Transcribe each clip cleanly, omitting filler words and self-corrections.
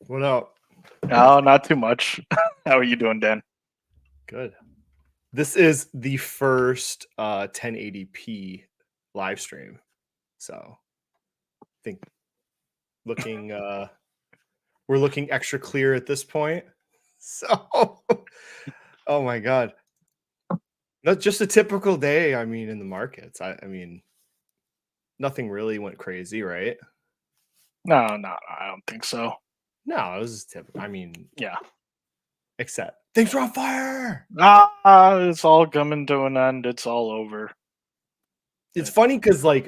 What up? No, not too much. How are you doing, Dan? Good. This is the first 1080p live stream. So I think looking we're looking extra clear at this point. So oh my god. Not just a typical day, I mean, in the markets. I mean, nothing really went crazy, right? No, I don't think so. No, it was typical. I mean, Yeah. except things are on fire. It's all coming to an end. It's all over. It's funny because like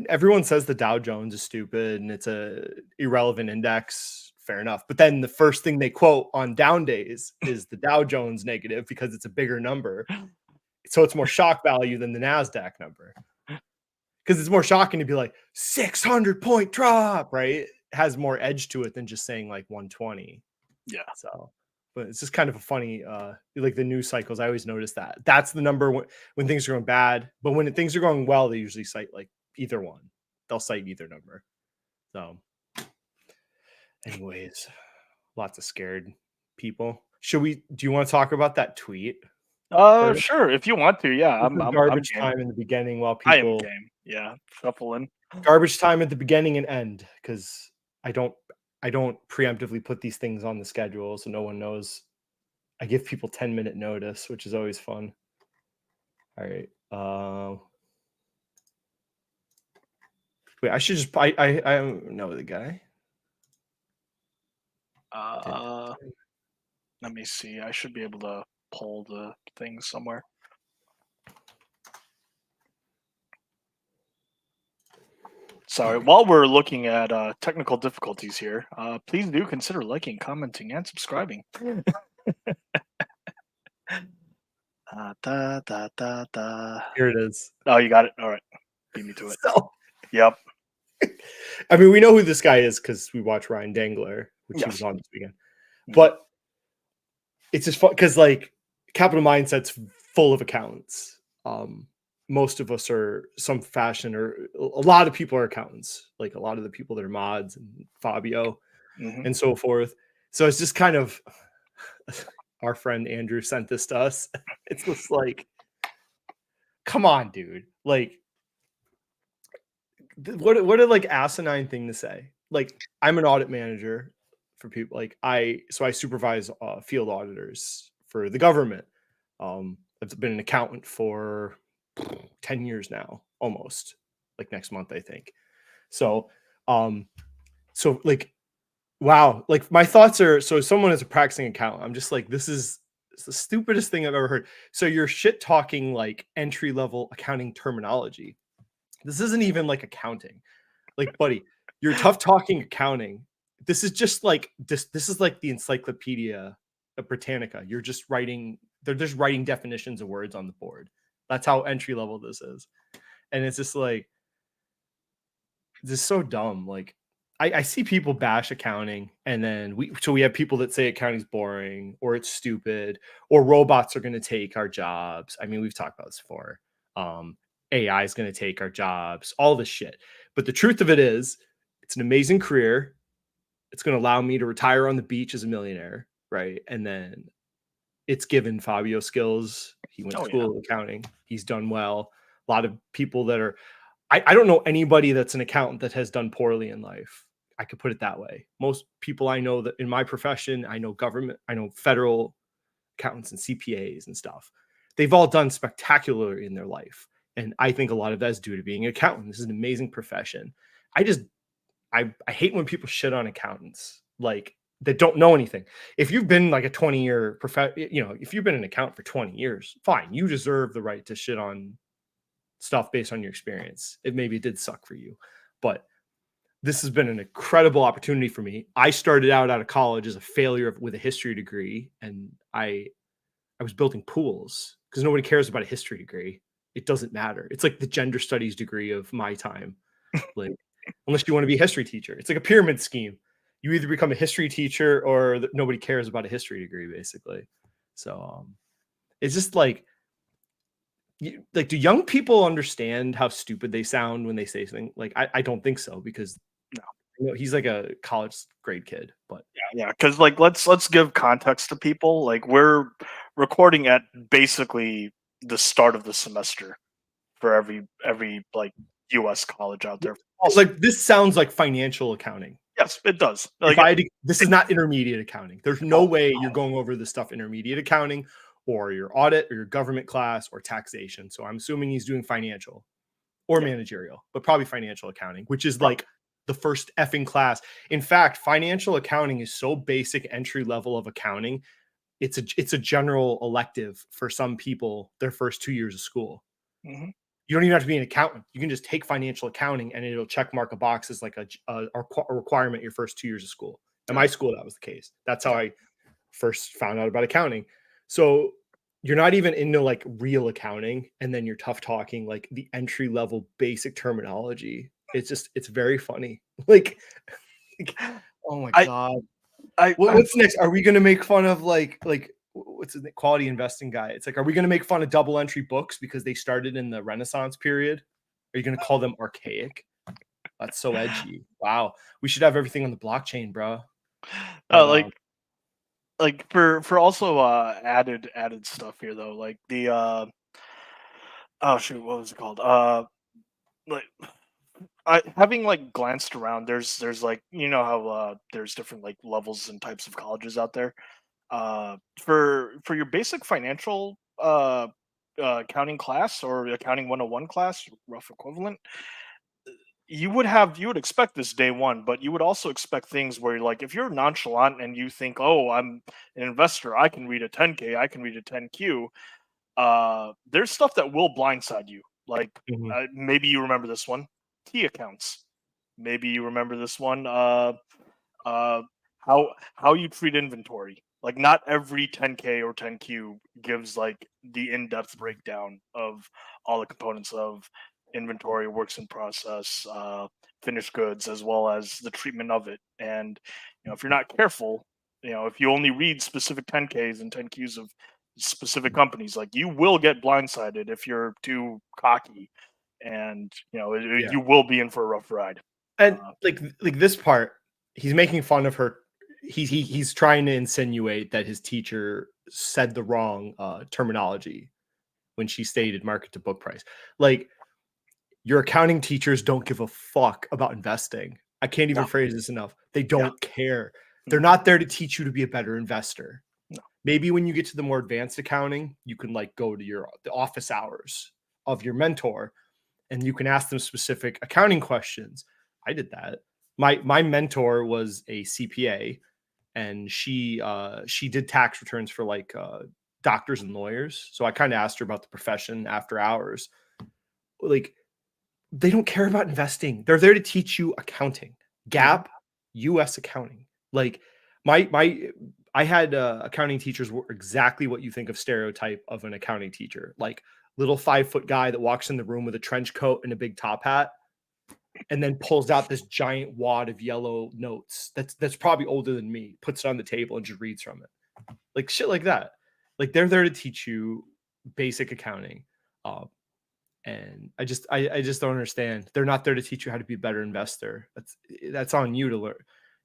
everyone says the Dow Jones is stupid and it's a irrelevant index. Fair enough. But then the first thing they quote on down days is the Dow Jones negative because it's a bigger number. So it's more shock value than the NASDAQ number. Because it's more shocking to be like 600-point drop, right? It has more edge to it than just saying like 120. Yeah. So, but it's just kind of a funny, like the news cycles. I always notice that. That's the number when things are going bad. But when things are going well, they usually cite like either one. They'll cite either number. So, anyways, lots of scared people. Do you want to talk about that tweet? Sure, if you want to. Yeah, I'm garbage game. time in the beginning while I people am game. Yeah, shuffle in. garbage time at the beginning and end because I don't preemptively put these things on the schedule so no one knows. I give people 10-minute notice, which is always fun. All right. Wait, I should just I don't know the guy. Let me see. I should be able to pull the thing somewhere. Sorry, while we're looking at technical difficulties here, please do consider liking, commenting, and subscribing. Here it is. Oh, you got it. All right. Beat me to it. So, yep. I mean, we know who this guy is because we watch Ryan Dangler, which he was on this weekend. But it's just fun because like Capital Mindset's full of accountants. Most of us are some fashion, or a lot of people are accountants, like a lot of the people that are mods and Fabio and so forth. So it's just kind of our friend Andrew sent this to us. It's just like, come on, dude. Like, what a like asinine thing to say. Like, I'm an audit manager for people. Like I supervise field auditors for the government. I've been an accountant for 10 years now, almost, like next month, I think. So like, wow, like my thoughts are, so someone is a practicing accountant, I'm just like, this is the stupidest thing I've ever heard. So you're shit talking like entry-level accounting terminology. This isn't even like accounting. Like, buddy, you're tough talking accounting. This is just like this is like the Encyclopedia Britannica. You're just writing, they're just writing definitions of words on the board. That's how entry level this is. And it's just like, this is so dumb. Like I see people bash accounting, and then we have people that say accounting's boring or it's stupid or robots are going to take our jobs. I mean, we've talked about this before. AI is going to take our jobs, all this shit. But the truth of it is, it's an amazing career. It's going to allow me to retire on the beach as a millionaire, right? And then it's given Fabio skills. He went to school of accounting. He's done well. A lot of people that are, I don't know anybody that's an accountant that has done poorly in life. I could put it that way. Most people I know that in my profession, I know government, I know federal accountants and CPAs and stuff. They've all done spectacularly in their life. And I think a lot of that is due to being an accountant. This is an amazing profession. I hate when people shit on accountants, like that don't know anything. If you've been like a 20-year if you've been an accountant for 20 years, fine. You deserve the right to shit on stuff based on your experience. Maybe it did suck for you, but this has been an incredible opportunity for me. I started out of college as a failure with a history degree, and I was building pools because nobody cares about a history degree. It doesn't matter. It's like the gender studies degree of my time. Like, unless you want to be a history teacher, it's like a pyramid scheme. You either become a history teacher or nobody cares about a history degree, basically. So it's just like, do young people understand how stupid they sound when they say something? Like, I don't think so, because He's like a college grade kid, but Yeah, because like let's give context to people. Like we're recording at basically the start of the semester for every like U.S. college out there. Also, like this sounds like financial accounting. yes, it does. If Like I had to, this is not intermediate accounting. There's no no, way you're going over the stuff intermediate accounting or your audit or your government class or taxation. So I'm assuming he's doing financial or yeah, managerial, but probably financial accounting, which is probably. like the first effing class. In fact, financial accounting is so basic entry level of accounting. It's a general elective for some people their first 2 years of school. Mhm. You don't even have to be an accountant. You can just take financial accounting and it'll check mark a box as like a requirement your first 2 years of school. At my school, that was the case. That's how I first found out about accounting. So you're not even into like real accounting, and then you're tough talking like the entry level basic terminology. It's very funny. Like, oh my I god. I'm What's next? Are we going to make fun of like what's the quality investing guy? It's like, are we going to make fun of double entry books because they started in the Renaissance period? Are you going to call them archaic? That's so edgy. Wow. We should have everything on the blockchain, bro. But like for also added stuff here though, like the oh shoot, what was it called? Like I having like glanced around, there's like how there's different like levels and types of colleges out there. For your basic financial accounting class or accounting 101 class, rough equivalent, you would expect this day one, but you would also expect things where like if you're nonchalant and you think, oh, I'm an investor, I can read a 10K, I can read a 10Q. There's stuff that will blindside you. Like mhm, maybe you remember this one, T accounts. Maybe you remember this one. Uh, how you treat inventory. Like not every 10K or 10Q gives like the in-depth breakdown of all the components of inventory, works in process, finished goods, as well as the treatment of it. And if you're not careful, if you only read specific 10Ks and 10Qs of specific companies, like you will get blindsided if you're too cocky, and yeah. you will be in for a rough ride. And like this part, he's making fun of her. He's trying to insinuate that his teacher said the wrong terminology when she stated market to book price. Like, your accounting teachers don't give a fuck about investing. I can't No, even phrase this enough. They yeah, don't care. They're mhm, not there to teach you to be a better investor. no, Maybe when you get to the more advanced accounting, you can like go to the office hours of your mentor and you can ask them specific accounting questions. I did that. My mentor was a CPA, and she did tax returns for like doctors and lawyers. So I kind of asked her about the profession after hours. Like, they don't care about investing. They're there to teach you accounting, mhm, GAAP, US accounting. Like, my I had accounting teachers were exactly what you think of stereotype of an accounting teacher, like little 5 foot guy that walks in the room with a trench coat and a big top hat, and then pulls out this giant wad of yellow notes. That's probably older than me. Puts it on the table and just reads from it, like shit like that. Like, they're there to teach you basic accounting. Uh, and I just don't understand. They're not there to teach you how to be a better investor. That's on you to learn.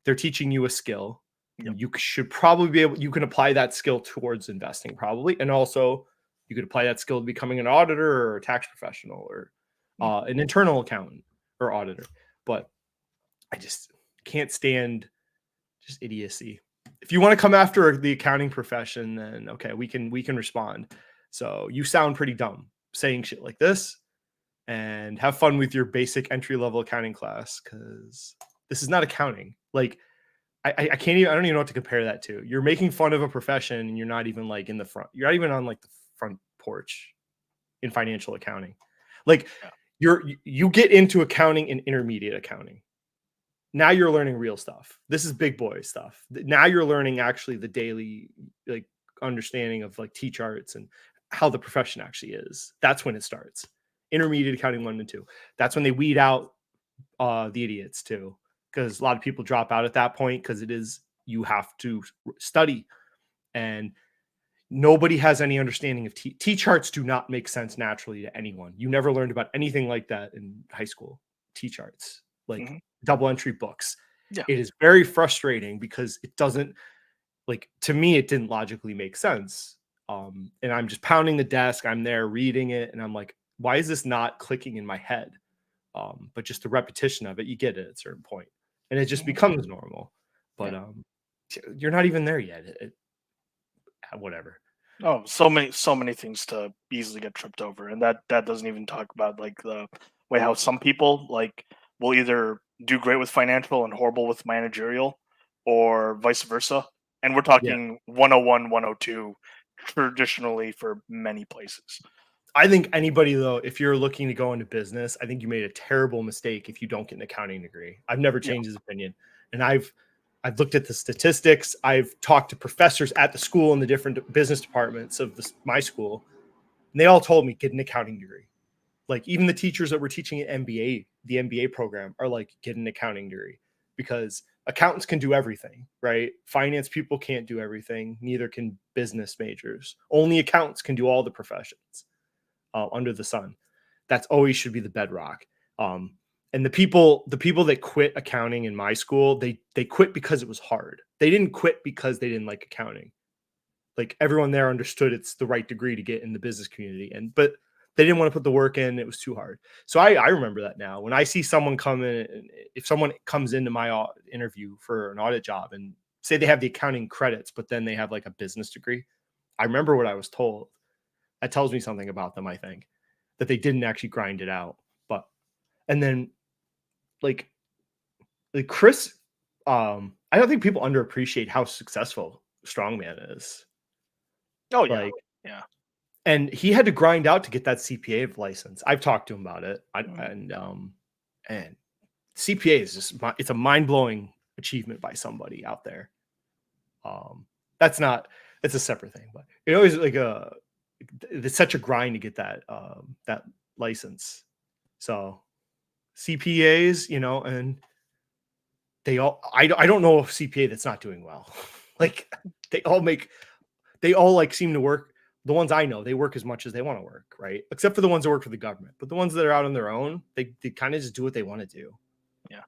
They're teaching you a skill, yep, and you should probably be able. You can apply that skill towards investing, probably, and also you could apply that skill to becoming an auditor or a tax professional or mm, an internal accountant or auditor. But I just can't stand just idiocy. If you want to come after the accounting profession, then okay, we can respond. So you sound pretty dumb saying shit like this, and have fun with your basic entry level accounting class, because this is not accounting. Like, I can't even, I don't even know what to compare that to. You're making fun of a profession and you're not even like in the front. You're not even on like the front porch in financial accounting. Like, yeah, you get into accounting in intermediate accounting. Now you're learning real stuff. This is big boy stuff. Now you're learning actually the daily like understanding of like T charts and how the profession actually is. That's when it starts. Intermediate accounting 1 and 2. That's when they weed out the idiots too, because a lot of people drop out at that point because it is, you have to study, and nobody has any understanding of T charts. Do not make sense naturally to anyone. You never learned about anything like that in high school. T charts, like, mhm, double entry books. Yeah. It is very frustrating because it doesn't, like, to me, it didn't logically make sense. And I'm just pounding the desk. I'm there reading it, and I'm like, why is this not clicking in my head? But just the repetition of it, you get it at a certain point, and it just becomes normal. But you're not even there yet. Whatever. Oh, so many things to easily get tripped over, and that doesn't even talk about like the way how some people like will either do great with financial and horrible with managerial, or vice versa. And we're Yeah. talking 101, 102 traditionally for many places. I think anybody, though, if you're looking to go into business, I think you made a terrible mistake if you don't get an accounting degree. I've never Yeah. changed his opinion. And I've looked at the statistics. I've talked to professors at the school in the different business departments of my school, and they all told me get an accounting degree. Like, even the teachers that were teaching at MBA, the MBA program, are like, get an accounting degree, because accountants can do everything, right? Finance people can't do everything. Neither can business majors. Only accountants can do all the professions under the sun. That's always should be the bedrock. And the people that quit accounting in my school, they quit because it was hard. They didn't quit because they didn't like accounting. Like, everyone there understood it's the right degree to get in the business community, but they didn't want to put the work in. It was too hard. So I remember that now. When I see someone come in, and if someone comes into my interview for an audit job and say they have the accounting credits, but then they have like a business degree, I remember what I was told. That tells me something about them, I think, that they didn't actually grind it out. But, and then like Chris, I don't think people underappreciate how successful Strongman is. Oh yeah. Like, Yeah. and he had to grind out to get that CPA license. I've talked to him about it. And CPA is just, it's a mind-blowing achievement by somebody out there. It's a separate thing, but it always it's such a grind to get that that license. So CPAs, and they all, I don't know a CPA that's not doing well. Like, they all like seem to work. The ones I know, they work as much as they want to work, right? Except for the ones that work for the government. But the ones that are out on their own, they kind of just do what they want to do. Yeah.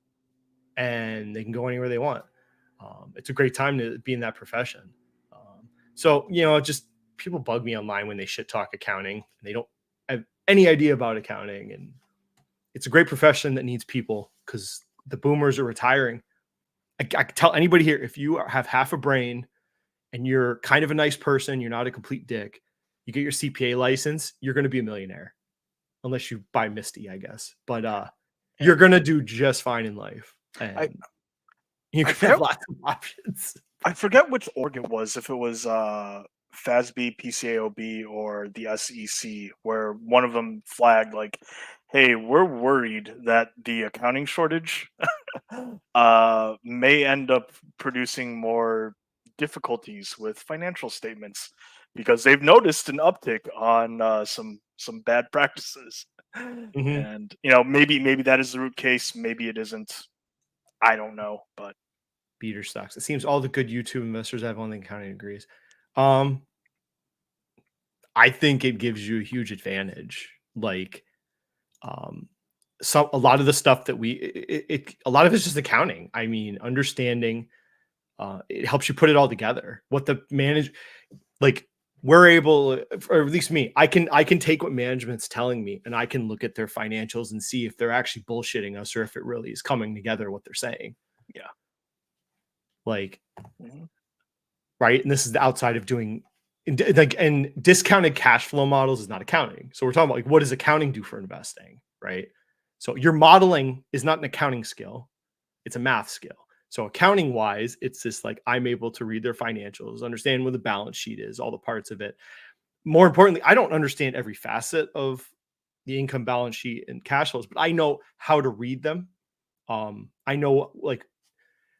And they can go anywhere they want. It's a great time to be in that profession. So, just people bug me online when they shit talk accounting, and they don't have any idea about accounting. And it's a great profession that needs people, because the boomers are retiring. I can tell anybody here, if you have half a brain and you're kind of a nice person, you're not a complete dick, you get your CPA license, you're going to be a millionaire. Unless you buy MSTY, I guess. But you're going to do just fine in life. And you can have lots of options. I forget which org it was, if it was FASB, PCAOB, or the SEC, where one of them flagged like, hey, we're worried that the accounting shortage may end up producing more difficulties with financial statements, because they've noticed an uptick on some bad practices. Mm-hmm. And maybe that is the root case, maybe it isn't. I don't know, but Beater stocks. It seems all the good YouTube investors have only accounting degrees. I think it gives you a huge advantage. Like, a lot of the stuff that a lot of it's just accounting. I mean, understanding, it helps you put it all together. What the we're able, or at least me, I can take what management's telling me, and I can look at their financials and see if they're actually bullshitting us, or if it really is coming together what they're saying. Yeah. Like, right. And this is the outside of doing, and discounted cash flow models is not accounting. So we're talking about, like, what does accounting do for investing? Right. So your modeling is not an accounting skill. It's a math skill. So accounting wise, it's just like, I'm able to read their financials, understand what the balance sheet is, all the parts of it. More importantly, I don't understand every facet of the income balance sheet and cash flows, but I know how to read them. I know, like,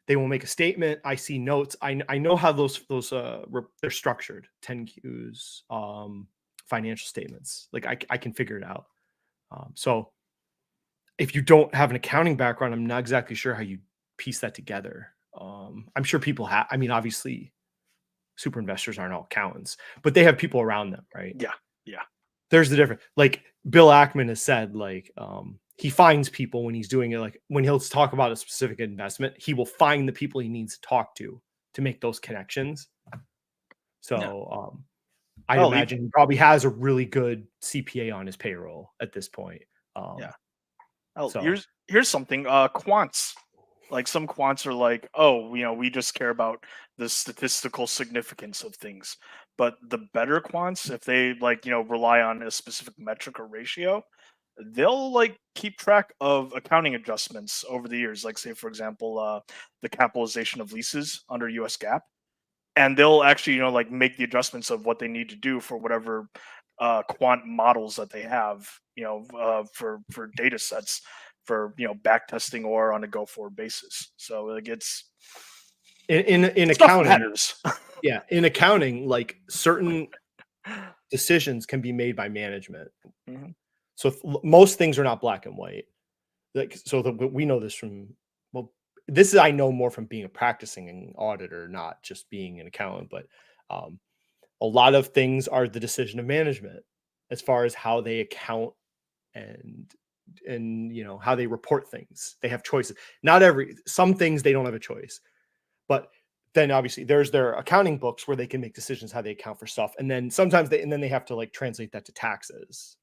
they will make a statement. I see notes. I know how those they're structured. 10Qs, financial statements. Like, I can figure it out. So if you don't have an accounting background, I'm not exactly sure how you piece that together. I'm sure people have. I mean, obviously, super investors aren't all accountants, but they have people around them, right? Yeah. There's the difference. Like, Bill Ackman has said, like, he finds people when he's doing it. Like when he'll talk about a specific investment, he will find the people he needs to talk to make those connections. So I'd imagine he probably has a really good CPA on his payroll at this point. Here's something. Quants. Like some quants are like, oh, we just care about the statistical significance of things. But the better quants, if they rely on a specific metric or ratio, they'll keep track of accounting adjustments over the years. Like say, for example, the capitalization of leases under US GAAP. And they'll actually, make the adjustments of what they need to do for whatever quant models that they have, for data sets for back testing or on a go forward basis. So it's in accounting, yeah, in accounting, like certain decisions can be made by management. Mm-hmm. So most things are not black and white. Like we know this from this is I know more from being a practicing auditor, not just being an accountant. But a lot of things are the decision of management as far as how they account and how they report things. They have choices. Some things they don't have a choice, but then obviously there's their accounting books where they can make decisions how they account for stuff, and then sometimes they have to translate that to taxes.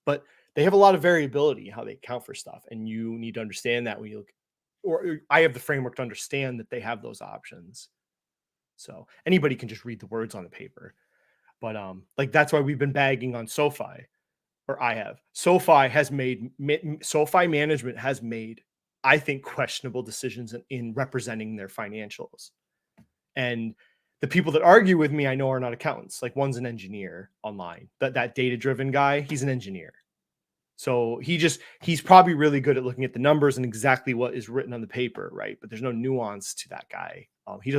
But they have a lot of variability how they account for stuff, and you need to understand that when you look. Or I have the framework to understand that they have those options. So anybody can just read the words on the paper. But that's why we've been bagging on Sofi, or I have. Sofi management has made, I think, questionable decisions in representing their financials. And the people that argue with me, I know are not accountants. Like one's an engineer online. That data-driven guy, he's an engineer. So he's probably really good at looking at the numbers and exactly what is written on the paper, right? But there's no nuance to that guy. He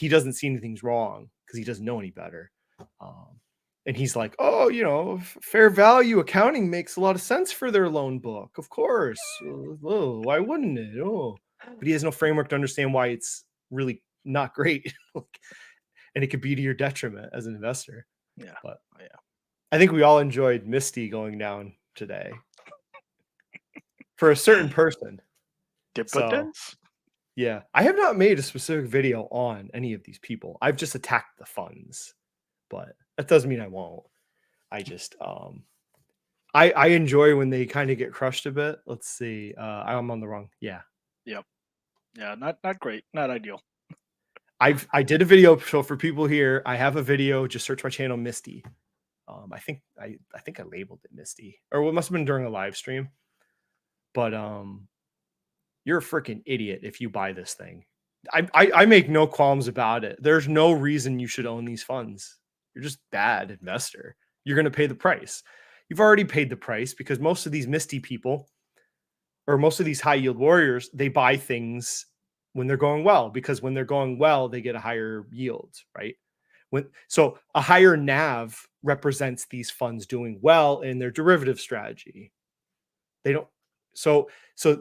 doesn't see anything's wrong because he doesn't know any better. And he's like, oh, fair value accounting makes a lot of sense for their loan book. Of course. Oh, why wouldn't it? Oh, but he has no framework to understand why it's really not great. And it could be to your detriment as an investor. Yeah. But yeah, I think we all enjoyed MSTY going down today for a certain person. Dividends? Yeah, I have not made a specific video on any of these people. I've just attacked the funds, but that doesn't mean I won't. I just I enjoy when they kind of get crushed a bit. Let's see. I'm on the wrong. Yeah. Yep. Yeah, not great, not ideal. I did a video, so for people here, I have a video. Just search my channel, MSTY. I think I labeled it MSTY, or it must have been during a live stream. But you're a freaking idiot if you buy this thing. I make no qualms about it. There's no reason you should own these funds. You're just bad investor. You're going to pay the price. You've already paid the price because most of these MSTY people, or most of these high yield warriors, they buy things when they're going well, because when they're going well, they get a higher yield, right? So a higher NAV represents these funds doing well in their derivative strategy. They don't. So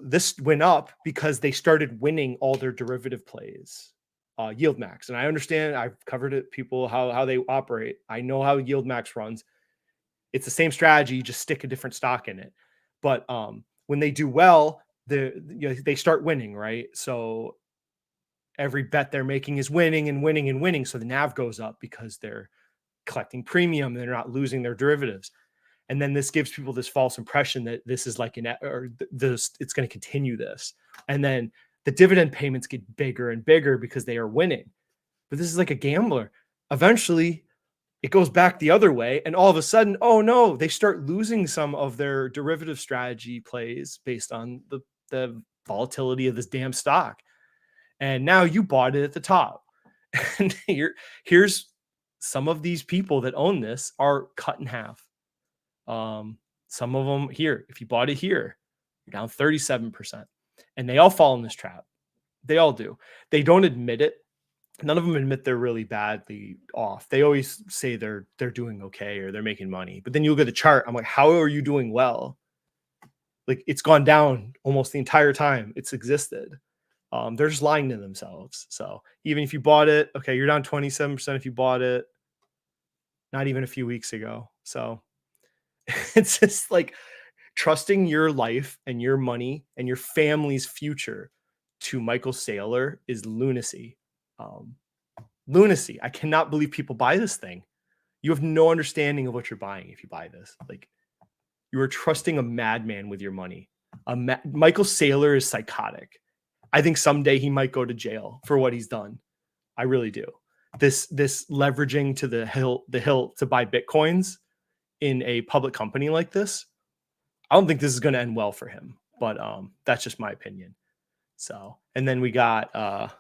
this went up because they started winning all their derivative plays. Yieldmax, and I understand. I've covered it. People how they operate. I know how Yieldmax runs. It's the same strategy, just stick a different stock in it. But when they do well, they start winning, right? So every bet they're making is winning and winning and winning. So the NAV goes up because they're collecting premium and they're not losing their derivatives. And then this gives people this false impression that this is like it's going to continue this. And then the dividend payments get bigger and bigger because they are winning. But this is like a gambler. Eventually, it goes back the other way. And all of a sudden, oh no, they start losing some of their derivative strategy plays based on the volatility of this damn stock. And now you bought it at the top. And here's some of these people that own this are cut in half. Some of them here, if you bought it here, you're down 37%. And they all fall in this trap. They all do. They don't admit it. None of them admit they're really badly off. They always say they're doing okay or they're making money. But then you look at the chart. I'm like, how are you doing well? Like it's gone down almost the entire time it's existed. They're just lying to themselves. So even if you bought it, okay, you're down 27% if you bought it not even a few weeks ago. So it's just like trusting your life and your money and your family's future to Michael Saylor is lunacy. Lunacy. I cannot believe people buy this thing. You have no understanding of what you're buying if you buy this. Like, you are trusting a madman with your money. Michael Saylor is psychotic. I think someday he might go to jail for what he's done. I really do. This leveraging to the hill to buy Bitcoins in a public company like this, I don't think this is going to end well for him, but that's just my opinion. So, and then we got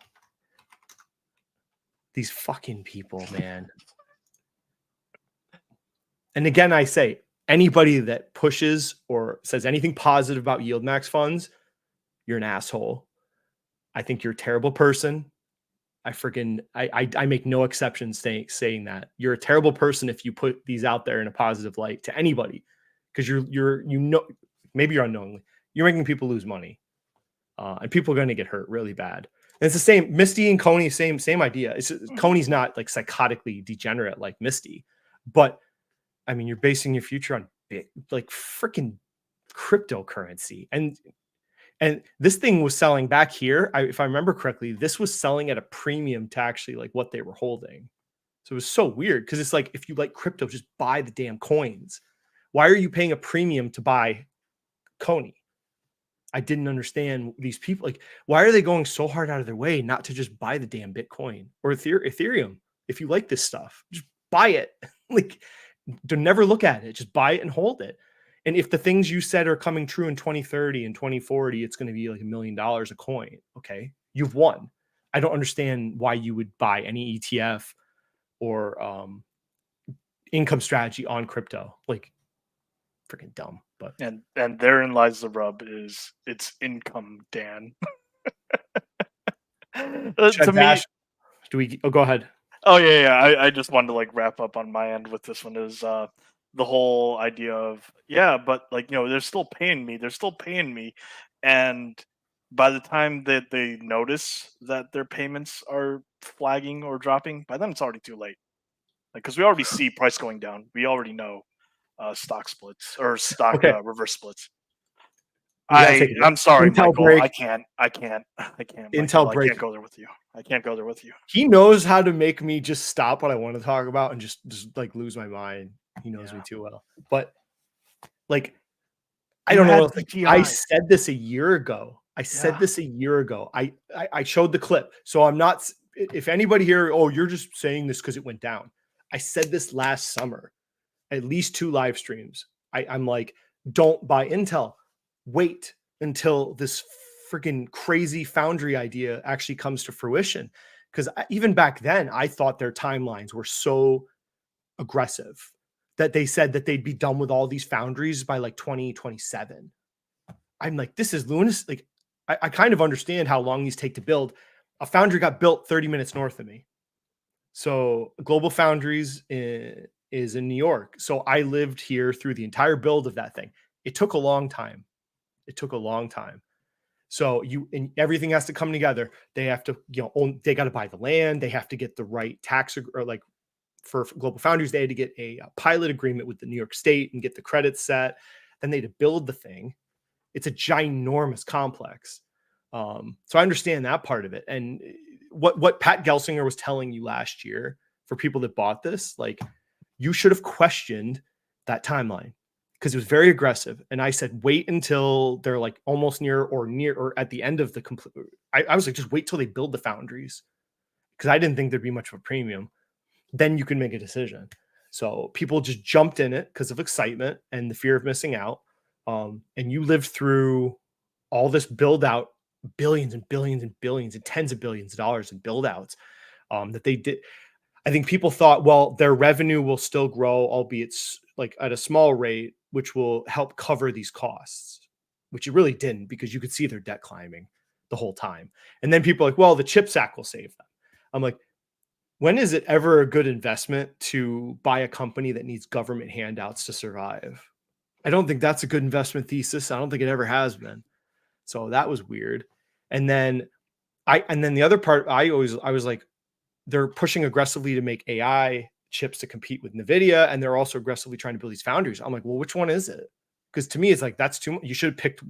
these fucking people, man. And again, I say, anybody that pushes or says anything positive about Yieldmax funds, you're an asshole. I think you're a terrible person. I make no exceptions saying that. You're a terrible person if you put these out there in a positive light to anybody, because maybe you're unknowingly, you're making people lose money, and people are going to get hurt really bad. And it's the same. Misty and Coney, same idea. Coney's not like psychotically degenerate like Misty, but I mean, you're basing your future on like freaking cryptocurrency. And this thing was selling back here. If I remember correctly, this was selling at a premium to actually like what they were holding. So it was so weird, because it's like, if you like crypto, just buy the damn coins. Why are you paying a premium to buy Coney? I didn't understand these people. Like, why are they going so hard out of their way not to just buy the damn Bitcoin or Ethereum? If you like this stuff, just buy it. Like, don't never look at it. Just buy it and hold it. And if the things you said are coming true in 2030 and 2040, it's going to be like $1 million a coin. Okay, you've won. I don't understand why you would buy any ETF or income strategy on crypto. Like, freaking dumb. But and therein lies the rub: is it's income, Dan. To me, do we? Oh, go ahead. Oh yeah. I just wanted to like wrap up on my end with this one. Is the whole idea of, yeah, but like, they're still paying me, and by the time that they notice that their payments are flagging or dropping, by then it's already too late. Like, because we already see price going down, we already know stock splits or stock reverse splits. I'm sorry, Intel Michael. break. I can't. Intel Michael, break. I can't go there with you. I can't go there with you. He knows how to make me just stop what I want to talk about and just like lose my mind. He knows me too well. But like, I don't know. I said this a year ago. I showed the clip. So I'm not, if anybody here, oh, you're just saying this because it went down. I said this last summer, at least 2 live streams. I'm like, don't buy Intel. Wait until this freaking crazy foundry idea actually comes to fruition. Because even back then, I thought their timelines were so aggressive that they said that they'd be done with all these foundries by like 2027. I'm like, this is lunacy. Like, I kind of understand how long these take to build. A foundry got built 30 minutes north of me. So Global Foundries is in New York. So I lived here through the entire build of that thing. It took a long time. So everything has to come together. They have to, they got to buy the land. They have to get the right tax, or like for Global Foundries, they had to get a pilot agreement with the New York State and get the credits set. Then they had to build the thing. It's a ginormous complex. So I understand that part of it. And what Pat Gelsinger was telling you last year, for people that bought this, like, you should have questioned that timeline, because it was very aggressive. And I said, wait until they're like almost near or at the end of the complete. I was like, just wait till they build the foundries, because I didn't think there'd be much of a premium. Then you can make a decision. So people just jumped in it because of excitement and the fear of missing out. And you lived through all this build out, billions and billions and billions and tens of billions of dollars in build outs that they did. I think people thought, well, their revenue will still grow, albeit like at a small rate, which will help cover these costs, which it really didn't, because you could see their debt climbing the whole time. And then people are like, well, the CHIPS Act will save them. I'm like, when is it ever a good investment to buy a company that needs government handouts to survive? I don't think that's a good investment thesis. I don't think it ever has been. So that was weird. And then the other part, I was like, they're pushing aggressively to make AI chips to compete with NVIDIA, and they're also aggressively trying to build these foundries. I'm like, well, which one is it? Because to me, it's like, that's too much. You should have picked,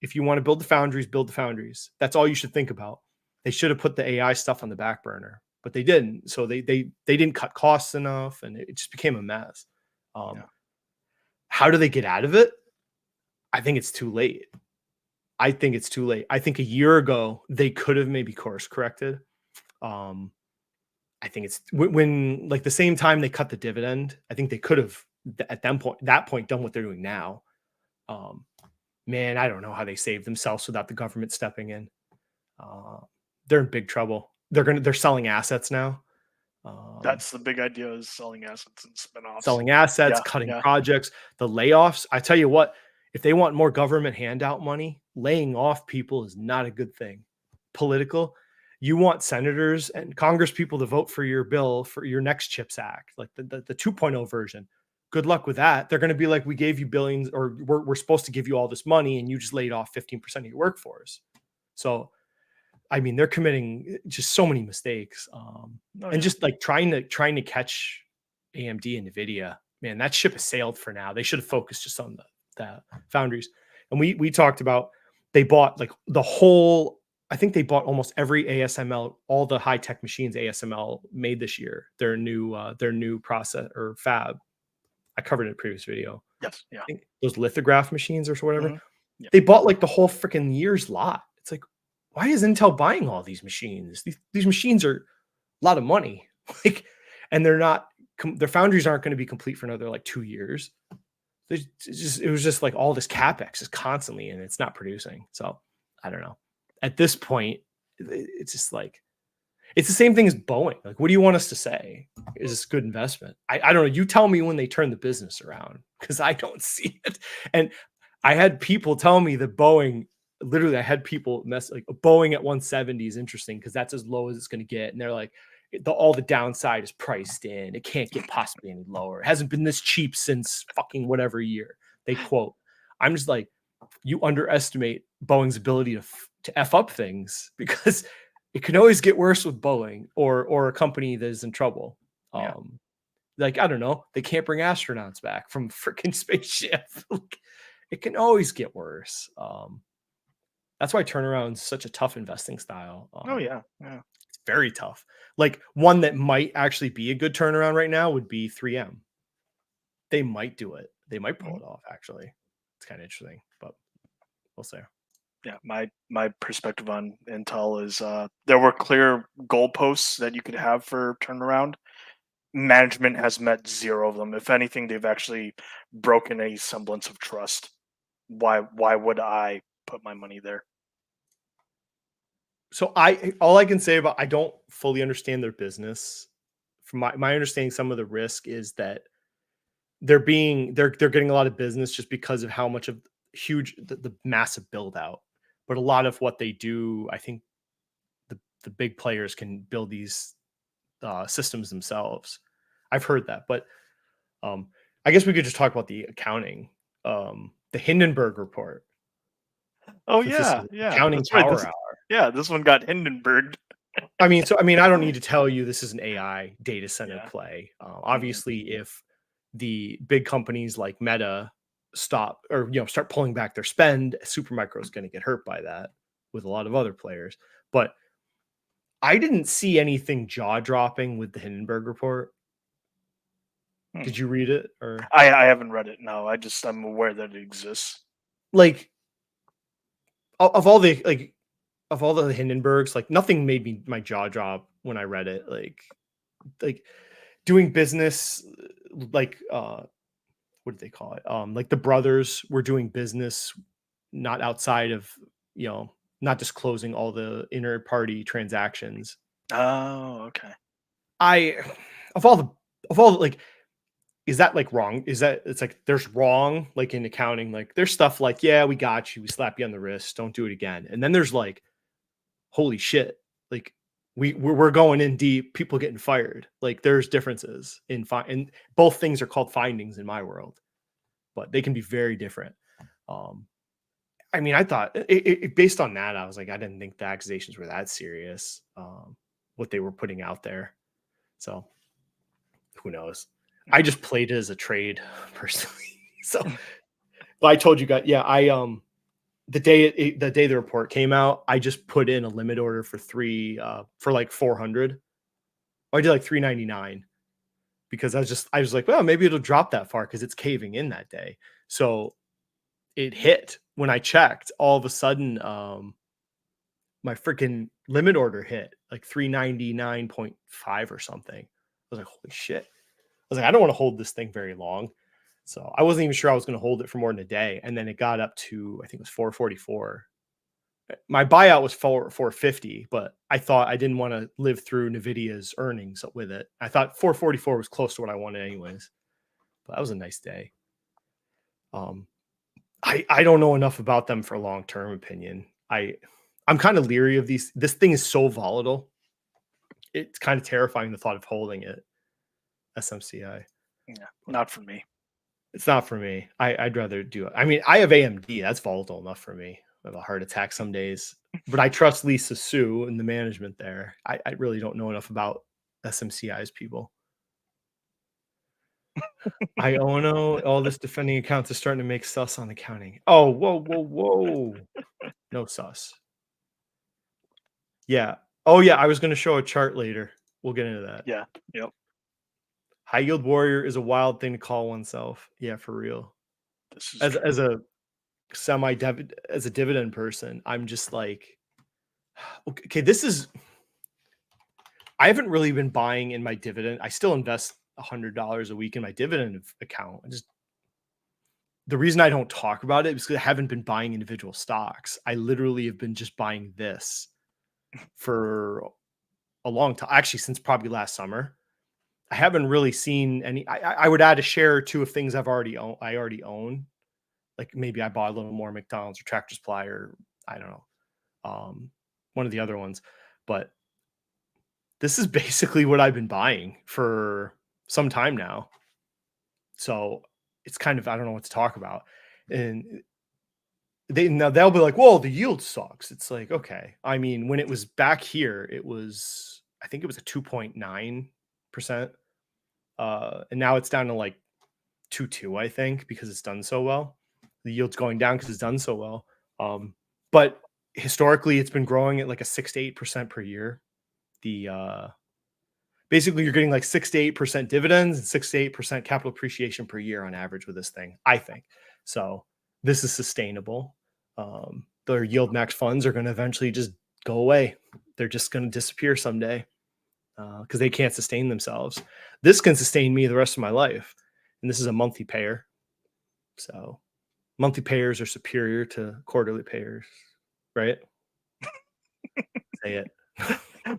if you want to build the foundries, build the foundries. That's all you should think about. They should have put the AI stuff on the back burner, but they didn't. So they didn't cut costs enough, and it just became a mess. How do they get out of it? I think it's too late. I think a year ago they could have maybe course corrected. I think it's when like the same time they cut the dividend, I think they could have at that point done what they're doing now. Man, I don't know how they saved themselves without the government stepping in. They're in big trouble. They're selling assets now. That's the big idea, is selling assets and spinoffs. Selling assets, cutting projects, the layoffs. I tell you what, if they want more government handout money, laying off people is not a good thing. Political. You want senators and Congress people to vote for your bill for your next CHIPS Act, like the 2.0 version. Good luck with that. They're going to be like, we gave you billions, or we're supposed to give you all this money, and you just laid off 15% of your workforce. So, I mean, they're committing just so many mistakes, and just like trying to catch AMD and NVIDIA. Man, that ship has sailed for now. They should have focused just on the foundries. And we talked about, they bought like the whole. I think they bought almost every ASML, all the high tech machines ASML made this year. Their new process or fab. I covered it in a previous video. Yes, yeah. I think those lithograph machines or whatever. Mm-hmm. Yeah. They bought like the whole freaking year's lot. It's like, why is Intel buying all these machines? These machines are a lot of money. Like, and they're not. Their foundries aren't going to be complete for another like 2 years. It was just like all this capex is constantly, and it's not producing. So I don't know. At this point, it's just like, it's the same thing as Boeing. Like, what do you want us to say? Is this good investment? I don't know. You tell me when they turn the business around, because I don't see it. And I had people tell me that Boeing, literally, I had people like Boeing at 170 is interesting because that's as low as it's going to get. And they're like, all the downside is priced in. It can't get possibly any lower. It hasn't been this cheap since fucking whatever year. They quote. I'm just like, you underestimate Boeing's ability to F up things, because it can always get worse with Boeing or a company that is in trouble. Like, I don't know, they can't bring astronauts back from freaking spaceship. It can always get worse. That's why turnaround is such a tough investing style. It's very tough. Like, one that might actually be a good turnaround right now would be 3M. They might do it. They might pull it off, actually. It's kind of interesting, but we'll see. Yeah, my perspective on Intel is there were clear goalposts that you could have for turnaround. Management has met zero of them. If anything, they've actually broken a semblance of trust. Why would I put my money there? So all I can say about, I don't fully understand their business. From my understanding, some of the risk is that they're getting a lot of business just because of how much of the massive build out. But a lot of what they do, I think the big players can build these systems themselves. I've heard that, but I guess we could just talk about the accounting. The Hindenburg report. Oh yeah, accounting power hour. Yeah, this one got Hindenburged. I mean, I don't need to tell you this is an AI data center play. Obviously, if the big companies like Meta start pulling back their spend, SuperMicro is going to get hurt by that, with a lot of other players. But I didn't see anything jaw-dropping with the Hindenburg report. Did you read it? Or I haven't read it. No, I'm aware that it exists. Like, of all the Hindenburgs, like, nothing made my jaw drop when I read it. Like doing business, like what did they call it? Like, the brothers were doing business not outside of, not disclosing all the inner party transactions. Oh, okay. Like, is that like wrong? It's like, there's wrong, like in accounting, like there's stuff like, yeah, we got you, we slap you on the wrist, don't do it again. And then there's like, holy shit, like we're going in deep, people getting fired. Like, there's differences and both things are called findings in my world, but they can be very different. I mean, I thought based on that, I was like, I didn't think the accusations were that serious, what they were putting out there. So who knows? I just played it as a trade personally. So But I told you guys, yeah, the day the report came out, I just put in a limit order for like 400. I did like 399 because I was like, well, maybe it'll drop that far because it's caving in that day. So it hit when I checked. All of a sudden, my freaking limit order hit like 399.5 or something. I was like, holy shit. I was like, I don't want to hold this thing very long. So I wasn't even sure I was going to hold it for more than a day. And then it got up to, I think it was 444. My buyout was 450, but I thought I didn't want to live through NVIDIA's earnings with it. I thought 444 was close to what I wanted anyways. But that was a nice day. I don't know enough about them for long-term opinion. I'm kind of leery of these. This thing is so volatile. It's kind of terrifying the thought of holding it. SMCI. Yeah, not for me. It's not for me. I'd rather do it. I mean, I have AMD. That's volatile enough for me. I have a heart attack some days, but I trust Lisa Su and the management there. I really don't know enough about SMCI's people. I know all this defending accounts is starting to make sus on accounting. Oh, whoa. No sus. Yeah. Oh, yeah. I was going to show a chart later. We'll get into that. Yeah. Yep. High yield warrior is a wild thing to call oneself. Yeah, for real. This is as a as a dividend person, I'm just like, okay, I haven't really been buying in my dividend. I still invest $100 a week in my dividend account. The reason I don't talk about it is because I haven't been buying individual stocks. I literally have been just buying this for a long time, actually since probably last summer. I haven't really seen any. I would add a share or two of things I already own. Like maybe I bought a little more McDonald's or Tractor Supply or I don't know, one of the other ones. But this is basically what I've been buying for some time now. So it's kind of, I don't know what to talk about. And they'll be like, well, the yield sucks. It's like, okay. I mean, when it was back here, I think it was a 2.9%. And now it's down to like 2.2, I think, because it's done so well. The yield's going down because it's done so well. But historically, it's been growing at like a 6 to 8% per year. Basically, you're getting like 6 to 8% dividends and 6 to 8% capital appreciation per year on average with this thing, I think. So this is sustainable. Their Yieldmax funds are going to eventually just go away. They're just going to disappear someday because they can't sustain themselves. This can sustain me the rest of my life. And this is a monthly payer. So monthly payers are superior to quarterly payers, right? Say it.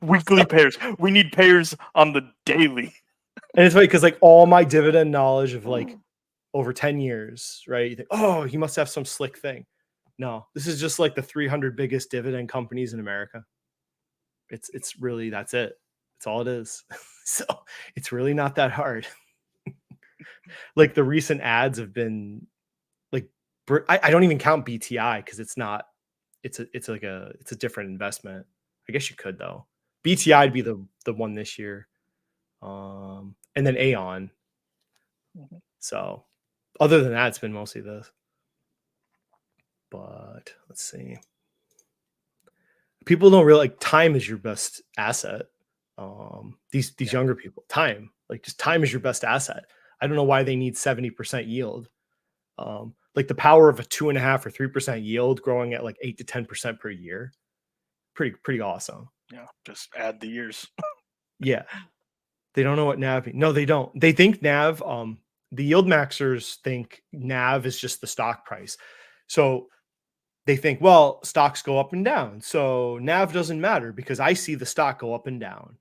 Weekly payers. We need payers on the daily. And it's funny because like all my dividend knowledge of like over 10 years, right? You think, oh, he must have some slick thing. No, this is just like the 300 biggest dividend companies in America. It's really, that's it. That's all it is. So it's really not that hard. Like the recent ads have been like, I don't even count BTI because it's not, it's a different investment. I guess you could though. BTI would be the one this year. And then Aon. So other than that, it's been mostly this. But let's see. People don't really like time is your best asset. These younger people, time, like just time is your best asset. I don't know why they need 70% yield. Like the power of a 2.5 or 3% yield growing at like 8 to 10% per year. Pretty awesome. Yeah, just add the years. Yeah. They don't know what NAV means. No, they don't. They think NAV, the yield maxers think NAV is just the stock price. So they think, well, stocks go up and down. So NAV doesn't matter because I see the stock go up and down.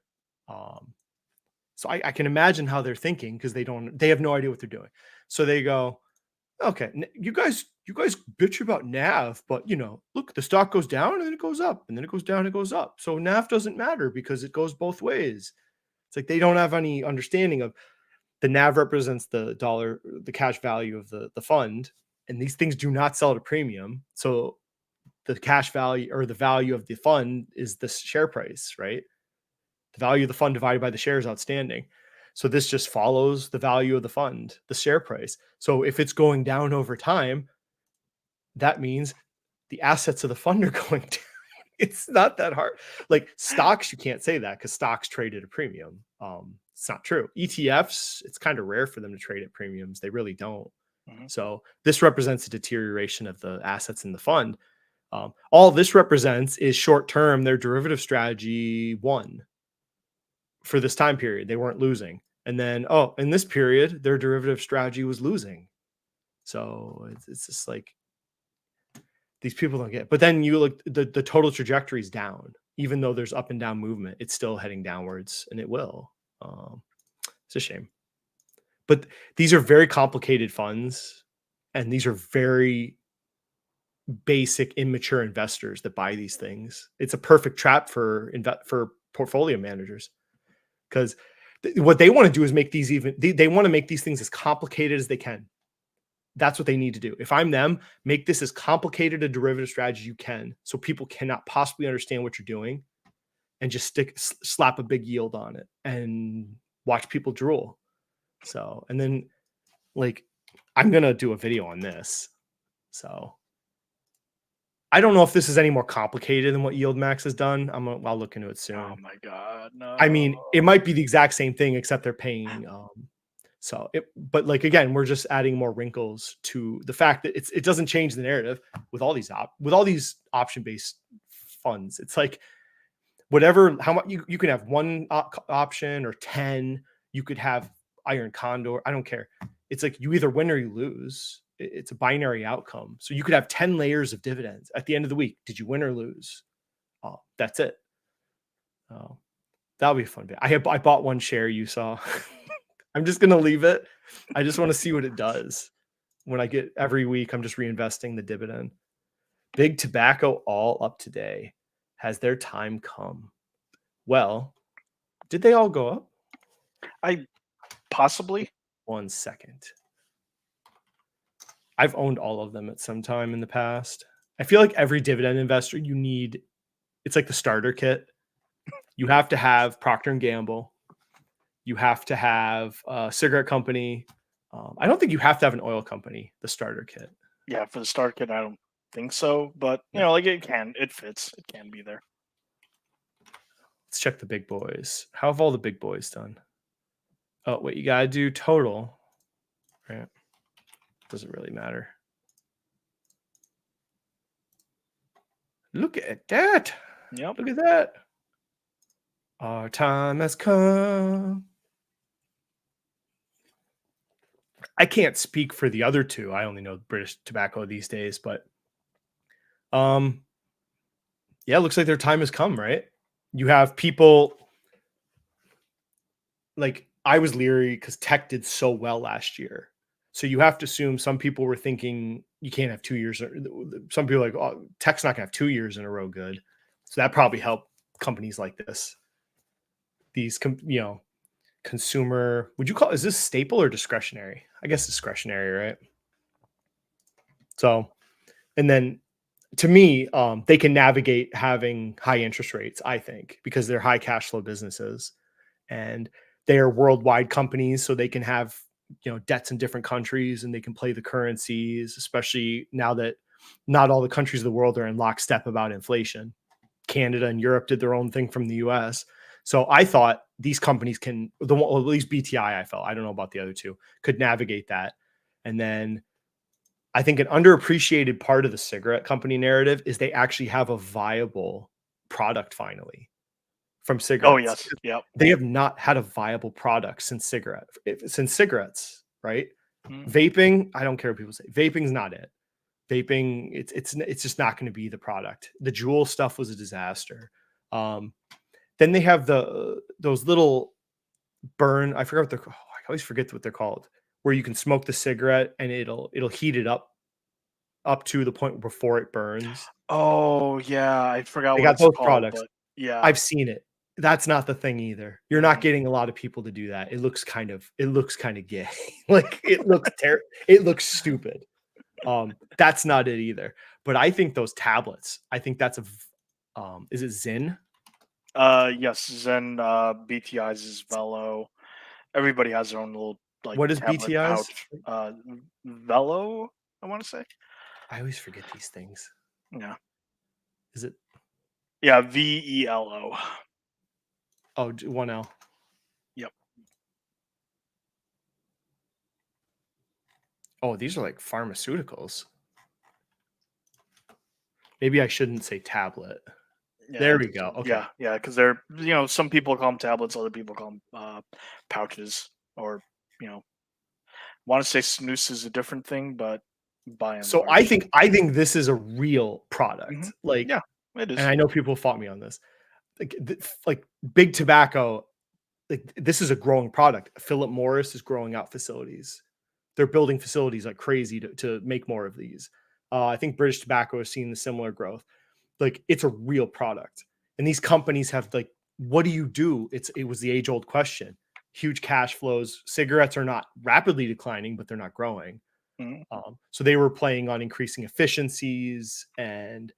So I can imagine how they're thinking because they have no idea what they're doing. So they go, okay, you guys bitch about NAV, but look, the stock goes down and then it goes up and then it goes down and it goes up. So NAV doesn't matter because it goes both ways. It's like they don't have any understanding of the NAV represents the dollar, the cash value of the fund, and these things do not sell at a premium. So the cash value or the value of the fund is the share price, right? The value of the fund divided by the shares outstanding. So this just follows the value of the fund, the share price. So if it's going down over time, that means the assets of the fund are going down. It's not that hard. Like stocks, you can't say that because stocks trade at a premium. It's not true. ETFs, it's kind of rare for them to trade at premiums. They really don't. So this represents a deterioration of the assets in the fund. All this represents is short term, their derivative strategy won for this time period. They weren't losing. And then, in this period, their derivative strategy was losing. So it's just like these people don't get it. But then you look, the total trajectory is down. Even though there's up and down movement, it's still heading downwards, and it will. It's a shame. But these are very complicated funds, and these are very basic, immature investors that buy these things. It's a perfect trap for portfolio managers because what they want to do is make these they want to make these things as complicated as they can. That's what they need to do. If I'm them, make this as complicated a derivative strategy you can so people cannot possibly understand what you're doing, and just slap a big yield on it and watch people drool. So, and then like, I'm going to do a video on this. So I don't know if this is any more complicated than what Yieldmax has done. I'll look into it soon. Oh my God, no. I mean, it might be the exact same thing, except they're paying. But like, again, we're just adding more wrinkles to the fact that it doesn't change the narrative with all these option-based funds. It's like whatever, how much you can have one option or 10, you could have Iron Condor. I don't care. It's like you either win or you lose. It's a binary outcome. So you could have 10 layers of dividends at the end of the week. Did you win or lose? That's it. That'll be a fun bit. I bought one share you saw. I'm just going to leave it. I just want to see what it does. When I get every week, I'm just reinvesting the dividend. Big Tobacco all up today. Has their time come? Well, did they all go up? Possibly. 1 second. I've owned all of them at some time in the past. I feel like every dividend investor it's like the starter kit. You have to have Procter & Gamble. You have to have a cigarette company. I don't think you have to have an oil company, the starter kit. Yeah, for the starter kit, I don't think so. But, like it fits. It can be there. Let's check the big boys. How have all the big boys done? Oh, wait, you got to do total. Right. Doesn't really matter. Look at that. Yep. Look at that. Our time has come. I can't speak for the other two. I only know British Tobacco these days, but yeah, it looks like their time has come, right? You have people like, I was leery because tech did so well last year. So you have to assume some people were thinking you can't have 2 years. Some people are like, oh, tech's not going to have 2 years in a row good. So that probably helped companies like this. These, consumer, is this staple or discretionary? I guess discretionary, right? So, and then to me, they can navigate having high interest rates, I think, because they're high cash flow businesses and they are worldwide companies. So they can have, debts in different countries and they can play the currencies, especially now that not all the countries of the world are in lockstep about inflation. Canada and Europe did their own thing from the US. So I thought these companies at least BTI, I don't know about the other two, could navigate that. And then I think an underappreciated part of the cigarette company narrative is they actually have a viable product finally from cigarettes. Oh, yes. Yep. They have not had a viable product since cigarettes, right? Vaping, I don't care what people say. Vaping's not it. Vaping, it's just not going to be the product. The Juul stuff was a disaster. Then they have those little burn. I forgot I always forget what they're called. Where you can smoke the cigarette and it'll heat it up to the point before it burns. Oh yeah, I forgot They what got it's those called, products. but yeah, I've seen it. That's not the thing either. You're not getting a lot of people to do that. It looks kind of gay. Like it looks stupid. That's not it either. But I think those tablets, I think that's is it Zyn? yes, Zen, BTI's is Velo. Everybody has their own little What is tablet BTI's? pouch. Velo, I want to say. I always forget these things. Yeah. Is it? Yeah. VELO. Oh, 1L. Yep. Oh, these are like pharmaceuticals. Maybe I shouldn't say tablet. Yeah, There we go. Okay. Yeah. Because they're, some people call them tablets, other people call them pouches, or want to say snus is a different thing, but by and So I large, think this is a real product. Like, yeah, it and is. I know people fought me on this. Like big tobacco, like this is a growing product. Philip Morris is growing out facilities. They're building facilities like crazy to make more of these. I think British Tobacco is seeing the similar growth. Like it's a real product, and these companies have like, what do you do? It was the age old question. Huge cash flows. Cigarettes are not rapidly declining, but they're not growing. Mhm. So they were playing on increasing efficiencies and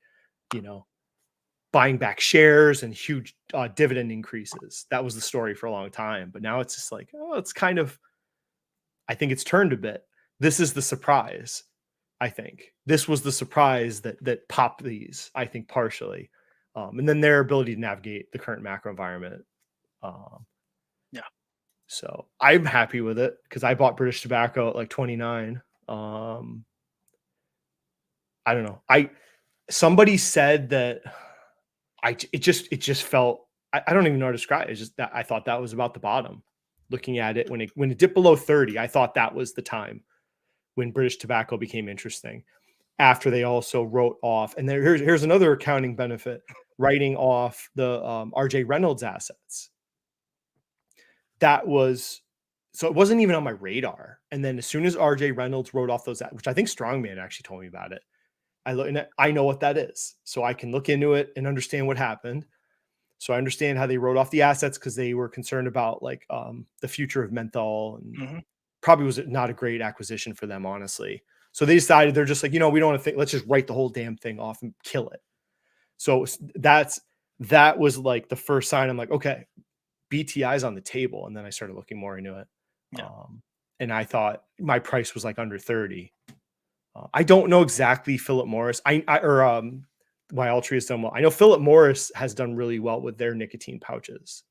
buying back shares and huge dividend increases. That was the story for a long time. But now it's just like, oh, it's kind of, I think it's turned a bit. This is the surprise. I think this was the surprise that popped these, I think, partially. And then their ability to navigate the current macro environment. Yeah. So I'm happy with it because I bought British Tobacco at like 29. I don't know. Somebody said that it just felt, I don't even know how to describe it. It's just that I thought that was about the bottom. Looking at it when it dipped below 30, I thought that was the time when British Tobacco became interesting. After they also wrote off, and here's another accounting benefit, writing off the RJ Reynolds assets. That was, so it wasn't even on my radar. And then as soon as RJ Reynolds wrote off those, which I think Strongman actually told me about it, I know what that is. So I can look into it and understand what happened. So I understand how they wrote off the assets because they were concerned about like the future of menthol, and probably was not a great acquisition for them, honestly. So they decided, they're just like, we don't want to think, let's just write the whole damn thing off and kill it. So that was like the first sign. I'm like, okay, BTI's on the table. And then I started looking more into it. Yeah. And I thought my price was like under 30. I don't know exactly Philip Morris. Why Altria has done well. I know Philip Morris has done really well with their nicotine pouches.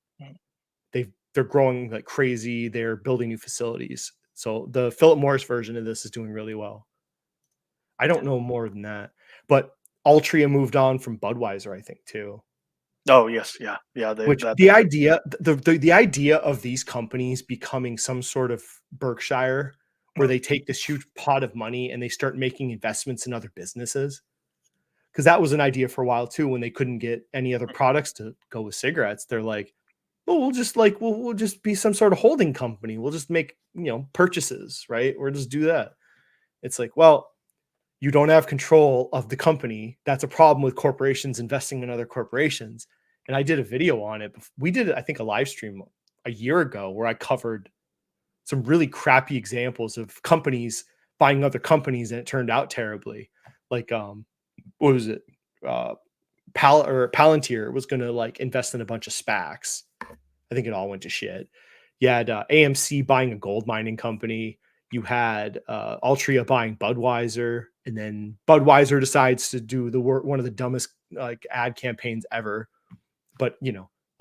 They're growing like crazy. They're building new facilities. So the Philip Morris version of this is doing really well. I don't know more than that, but Altria moved on from Budweiser, I think, too. Oh yes, yeah. The idea of these companies becoming some sort of Berkshire, where they take this huge pot of money and they start making investments in other businesses, because that was an idea for a while too. When they couldn't get any other products to go with cigarettes, they're like, well, we'll just be some sort of holding company. We'll just make purchases, right? Or just do that. It's like, well, you don't have control of the company. That's a problem with corporations investing in other corporations. And I did a video on it. We did, I think, a live stream a year ago where I covered some really crappy examples of companies buying other companies, and it turned out terribly. Like, what was it? Palantir was going to like invest in a bunch of SPACs. I think it all went to shit. You had AMC buying a gold mining company. You had Altria buying Budweiser, and then Budweiser decides to do one of the dumbest like ad campaigns ever. But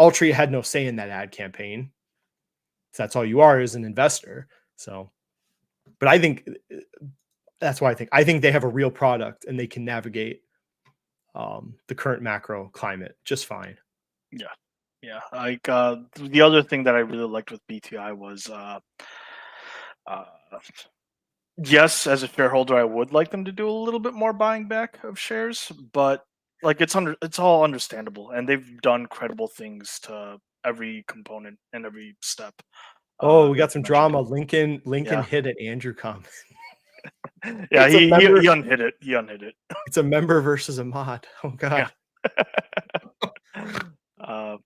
Altria had no say in that ad campaign. So that's all you are, as an investor. So, but I think that's why I think they have a real product and they can navigate the current macro climate just fine. Yeah. Like the other thing that I really liked with BTI was yes, as a shareholder, I would like them to do a little bit more buying back of shares, but like it's all understandable, and they've done credible things to every component and every step. Oh, we Like got some you mentioned. drama. Lincoln Yeah, hit at Andrew comment. yeah, It's a member. he unhid it. He unhid it. It's a member versus a mod. Oh Yeah. God.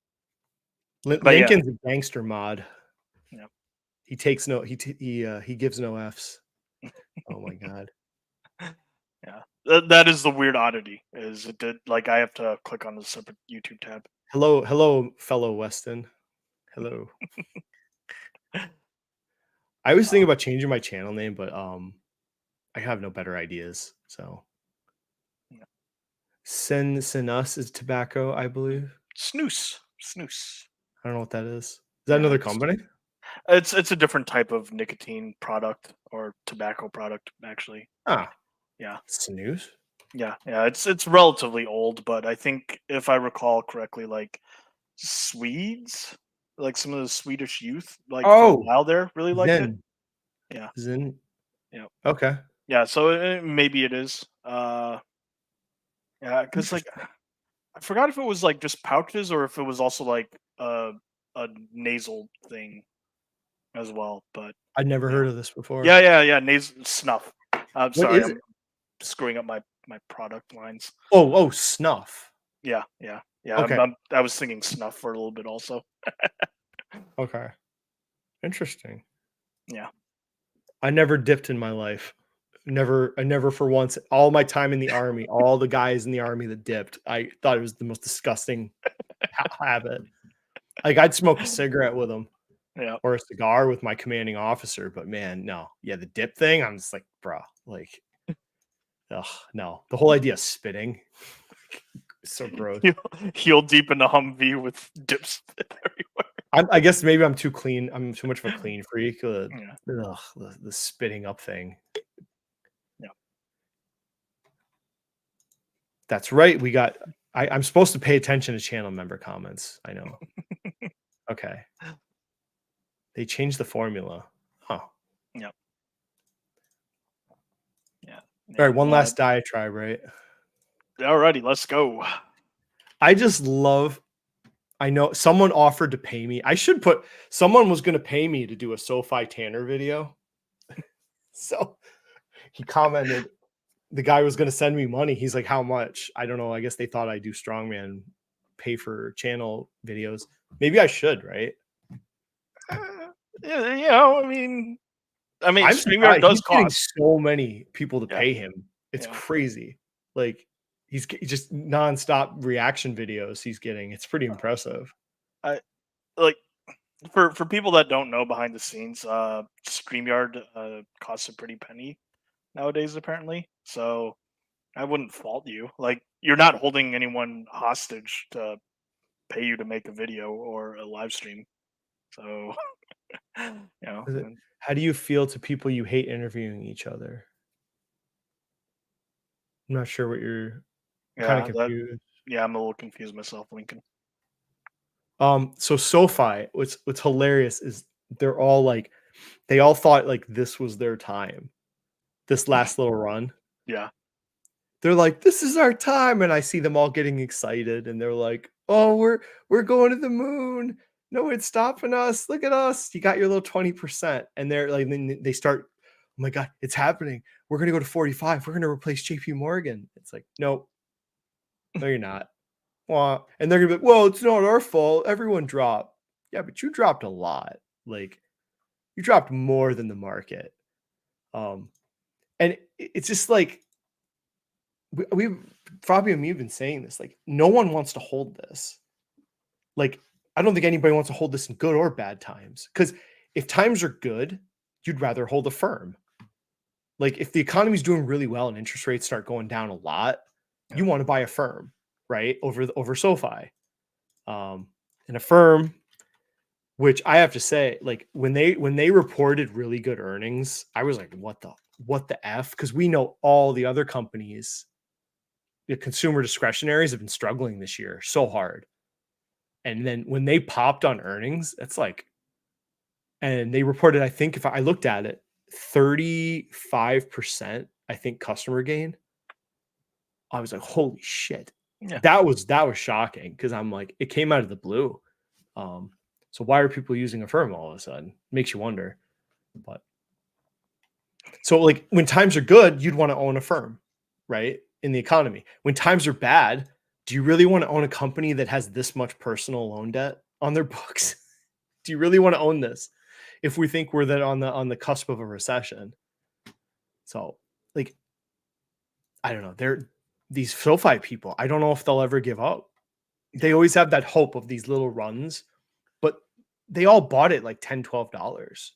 But yeah, Lincoln's a gangster mod. yeah, He takes no. He gives no Fs. Oh my God. yeah. That is the weird oddity. Is it did like I have to click on the separate YouTube tab. Hello, fellow Weston. Hello. I was thinking about changing my channel name, but I have no better ideas. So Sinus is tobacco, I believe. Snooze. I don't know what that is. Is that Yeah, another company? It's a different type of nicotine product or tobacco product, actually. Ah, Yeah. snooze. Yeah. It's relatively old, but I think if I recall correctly, like Swedes, like some of the Swedish youth, like for a Oh, while there, really liked it. Zen. Yeah. Zen. Yeah. Okay. Yeah. So maybe it is. Yeah, because like Interesting. I forgot if it was like just pouches or if it was also like a nasal thing as well. But I'd never yeah, heard of this before. yeah. Nasal snuff. I'm What sorry, is it? I'm screwing up my product lines. Oh, snuff. Yeah. Okay. I was thinking snuff for a little bit also. Okay. Interesting. Yeah. I never dipped in my life. I never for once, all my time in the army, all the guys in the army that dipped, I thought it was the most disgusting habit. Like I'd smoke a cigarette with them Yeah. or a cigar with my commanding officer, but man, no. Yeah, the dip thing, I'm just like, bro, like, ugh, no. The whole idea of spitting is so gross. Heel deep in the Humvee with dips everywhere. I guess maybe I'm too clean. I'm too much of a clean freak. Yeah. The spitting up thing. Yeah. That's right. I'm supposed to pay attention to channel member comments. I know. Okay. They changed the formula. Huh. Yeah. Yeah. All right. And One last diatribe, right? alrighty, let's go. I just love, I know someone offered to pay me. Someone was going to pay me to do a SoFi Tanner video. So he commented, the guy was going to send me money. He's like, how much? I don't know. I guess they thought I do strongman, pay for channel videos. Maybe I should, right? Yeah, I mean, I'm StreamYard surprised. does He's getting cost. so many people to Yeah. pay him. It's Yeah. crazy. Like he's just nonstop reaction videos he's getting. It's pretty impressive. I like for people that don't know behind the scenes, StreamYard costs a pretty penny nowadays, apparently. So I wouldn't fault you. Like you're not holding anyone hostage to pay you to make a video or a live stream. So you know, How do you feel to people you hate interviewing each other? I'm not sure what you're kind of yeah, confused. I'm a little confused myself, Lincoln. So SoFi, what's hilarious is they're all like, they all thought like this was their time, this last little run. Yeah. They're like, this is our time. And I see them all getting excited and they're like, oh, we're going to the moon. No one's stopping us. Look at us. You got your little 20%. And they're like, then they start, oh my God, it's happening. We're gonna go to 45. We're gonna replace JP Morgan. It's like, nope, no, you're not. Well, and they're gonna be like, well, it's not our fault. Everyone dropped. Yeah, but you dropped a lot. Like you dropped more than the market. And it's just like we Fabi and me have been saying this. Like, no one wants to hold this. Like, I don't think anybody wants to hold this in good or bad times. Because if times are good, you'd rather hold a firm. Like, if the economy's doing really well and interest rates start going down a lot, you want to buy a firm, right? Over SoFi. And a firm, which I have to say, like when they reported really good earnings, I was like, what the F? Because we know all the other companies, the consumer discretionaries have been struggling this year so hard. And then when they popped on earnings, it's like, and they reported, I think if I looked at it, 35%, I think customer gain. I was like, holy shit. Yeah. That was shocking because I'm like, it came out of the blue. So why are people using a firm all of a sudden? Makes you wonder. But so like when times are good, you'd want to own a firm, right? In the economy. When times are bad, do you really want to own a company that has this much personal loan debt on their books? Do you really want to own this if we think we're that on the cusp of a recession? So like, I don't know. They're these SoFi people. I don't know if they'll ever give up. They always have that hope of these little runs, but they all bought it like $10, $12.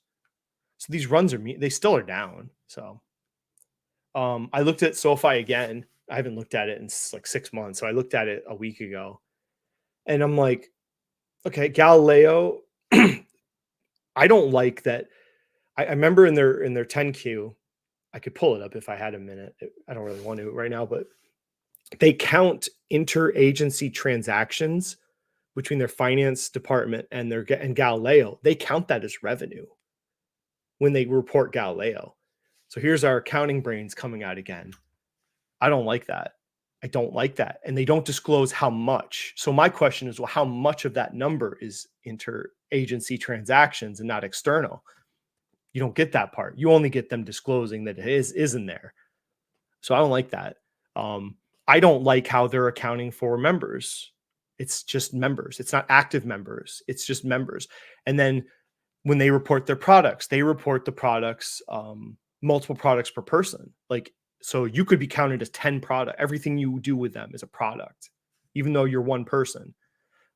So these runs they still are down. So I looked at SoFi again. I haven't looked at it in like 6 months. So I looked at it a week ago and I'm like, okay, Galileo, I don't like that. I remember in their 10Q, I could pull it up if I had a minute. I don't really want to right now, but they count interagency transactions between their finance department and Galileo. They count that as revenue when they report Galileo. So here's our accounting brains coming out again. I don't like that. I don't like that. And they don't disclose how much. So my question is, well, how much of that number is interagency transactions and not external? You don't get that part. You only get them disclosing that it is in there. So I don't like that. I don't like how they're accounting for members. It's just members. It's not active members. It's just members. And then when they report their products, they report the products, multiple products per person. Like, so you could be counted as 10 product. Everything you do with them is a product, even though you're one person.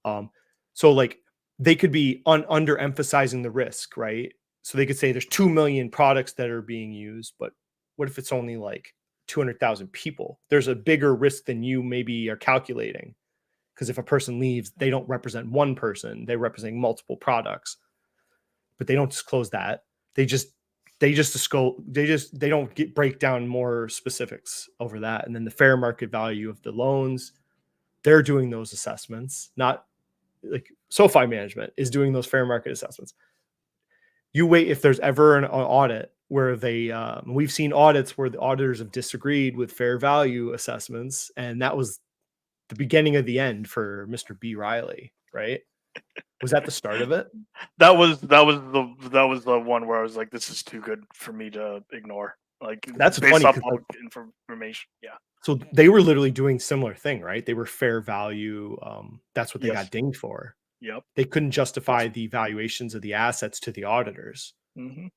So like they could be underemphasizing the risk, right? So they could say there's 2 million products that are being used, but what if it's only like 200,000 people? There's a bigger risk than you maybe are calculating. Because if a person leaves, they don't represent one person, they represent multiple products. But they don't disclose that. They don't break down more specifics over that. And then the fair market value of the loans, they're doing those assessments, not like SoFi management is doing those fair market assessments. You wait if there's ever an audit where we've seen audits where the auditors have disagreed with fair value assessments, and that was the beginning of the end for Mr. B. Riley, right? Was that the start of it? That was the one where I was like, this is too good for me to ignore. Like That's based funny off because public information. Yeah. so they were literally doing similar thing, right? They were fair value. That's what they got Yes. dinged for. Yep. They couldn't justify the valuations of the assets to the auditors. Mm-hmm.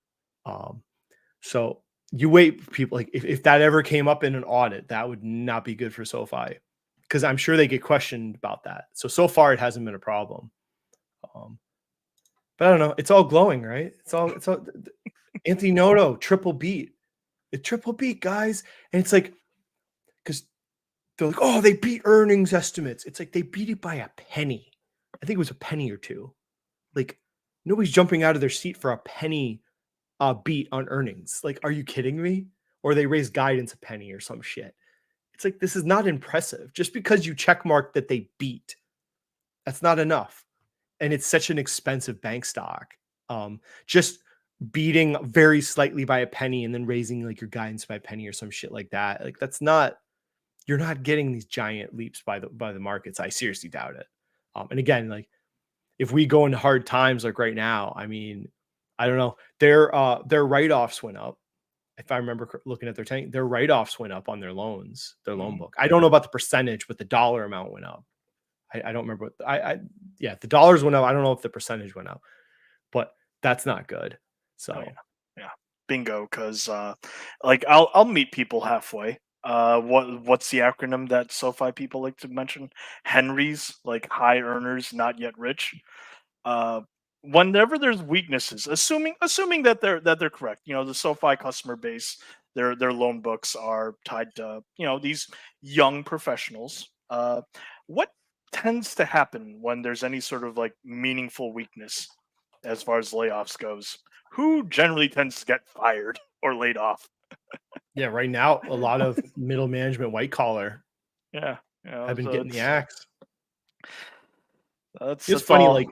So you wait, people, like if that ever came up in an audit, that would not be good for SoFi, because I'm sure they get questioned about that. So far it hasn't been a problem. But I don't know. It's all glowing, right? It's all Anthony Noto, triple beat. A triple beat, guys. And it's like, because they're like, oh, they beat earnings estimates. It's like they beat it by a penny. I think it was a penny or two. Like, nobody's jumping out of their seat for a penny beat on earnings. Like, are you kidding me? Or they raised guidance a penny or some shit. It's like, this is not impressive. Just because you checkmark that they beat, that's not enough. And it's such an expensive bank stock. Just beating very slightly by a penny and then raising like your guidance by a penny or some shit like that. Like, that's not, you're not getting these giant leaps by the markets. I seriously doubt it. And again, like if we go into hard times like right now, I mean, I don't know. Their write-offs went up. If I remember looking at their write-offs went up on their loans, their loan book. I don't know about the percentage, but the dollar amount went up. I don't remember what the dollars went up. I don't know if the percentage went up, but that's not good. So yeah. Bingo. Cause like I'll meet people halfway. What's the acronym that SoFi people like to mention? Henry's, like high earners, not yet rich. Whenever there's weaknesses, assuming that they're correct, the SoFi customer base, their loan books are tied to these young professionals. What tends to happen when there's any sort of like meaningful weakness as far as layoffs goes? Who generally tends to get fired or laid off? yeah, right now a lot of middle management, white collar, Yeah, have been so getting the axe. that's It's funny, like,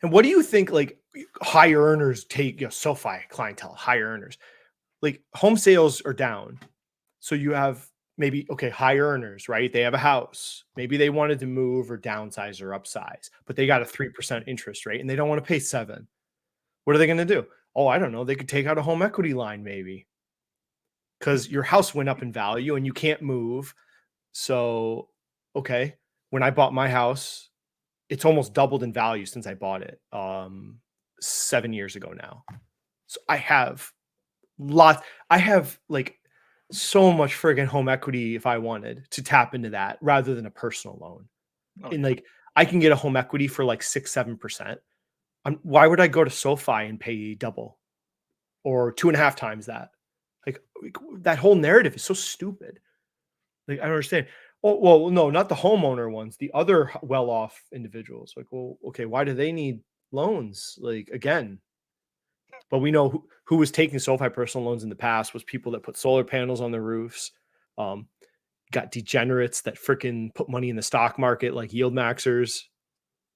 and what do you think? Like high earners take SoFi clientele, high earners, like home sales are down, so you have maybe high earners, right? They have a house, maybe they wanted to move or downsize or upsize, but they got a 3% interest rate and they don't want to pay 7%. What are they going to do? Oh, I don't know. They could take out a home equity line maybe, because your house went up in value and you can't move. So, when I bought my house, it's almost doubled in value since I bought it 7 years ago now. So I have like so much friggin' home equity if I wanted to tap into that rather than a personal loan. And like I can get a home equity for like 6-7%. Why would I go to SoFi and pay double or 2.5 times that? Like that whole narrative is so stupid. Like, I don't understand. Oh, well, no, not the homeowner ones, the other well-off individuals. Like, well, okay, why do they need loans? Like, again, but we know who was taking SoFi personal loans in the past was people that put solar panels on their roofs, got degenerates that freaking put money in the stock market, like yield maxers.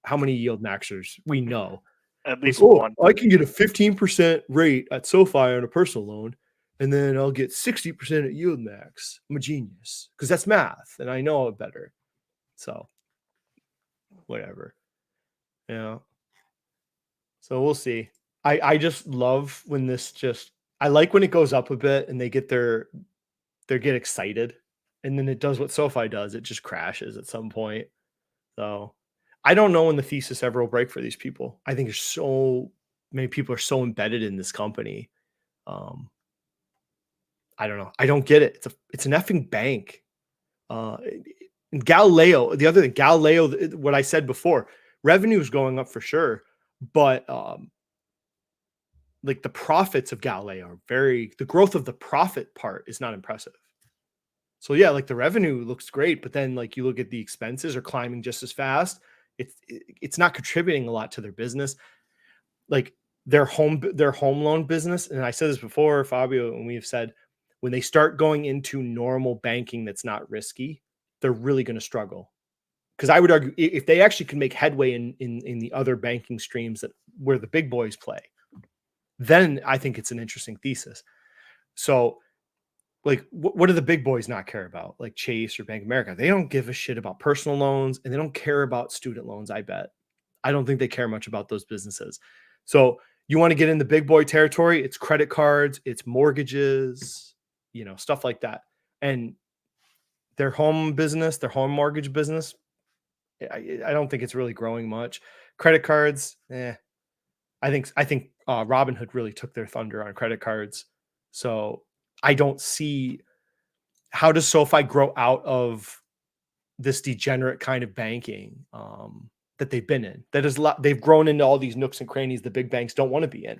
How many yield maxers we know? At Like, least oh, one. I can get a 15% rate at SoFi on a personal loan, and then I'll get 60% at Yieldmax. I'm a genius because that's math, and I know it better. So, whatever. Yeah. So we'll see. I just love when this just. I like when it goes up a bit and they get get excited, and then it does what SoFi does. It just crashes at some point. So I don't know when the thesis ever will break for these people. I think there's so many people are so embedded in this company. I don't know. I don't get it. It's an effing bank. And Galileo, the other thing, Galileo, what I said before, revenue is going up for sure, but like the profits of Galileo are the growth of the profit part is not impressive. So yeah, like the revenue looks great, but then like you look at the expenses are climbing just as fast. It's not contributing a lot to their business. Like their home loan business, and I said this before, Fabio, and we have said when they start going into normal banking that's not risky, they're really going to struggle. Because I would argue if they actually can make headway in the other banking streams that where the big boys play, then I think it's an interesting thesis. So like what do the big boys not care about? Like Chase or Bank of America, they don't give a shit about personal loans and they don't care about student loans. I bet. I don't think they care much about those businesses. So you want to get in the big boy territory, it's credit cards, it's mortgages, stuff like that. And their home business, their home mortgage business, I don't think it's really growing much. Credit cards, I think Robinhood really took their thunder on credit cards. So I don't see how does SoFi grow out of this degenerate kind of banking that they've been in. They've grown into all these nooks and crannies the big banks don't want to be in.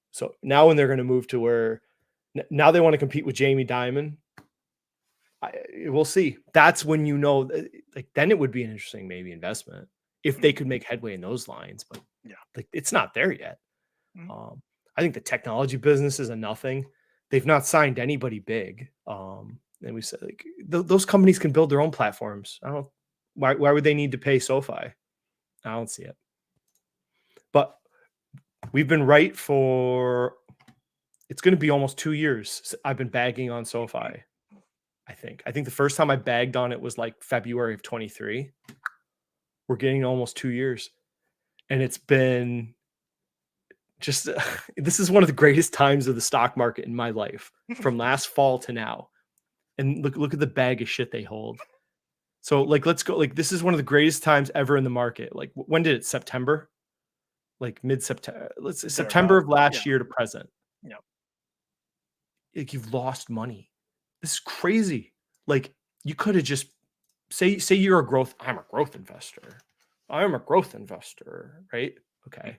So now when they're going to move to where now they want to compete with Jamie Dimon, we'll see. That's when like then it would be an interesting maybe investment if they could make headway in those lines. But Yeah, like it's not there yet. I think the technology business is a nothing. They've not signed anybody big. And we said like those companies can build their own platforms. I don't. Why would they need to pay SoFi? I don't see it. But we've been right for. It's going to be almost 2 years. I've been bagging on SoFi. I think the first time I bagged on it was like February of 23. We're getting almost 2 years, and it's been just this is one of the greatest times of the stock market in my life from last fall to now. And look at the bag of shit they hold. So like let's go, like this is one of the greatest times ever in the market. Like when did it? September? Like mid-September. Let's say September of last year to present. Yeah. Like you've lost money. This is crazy. Like you could have just say you're a growth. I'm a growth investor. I'm a growth investor, right? Okay.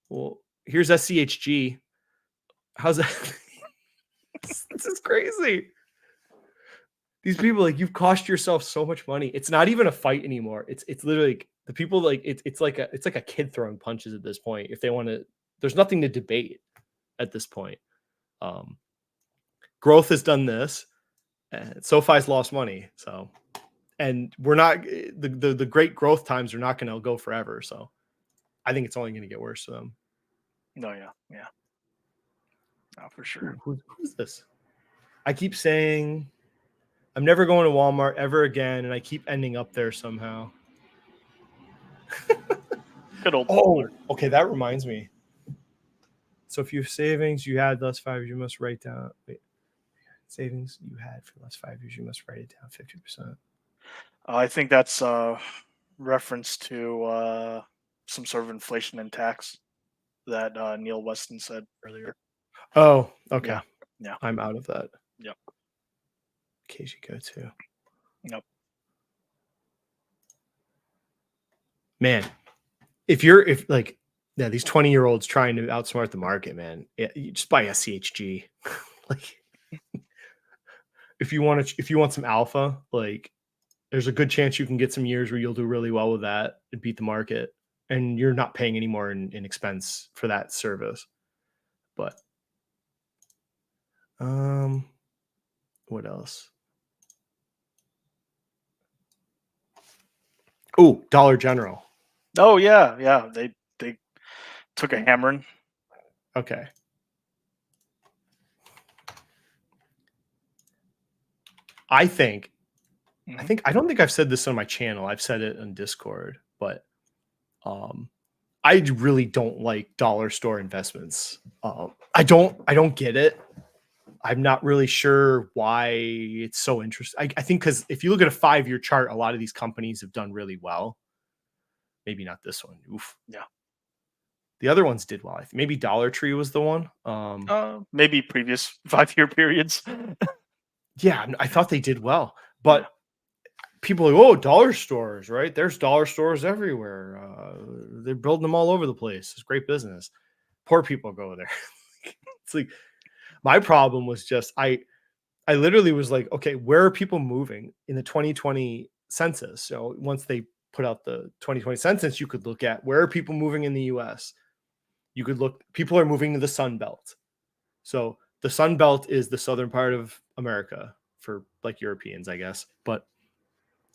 Well, here's SCHG. How's that? This is crazy. These people, like, you've cost yourself so much money. It's not even a fight anymore. It's literally like, the people like it's like a kid throwing punches at this point. If they want to, there's nothing to debate at this point. Growth has done this, and SoFi's lost money. So, and we're not the great growth times are not going to go forever. So, I think it's only going to get worse for them. No, yeah, for sure. Who's this? I keep saying I'm never going to Walmart ever again, and I keep ending up there somehow. Good old. Oh, okay. That reminds me. So if you have savings you had the last 5 years, you must write down. Savings you had for the last 5 years, you must write it down 50%. I think that's reference to some sort of inflation and tax that Neil Weston said earlier. Oh, okay. Yeah. I'm out of that. Yep. In case you go to. Yep. Man, if these 20-year-olds trying to outsmart the market, man, you just buy SCHG. Like if you want some alpha, like there's a good chance you can get some years where you'll do really well with that and beat the market, and you're not paying any more in expense for that service. But what else? Oh, Dollar General. Oh yeah. They took a hammering. Okay. I don't think I've said this on my channel. I've said it on Discord, but I really don't like dollar store investments. I don't get it. I'm not really sure why it's so interesting. I think because if you look at a 5-year chart, a lot of these companies have done really well. Maybe not this one. Oof. Yeah. The other ones did well. I think maybe Dollar Tree was the one. Maybe previous 5-year periods. Yeah, I thought they did well, but people are like, oh, dollar stores, right? There's dollar stores everywhere. They're building them all over the place. It's great business. Poor people go there. It's like my problem was just I literally was like, okay, where are people moving in the 2020 census? So once they put out the 2020 census, you could look at where are people moving in the US. You could look, people are moving to the Sun Belt. So the Sun Belt is the southern part of America for like Europeans, I guess.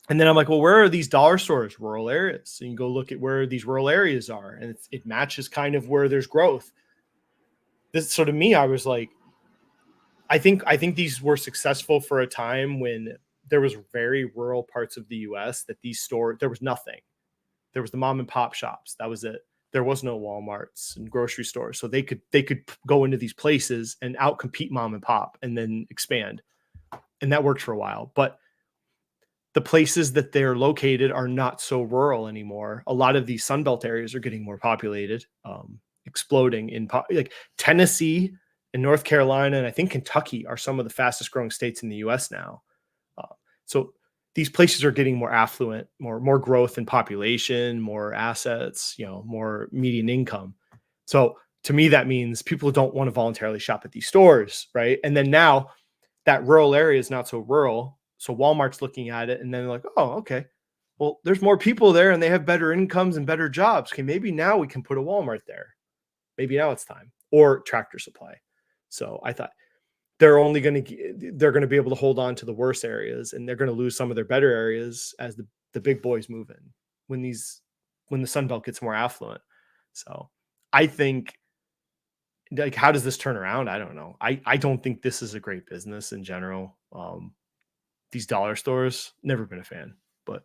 And then I'm like, well, where are these dollar stores? Rural areas. So you can go look at where these rural areas are, and it matches kind of where there's growth. So to me, I was like, I think these were successful for a time when there was very rural parts of the U.S. that these stores, there was nothing. There was the mom and pop shops. That was it. There was no Walmarts and grocery stores, so they could go into these places and outcompete mom and pop, and then expand, and that worked for a while. But the places that they're located are not so rural anymore. A lot of these Sunbelt areas are getting more populated, exploding in like Tennessee and North Carolina, and I think Kentucky are some of the fastest growing states in the U.S. now. So these places are getting more affluent, more growth in population, more assets, more median income. So to me, that means people don't want to voluntarily shop at these stores, right? And then now that rural area is not so rural. So Walmart's looking at it and then they're like, oh, okay, well, there's more people there and they have better incomes and better jobs. Okay, maybe now we can put a Walmart there. Maybe now it's time. Or Tractor Supply. So I thought they're going to be able to hold on to the worst areas, and they're going to lose some of their better areas as the big boys move in when the Sun Belt gets more affluent. So I think, like, how does this turn around? I don't know. I don't think this is a great business in general. These dollar stores, never been a fan, but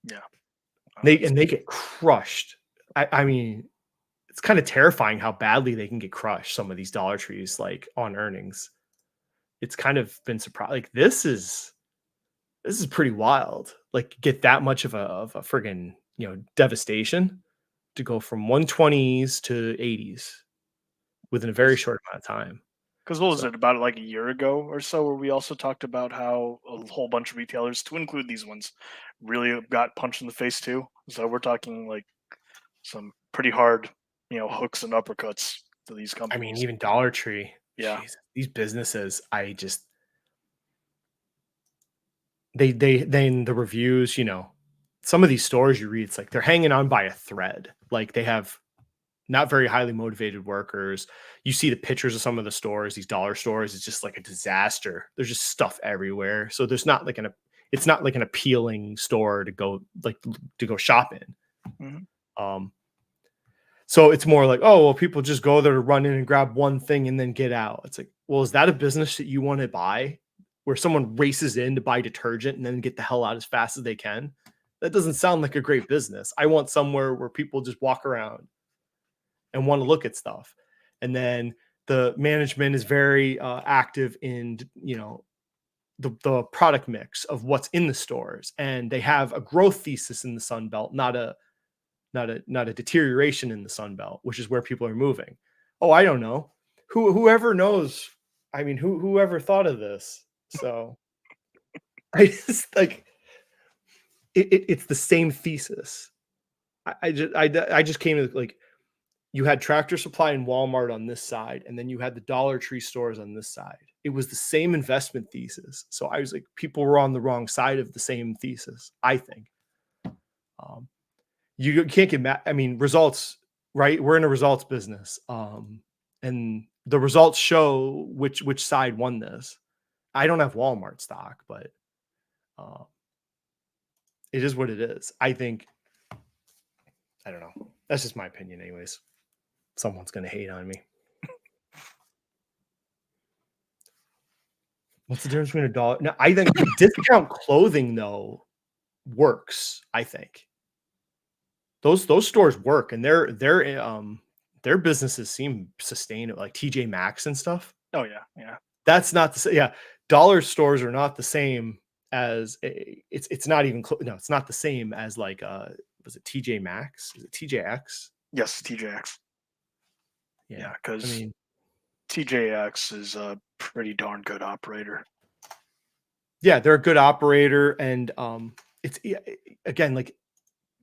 yeah, they get crushed. I mean, it's kind of terrifying how badly they can get crushed. Some of these Dollar Trees, like on earnings, it's kind of been surprised. Like this is pretty wild. Like get that much of a friggin' devastation to go from 120s to 80s within a very short amount of time. Because what was it, about like a year ago or so, where we also talked about how a whole bunch of retailers, to include these ones, really got punched in the face too. So we're talking like some pretty hard, hooks and uppercuts to these companies. I mean, even Dollar Tree. Yeah. Jeez, these businesses, they in the reviews, some of these stores you read, it's like they're hanging on by a thread. Like they have not very highly motivated workers. You see the pictures of some of the stores, these dollar stores, it's just like a disaster. There's just stuff everywhere. So there's not like it's not like an appealing store to go shop in. Mm-hmm. So it's more like, oh, well, people just go there to run in and grab one thing and then get out. It's like, well, is that a business that you want to buy, where someone races in to buy detergent and then get the hell out as fast as they can? That doesn't sound like a great business. I want somewhere where people just walk around and want to look at stuff. And then the management is very active in, the product mix of what's in the stores. And they have a growth thesis in the Sun Belt, not a deterioration in the Sun Belt, which is where people are moving. Oh, I don't know. Whoever knows. I mean, whoever thought of this? So I just like it's the same thesis. I just came to like, you had Tractor Supply and Walmart on this side, and then you had the Dollar Tree stores on this side. it was the same investment thesis. So I was like, people were on the wrong side of the same thesis, I think. You can't get mad. I mean, results, right? We're in a results business. And the results show which side won this. I don't have Walmart stock, but it is what it is. I think, I don't know. That's just my opinion anyways. Someone's going to hate on me. What's the difference between a dollar? No, I think discount clothing though works. I think those stores work, and their businesses seem sustainable, like TJ Maxx and stuff. Oh yeah, yeah. That's not the same. Yeah, dollar stores are not the same as it's not even no, it's not the same as like was it TJ Maxx? Is it TJX? Yes, TJX. Yeah, because I mean, TJX is a pretty darn good operator. Yeah, they're a good operator, and it's again like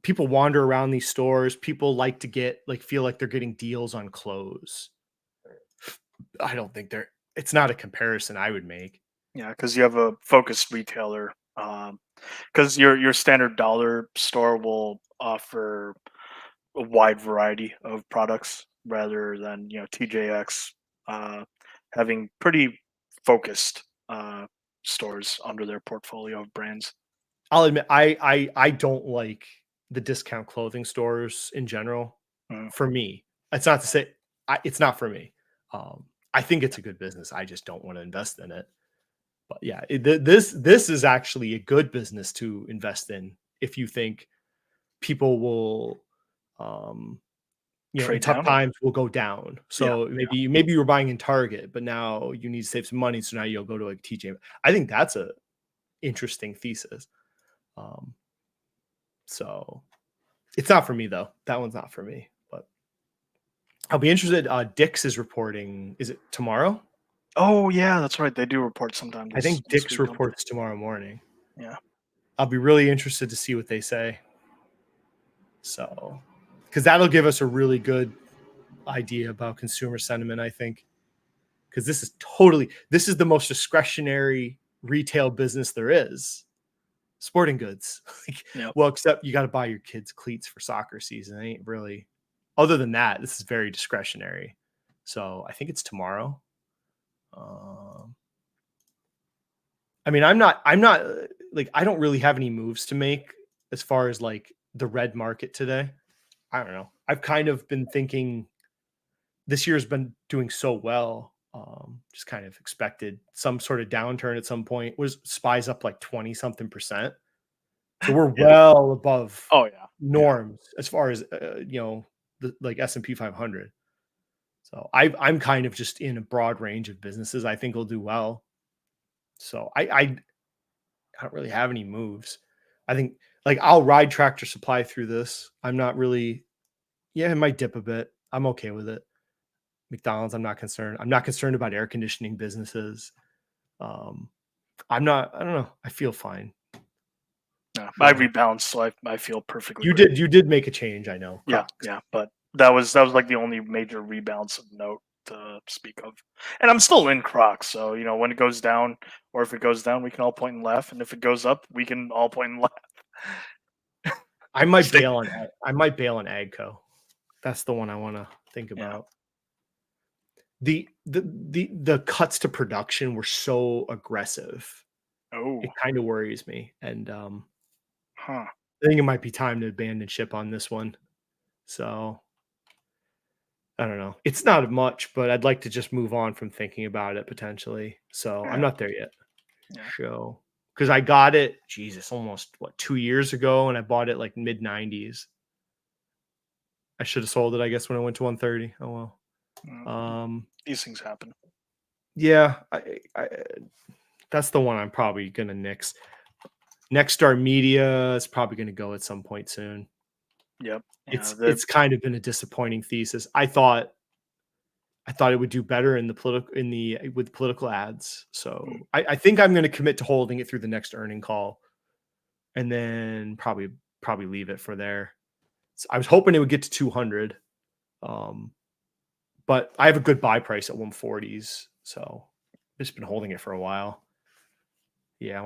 people wander around these stores. People like to get feel like they're getting deals on clothes. I don't think it's not a comparison I would make. Yeah, because you have a focused retailer. Because your standard dollar store will offer a wide variety of products, rather than TJX having pretty focused stores under their portfolio of brands. I'll admit I don't like the discount clothing stores in general. For me, it's not to say it's not for me. I think it's a good business. I just don't want to invest in it. But yeah, this is actually a good business to invest in if you think people will, in Trade tough down? times will go down. So maybe you were buying in Target, but now you need to save some money. So now you'll go to like TJ. I think that's a interesting thesis. So it's not for me though. That one's not for me. But I'll be interested. Dick's is reporting. Is it tomorrow? Oh yeah, that's right. They do report sometimes. I think Dick's reports tomorrow morning. Yeah. I'll be really interested to see what they say. So, because that'll give us a really good idea about consumer sentiment, I think. Because this is the most discretionary retail business there is. Sporting goods. Well, except you got to buy your kids cleats for soccer season. It ain't really. Other than that, this is very discretionary. So I think it's tomorrow. I mean, I'm not like, I don't really have any moves to make as far as like the red market today. I don't know. I've kind of been thinking this year's been doing so well. Just kind of expected some sort of downturn at some point. Was SPY's up like 20 something %. So we're well above norms as far as, the like S&P 500. So I'm kind of just in a broad range of businesses I think will do well. So I don't really have any moves. I think like I'll ride Tractor Supply through this. I'm not really, it might dip a bit. I'm okay with it. McDonald's, I'm not concerned. I'm not concerned about air conditioning businesses. I don't know. I feel fine. No, I rebalanced, so I feel perfectly. You did make a change, I know. Crocs. Yeah, but that was like the only major rebalance of note to speak of. And I'm still in Crocs, so when it goes down, or if it goes down, we can all point and laugh, and if it goes up, we can all point and laugh. I might bail on Agco. That's the one I want to think about. The cuts to production were so aggressive. Oh, it kind of worries me. And I think it might be time to abandon ship on this one. So I don't know. It's not much, but I'd like to just move on from thinking about it potentially. So I'm not there yet. So because I got it, Jesus, almost 2 years ago, and I bought it like mid 90s. I should have sold it, I guess, when I went to 130. Oh well. These things happen. Yeah, I that's the one I'm probably gonna nix. Next Star Media is probably gonna go at some point soon. Yep. It's kind of been a disappointing thesis. I thought it would do better in the with political ads. So I think I'm going to commit to holding it through the next earning call, and then probably leave it for there. So I was hoping it would get to 200, but I have a good buy price at 140s. So just been holding it for a while. Yeah,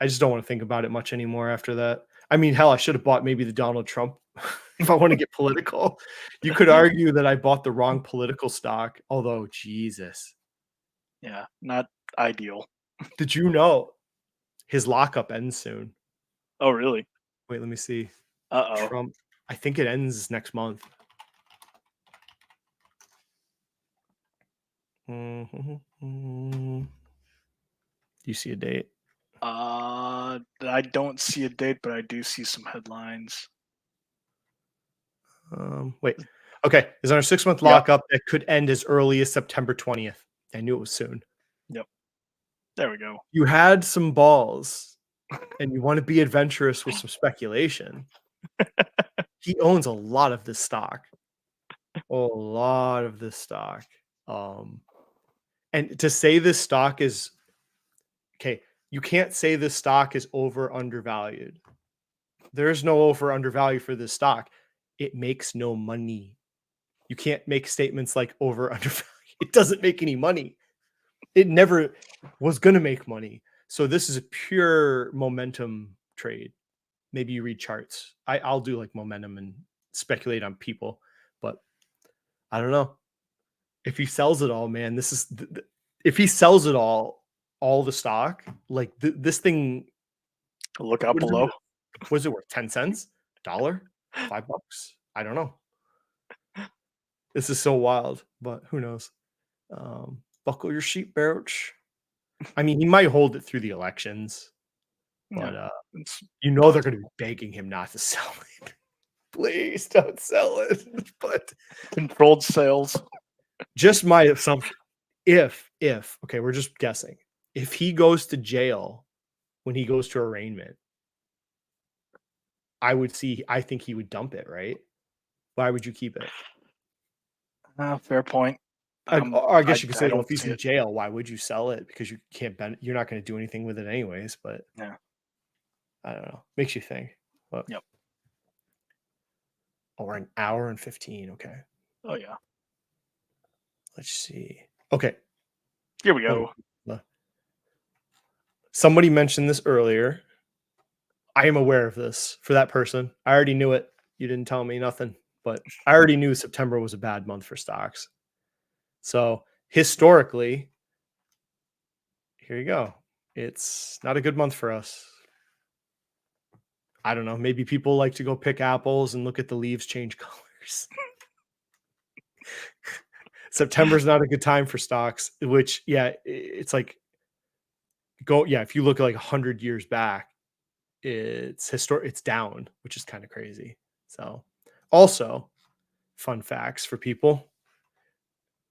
I just don't want to think about it much anymore after that. I mean, hell, I should have bought maybe the Donald Trump if I want to get political. You could argue that I bought the wrong political stock, although Jesus. Yeah, not ideal. Did you know his lockup ends soon? Oh, really? Wait, let me see. Uh-oh. Trump, I think it ends next month. Do you see a date? I don't see a date, but I do see some headlines. Wait. Okay, is on a 6-month lockup that could end as early as September 20th. I knew it was soon. Yep. There we go. You had some balls and you want to be adventurous with some speculation. He owns a lot of this stock. A lot of this stock. And to say this stock is okay, you can't say this stock is over undervalued. There's no over undervalue for this stock. It makes no money. You can't make statements like over undervalue. It doesn't make any money. It never was going to make money. So this is a pure momentum trade. Maybe you read charts. I'll do like momentum and speculate on people, but I don't know. If he sells it all, man, this is if he sells it all the stock, like this thing. Look out below. What is it worth? 10 cents? $1? $5? I don't know. This is so wild, but who knows? Buckle your seatbelts. I mean, he might hold it through the elections, but you know they're going to be begging him not to sell it. Please don't sell it. But controlled sales. Just my assumption. If okay, we're just guessing. If he goes to jail when he goes to arraignment, I think he would dump it, right? Why would you keep it? Fair point. I guess you could say, well, if he's in jail, why would you sell it? Because you can't you're not going to do anything with it anyways. But yeah, I don't know. Makes you think. But, yep. Oh, we're an hour and 15. Okay. Oh yeah. Let's see. Okay. Here we go. Somebody mentioned this earlier. I am aware of this for that person. I already knew it. You didn't tell me nothing, but I already knew September was a bad month for stocks. So historically, here you go. It's not a good month for us. I don't know. Maybe people like to go pick apples and look at the leaves change colors. September's not a good time for stocks, which, yeah, it's like if you look at like 100 years back, it's down, which is kind of crazy. So also fun facts for people.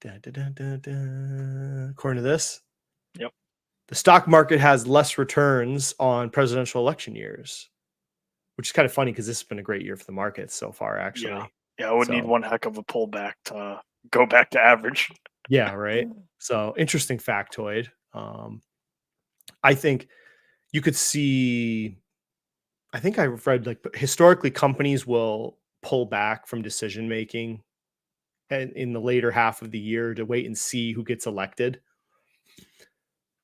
According to this, the stock market has less returns on presidential election years, which is kind of funny because this has been a great year for the market so far, actually. Yeah, I would need one heck of a pullback to go back to average. Yeah, right. So interesting factoid. I think you could see, I think I've read like historically companies will pull back from decision making and in the later half of the year to wait and see who gets elected.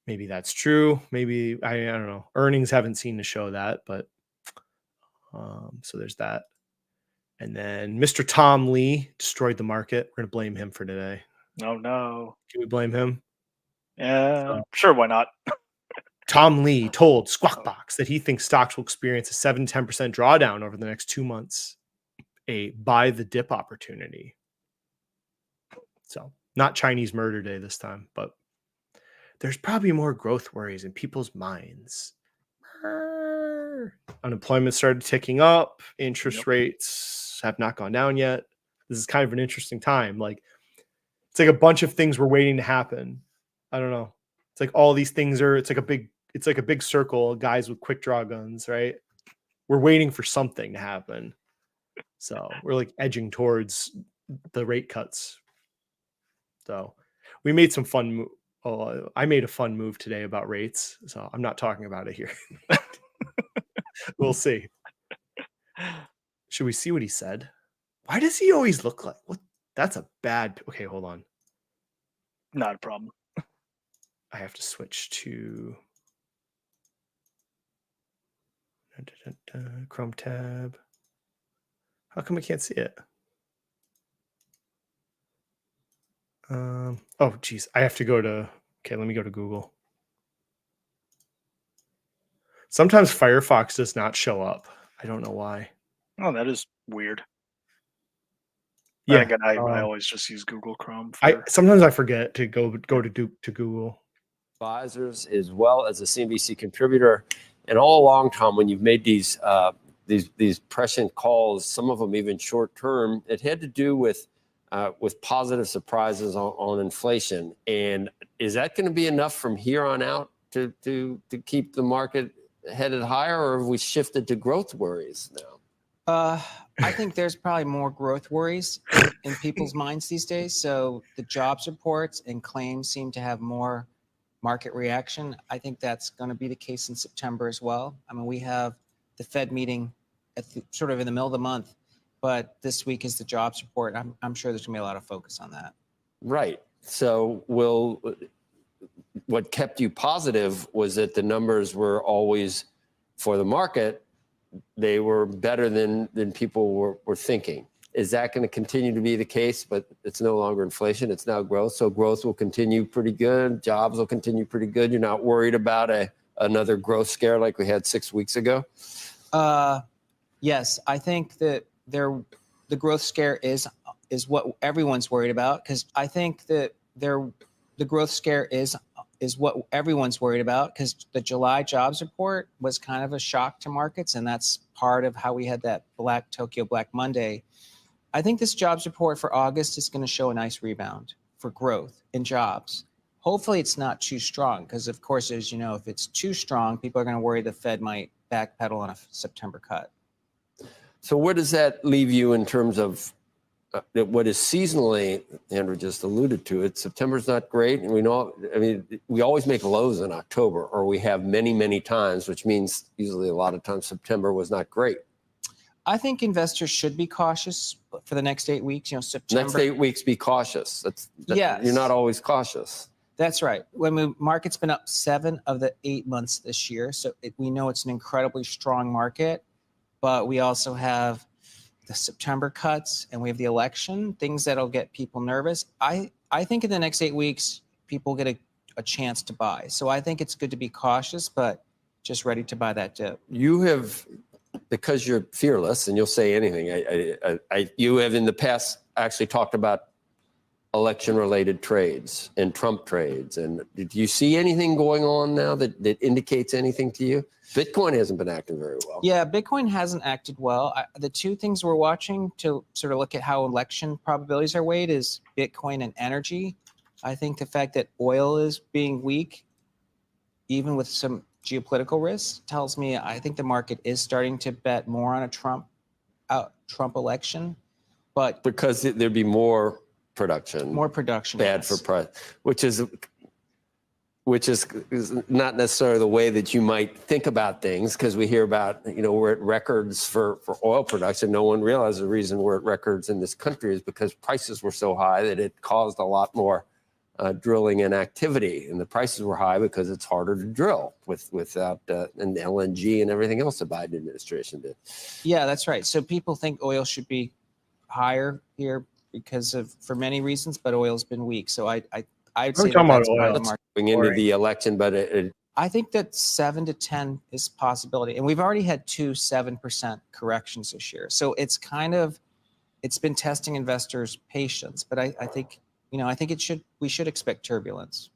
Maybe that's true. Maybe I don't know. Earnings haven't seen to show that, but so there's that. And then Mr. Tom Lee destroyed the market. We're going to blame him for today. Oh, no. Can we blame him? Yeah, sure. Why not? Tom Lee told Squawk Box that he thinks stocks will experience a 7-10% drawdown over the next 2 months, a buy the dip opportunity. So not Chinese murder day this time, but there's probably more growth worries in people's minds. Unemployment started ticking up. Interest rates have not gone down yet. This is kind of an interesting time. Like it's like a bunch of things were waiting to happen. I don't know. It's like all these things it's like a big circle of guys with quick draw guns, right? We're waiting for something to happen. So we're like edging towards the rate cuts. So we made some fun. I made a fun move today about rates. So I'm not talking about it here. We'll see. Should we see what he said? Why does he always look like what? That's a bad. Okay, hold on. Not a problem. I have to switch to Chrome tab. How come I can't see it? Oh, geez. I have to go to, okay, let me go to Google. Sometimes Firefox does not show up. I don't know why. Oh, that is weird. Yeah. Then again, I always just use Google Chrome. For... sometimes I forget to go to Google. Advisors as well as a CNBC contributor, and all along, Tom, when you've made these prescient calls, some of them even short term, it had to do with positive surprises on inflation. And is that going to be enough from here on out to keep the market headed higher, or have we shifted to growth worries now? I think there's probably more growth worries in people's minds these days. So the jobs reports and claims seem to have more market reaction. I think that's going to be the case in September as well. I mean, we have the Fed meeting sort of in the middle of the month, but this week is the jobs report. I'm sure there's going to be a lot of focus on that. Right. So what kept you positive was that the numbers were always, for the market, they were better than people were thinking. Is that going to continue to be the case? But it's no longer inflation, it's now growth. So growth will continue pretty good. Jobs will continue pretty good. You're not worried about another growth scare like we had 6 weeks ago? Yes, I think that the growth scare is what everyone's worried about, because I think that the growth scare is what everyone's worried about, because the July jobs report was kind of a shock to markets, and that's part of how we had that Tokyo Black Monday. I think this jobs report for August is going to show a nice rebound for growth in jobs. Hopefully it's not too strong, because of course, as you know, if it's too strong, people are going to worry the Fed might backpedal on a September cut. So where does that leave you in terms of what is seasonally, Andrew just alluded to it, September's not great. And we know, I mean, we always make lows in October, or we have many, many times, which means usually a lot of times September was not great. I think investors should be cautious for the next 8 weeks. You know, September. Next 8 weeks, be cautious. Yes. You're not always cautious. That's right. When the market's been up 7 of the 8 months this year, so we know it's an incredibly strong market. But we also have the September cuts, and we have the election, things that'll get people nervous. I think in the next 8 weeks, people get a chance to buy. So I think it's good to be cautious, but just ready to buy that dip. You have, because you're fearless and you'll say anything, you have in the past actually talked about election-related trades and Trump trades. And do you see anything going on now that indicates anything to you? Bitcoin hasn't been acting very well. Yeah, Bitcoin hasn't acted well. The two things we're watching to sort of look at how election probabilities are weighed is Bitcoin and energy. I think the fact that oil is being weak, even with some geopolitical risks, tells me I think the market is starting to bet more on a Trump election. But because there'd be more production. Bad yes. for price, which is not necessarily the way that you might think about things, because we hear about, we're at records for oil production. No one realized the reason we're at records in this country is because prices were so high that it caused a lot more drilling and activity. And the prices were high because it's harder to drill without an LNG and everything else the Biden administration did. Yeah, that's right. So people think oil should be higher here for many reasons, but oil's been weak. So I'd say that's part of the market. Going into the election, but I think that 7 to 10 is a possibility. And we've already had 2 7% corrections this year. So it's been testing investors' patience. But I think, we should expect turbulence.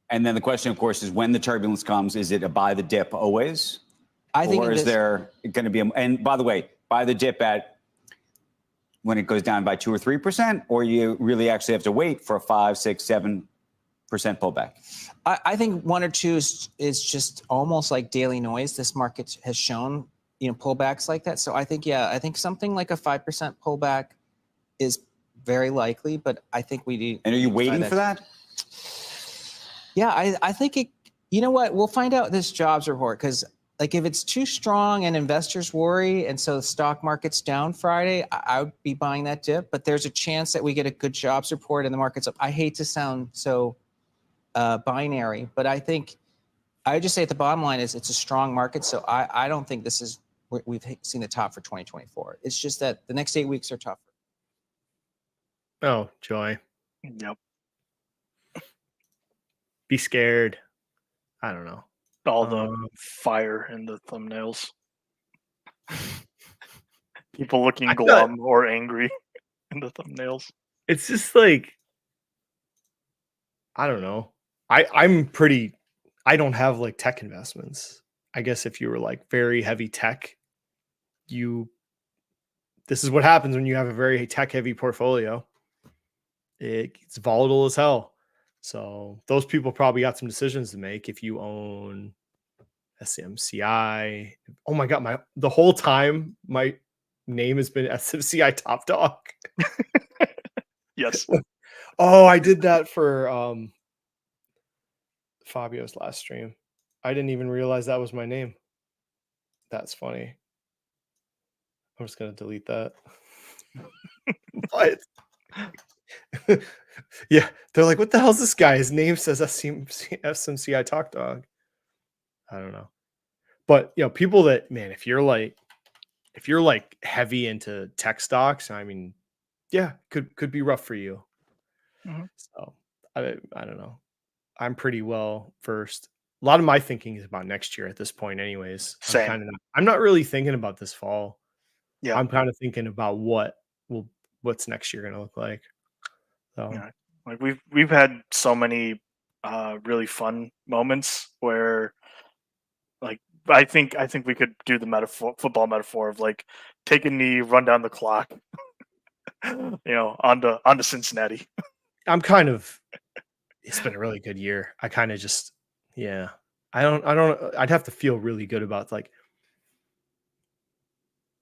And then the question, of course, is when the turbulence comes, is it a buy the dip always? Or is there going to be and by the way, buy the dip when it goes down by 2 or 3%, or you really actually have to wait for a 5, 6, 7% pullback? I think 1 or 2 is just almost like daily noise. This market has shown, pullbacks like that. So I think something like a 5% pullback is very likely, but I think we do. And are you waiting for that? Yeah, I think you know what? We'll find out this jobs report, because like if it's too strong and investors worry, and so the stock market's down Friday, I would be buying that dip. But there's a chance that we get a good jobs report and the market's up. I hate to sound so binary. But I think I would just say at the bottom line is it's a strong market. So I don't think this is we've seen the top for 2024. It's just that the next 8 weeks are tougher. Oh, joy. Yep. Be scared. I don't know. All the fire in the thumbnails. People looking glum or angry in the thumbnails. It's just like, I don't know. I don't have like tech investments. I guess if you were like very heavy tech, this is what happens when you have a very tech heavy portfolio. It's volatile as hell. So those people probably got some decisions to make. If you own SMCI, oh my God, the whole time my name has been SMCI Top Dog. Yes. Oh, I did that for Fabio's last stream. I didn't even realize that was my name. That's funny. I'm just gonna delete that. But yeah, they're like, what the hell's this guy? His name says SMCI Talk Dog. I don't know. But people that, man, if you're like heavy into tech stocks, I mean, yeah, could be rough for you. Mm-hmm. So I don't know. I'm pretty well versed. A lot of my thinking is about next year at this point, anyways. Same. I'm not really thinking about this fall. Yeah. I'm kind of thinking about what's next year gonna look like. So yeah. Like we've had so many really fun moments where, like, I think we could do the football metaphor of like take a knee, run down the clock, onto Cincinnati. It's been a really good year. I kind of just, yeah, I'd have to feel really good about, like,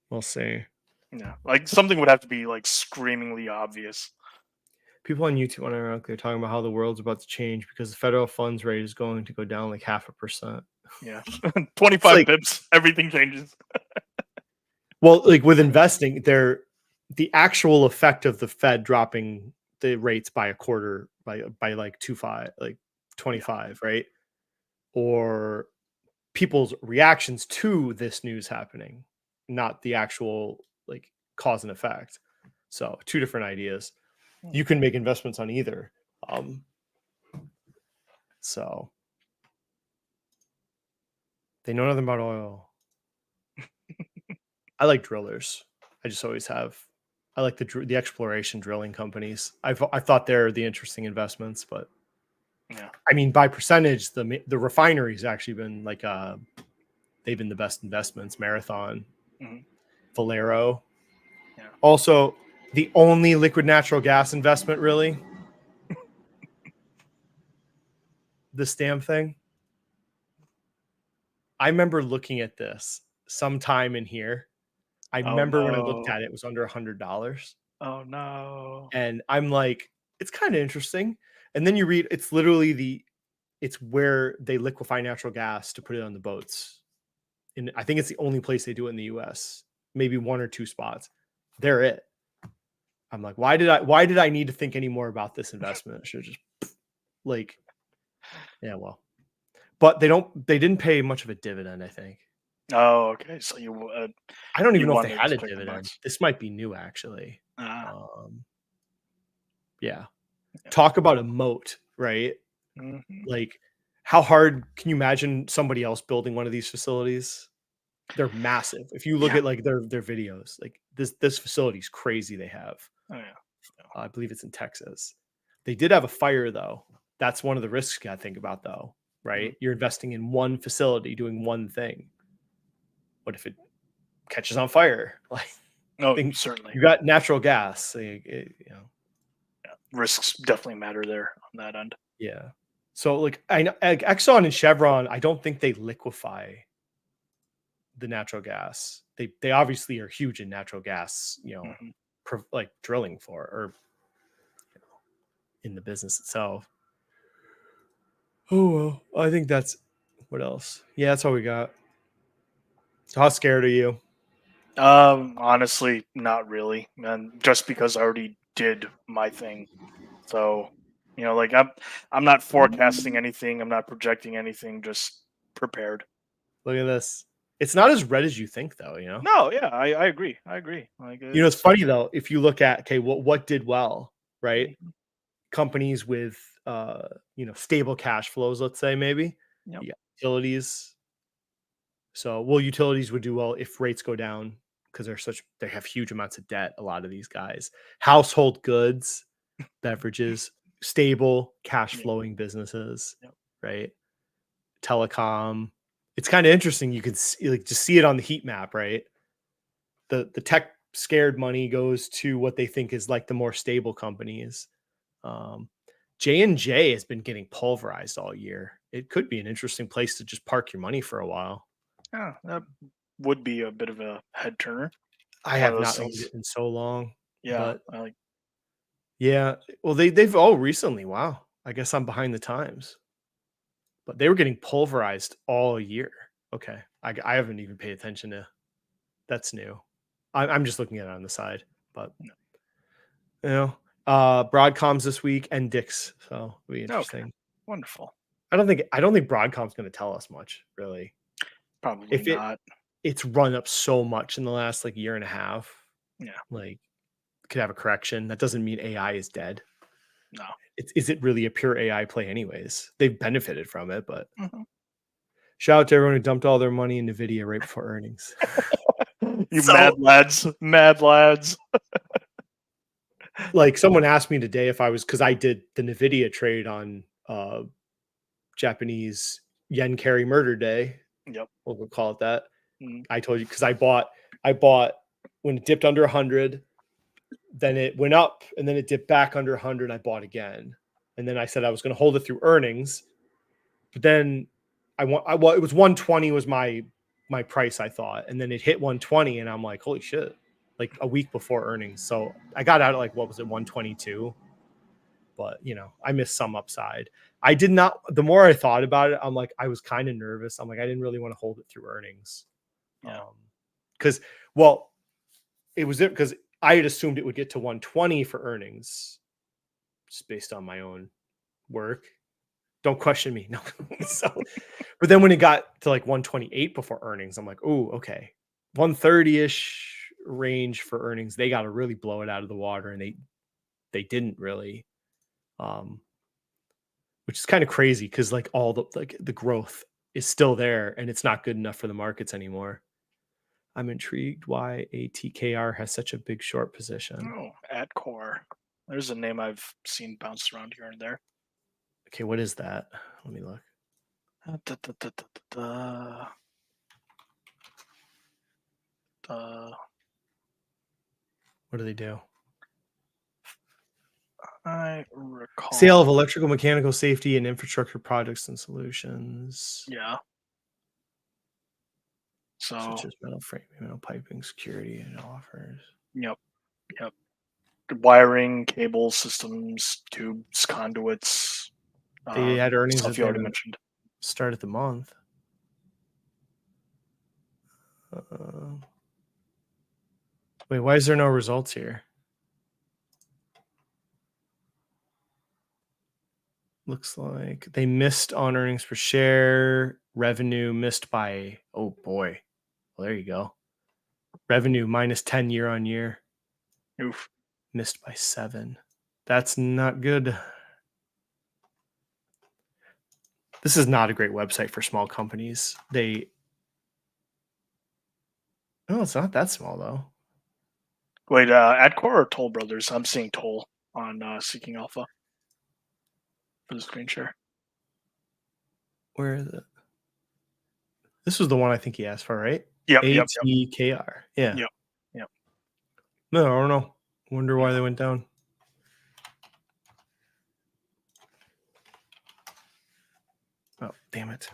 we'll see. Yeah, like something would have to be like screamingly obvious. People on YouTube are talking about how the world's about to change because the federal funds rate is going to go down like 0.5%. Yeah, 25 pips, everything changes. Well, like with investing, the actual effect of the Fed dropping the rates by a quarter by like 25, right? Or people's reactions to this news happening, not the actual like cause and effect. So two different ideas. You can make investments on either. So they know nothing about oil. I like drillers. I just always have. I like the exploration drilling companies. I thought they're the interesting investments, but yeah, I mean, by percentage, the refineries actually been like they've been the best investments. Marathon, Valero, yeah. Also the only liquid natural gas investment, really. This damn thing. I remember looking at this sometime in here. I remember when I looked at it, it was under $100. Oh no. And I'm like, it's kind of interesting. And then you read, it's literally it's where they liquefy natural gas to put it on the boats. And I think it's the only place they do it in the US. Maybe one or two spots. They're it. I'm like, why did I need to think any more about this investment? I should just like, yeah, well. But they didn't pay much of a dividend, I think. Oh, okay. So I don't even know if they had a dividend. This might be new, actually. Yeah. Talk about a moat, right? Mm-hmm. Like, how hard can you imagine somebody else building one of these facilities? They're massive. If you look at like their videos, like this facility is crazy. They have. Oh yeah. I believe it's in Texas. They did have a fire though. That's one of the risks you gotta think about though, right? You're investing in one facility doing one thing. What if it catches on fire? Like, certainly. You got natural gas. Risks definitely matter there on that end. Yeah. So like I know Exxon and Chevron, I don't think they liquefy the natural gas. They obviously are huge in natural gas, like drilling for or in the business itself. Oh well, I think that's what else. Yeah, that's all we got. So how scared are you? Honestly, not really, man. Just because I already did my thing, so You know, like I'm not forecasting anything. I'm not projecting anything. Just prepared. Look at this. It's not as red as you think, though. You know. No, yeah, I agree. I agree. Like, You know, it's funny though. If you look at what did well, right? Companies with stable cash flows, let's say maybe. Yep. You got utilities. So, well, utilities would do well if rates go down because they have huge amounts of debt. A lot of these guys, household goods, beverages, stable cash flowing businesses, Yep. right? Telecom. It's kind of interesting. You could just see it on the heat map, right? The tech scared money goes to what they think is like the more stable companies. J&J has been getting pulverized all year. It could be an interesting place to just park your money for a while. Yeah, that would be a bit of a head turner. I have not owned it in so long. Yeah, but I like. yeah. Well, they've recently. Wow. I guess I'm behind the times. But they were getting pulverized all year. Okay. I haven't even paid attention to. That's new. I'm just looking at it on the side. But Broadcom's this week and Dick's, so it'll be interesting. Okay. Wonderful. I don't think Broadcom's going to tell us much, really. Probably not. It's run up so much in the last year and a half. Yeah. Like, could have a correction. That doesn't mean AI is dead. No. Is it really a pure AI play anyways? They've benefited from it, but shout out to everyone who dumped all their money in NVIDIA right before earnings. Mad lads. Like, someone asked me today if I was, because I did the NVIDIA trade on Japanese yen carry murder day. Yep. We'll call it that. I told you, because I bought when it dipped under 100, then it went up, and then it dipped back under 100. I bought again, and then I said I was going to hold it through earnings, but then it was 120 was my price, I thought, and then it hit 120, and I'm like, holy shit! Like a week before earnings, so I got out at 122, but I missed some upside. I did not. The more I thought about it, I'm like, I was kind of nervous. I'm like, I didn't really want to hold it through earnings. Because I had assumed it would get to 120 for earnings, just based on my own work. Don't question me. No. But then when it got to 128 before earnings, I'm like, oh, okay, 130-ish range for earnings. They got to really blow it out of the water, and they didn't really, which is kind of crazy because all the growth is still there, and it's not good enough for the markets anymore. I'm intrigued why a TKR has such a big short position. Oh, Atcore. There's a name I've seen bounced around here and there. Okay, what is that? Let me look. What do they do? I recall. Sale of electrical, mechanical, safety, and infrastructure products and solutions. Yeah. So, such as metal framing, metal piping, security, and offers. Yep. Wiring, cable systems, tubes, conduits. They had earnings stuff that you already mentioned. Start of the month. Wait, why is there no results here? Looks like they missed on earnings per share. Revenue missed by, oh boy. Well, there you go. Revenue -10 year on year. Oof. Missed by 7. That's not good. This is not a great website for small companies. Oh, it's not that small though. Wait, Adcore or Toll Brothers? I'm seeing Toll on Seeking Alpha for the screen share. Where is it? This was the one I think he asked for, right? Yep. ATKR. Yeah. Yep. No, I don't know. Wonder why they went down. Oh, damn it.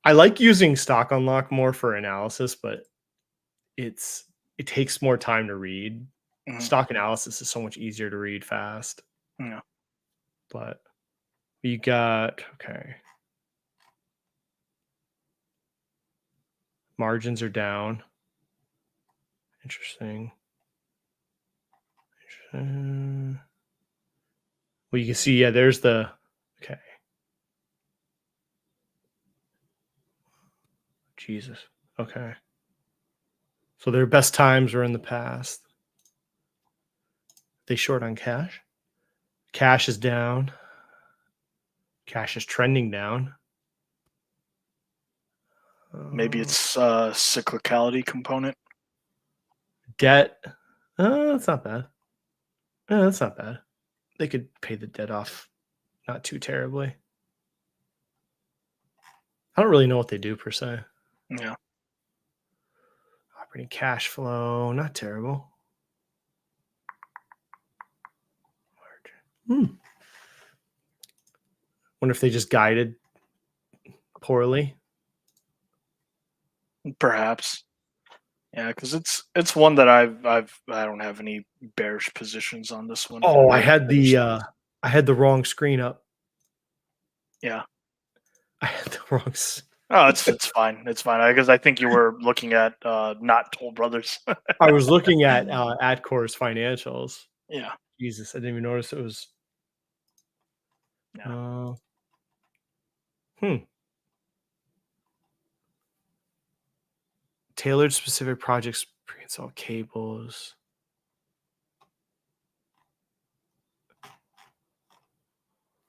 I like using Stock Unlock more for analysis, but it takes more time to read. Stock analysis is so much easier to read fast. Yeah. But we got, okay. Margins are down. Interesting. Well, you can see, yeah, there's the, okay. Jesus. Okay. So their best times are in the past. They short on cash. Cash is down. Cash is trending down. Maybe it's a cyclicality component. Debt. That's not bad. That's not bad. They could pay the debt off not too terribly. I don't really know what they do per se. Yeah. Operating cash flow, not terrible. Wonder if they just guided poorly. Perhaps. Yeah, because it's one that I don't have any bearish positions on this one. Oh, I had the wrong screen up. Yeah. I had the wrong. Oh, it's fine. It's fine. Because I think you were looking at not Toll Brothers. I was looking at Atcore's financials. Yeah. Jesus, I didn't even notice it was. Yeah. Tailored specific projects, pre-installed cables.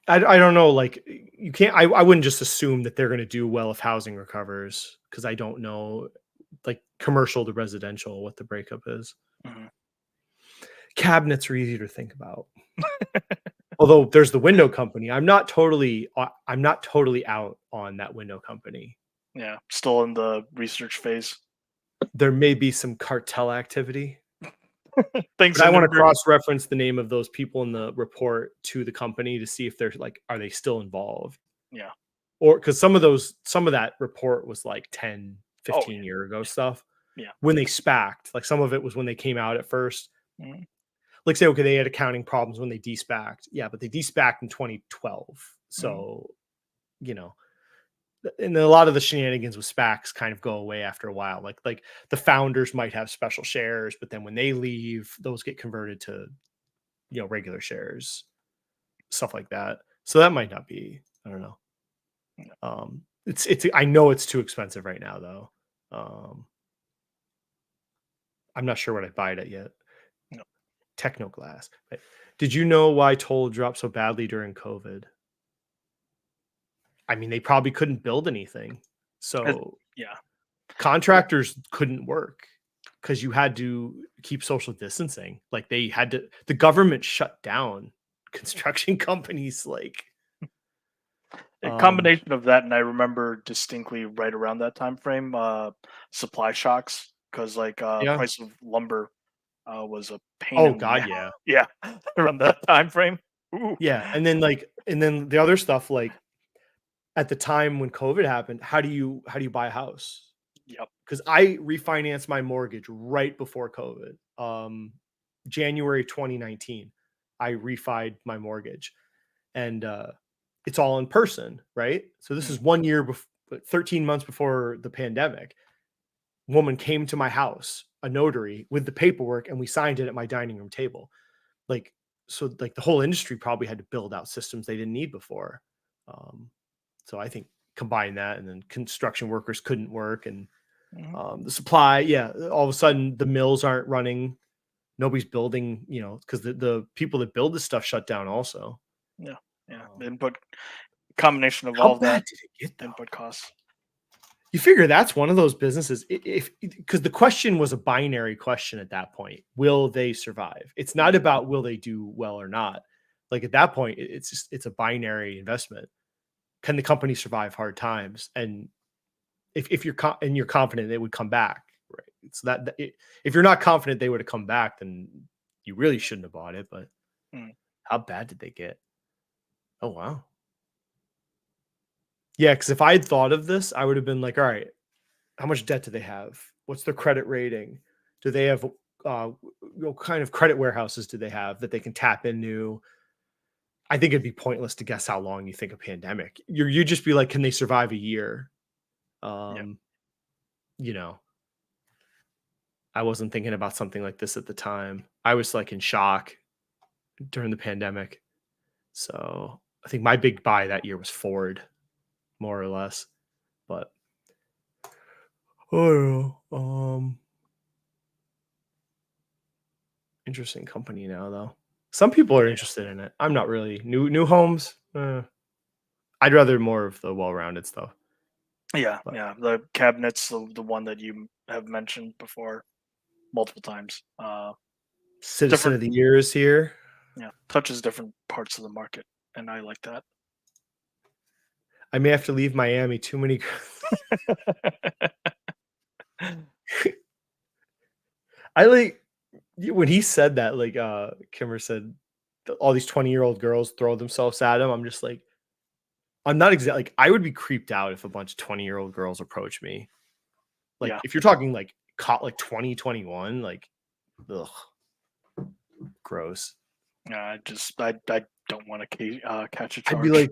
I don't know. Like, you can't. I wouldn't just assume that they're going to do well if housing recovers, because I don't know, like, commercial to residential, what the breakup is. Mm-hmm. Cabinets are easy to think about. Although there's the window company. I'm not totally out on that window company. Yeah, still in the research phase. There may be some cartel activity. Thanks. But I want to cross-reference the name of those people in the report to the company to see if they're like, are they still involved? Yeah. Or because some of that report was like 10, 15 year ago stuff. Yeah. When they SPAC'd, like some of it was when they came out at first. Mm-hmm. Like, say, okay, they had accounting problems when they de-SPAC'd. Yeah, but they de-SPAC'd in 2012. So, and a lot of the shenanigans with SPACs kind of go away after a while. Like the founders might have special shares, but then when they leave, those get converted to, regular shares, stuff like that. So that might not be, I don't know. I know it's too expensive right now though. I'm not sure what I'd buy it at yet. No. Technoglass. But did you know why Toll dropped so badly during COVID? I mean, they probably couldn't build anything. So yeah, contractors couldn't work because you had to keep social distancing. Like the government shut down construction companies. Like a combination of that, and I remember distinctly right around that time frame, supply shocks, because price of lumber was a pain. Oh God, yeah, yeah, around that time frame. Ooh. Yeah, and then the other stuff, like at the time when COVID happened, how do you buy a house? Yep. Because I refinanced my mortgage right before COVID. January 2019, I refied my mortgage, and it's all in person, right? So this is 1 year before, 13 months before the pandemic. Woman came to my house, a notary, with the paperwork, and we signed it at my dining room table. So the whole industry probably had to build out systems they didn't need before. So I think combine that, and then construction workers couldn't work, and the supply, all of a sudden the mills aren't running. Nobody's building, because the people that build this stuff shut down also. Yeah. Input combination of How all bad that did it get, though? input costs. You figure that's one of those businesses, because the question was a binary question at that point. Will they survive? It's not about will they do well or not. Like at that point, it's a binary investment. Can the company survive hard times? And if you're you're confident they would come back, right? So if you're not confident they would have come back, then you really shouldn't have bought it. But how bad did they get? Oh wow. Yeah, because if I had thought of this, I would have been like, all right, how much debt do they have? What's their credit rating? Do they have what kind of credit warehouses do they have that they can tap into? I think it'd be pointless to guess how long you think a pandemic. You just be like, can they survive a year? I wasn't thinking about something like this at the time. I was like in shock. during the pandemic. So I think my big buy that year was Ford, more or less. But interesting company now, though. Some people are interested in it. I'm not really. New homes. I'd rather more of the well-rounded stuff. Yeah, But yeah. The cabinets, the one that you have mentioned before multiple times. Citizen of the Year is here. Yeah, touches different parts of the market, and I like that. I may have to leave Miami. Too many. I like when he said that. Like Kimmer said, all these 20-year-old girls throw themselves at him. I'm just like, I'm not exactly like I would be creeped out if a bunch of 20-year-old girls approach me. Like Yeah. if you're talking like 2021, like ugh, gross. I don't want to catch a charge. I'd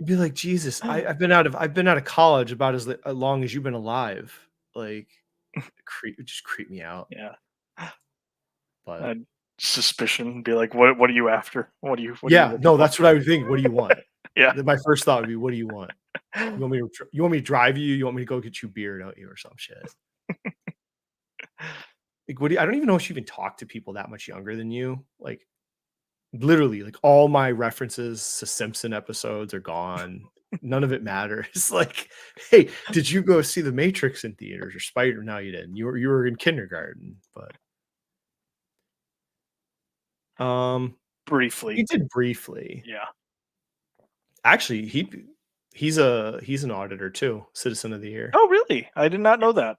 be like, Jesus, I've been out of college about as long as you've been alive. Like, it just creep me out. Yeah. But suspicion, be like, what are you after? What do you? No, that's what I would think. What do you want? Yeah. My first thought would be, what do you want? You want me to drive you? You want me to go get you beer, don't you, or some shit? Like, I don't even know if you even talk to people that much younger than you. Like, literally, like all my references to Simpson episodes are gone. None of it matters. Like, hey, did you go see The Matrix in theaters or Spider? No, you didn't. You were in kindergarten, but briefly. He did briefly. Yeah. Actually, he's an auditor too, Citizen of the Year. Oh, really? I did not know that.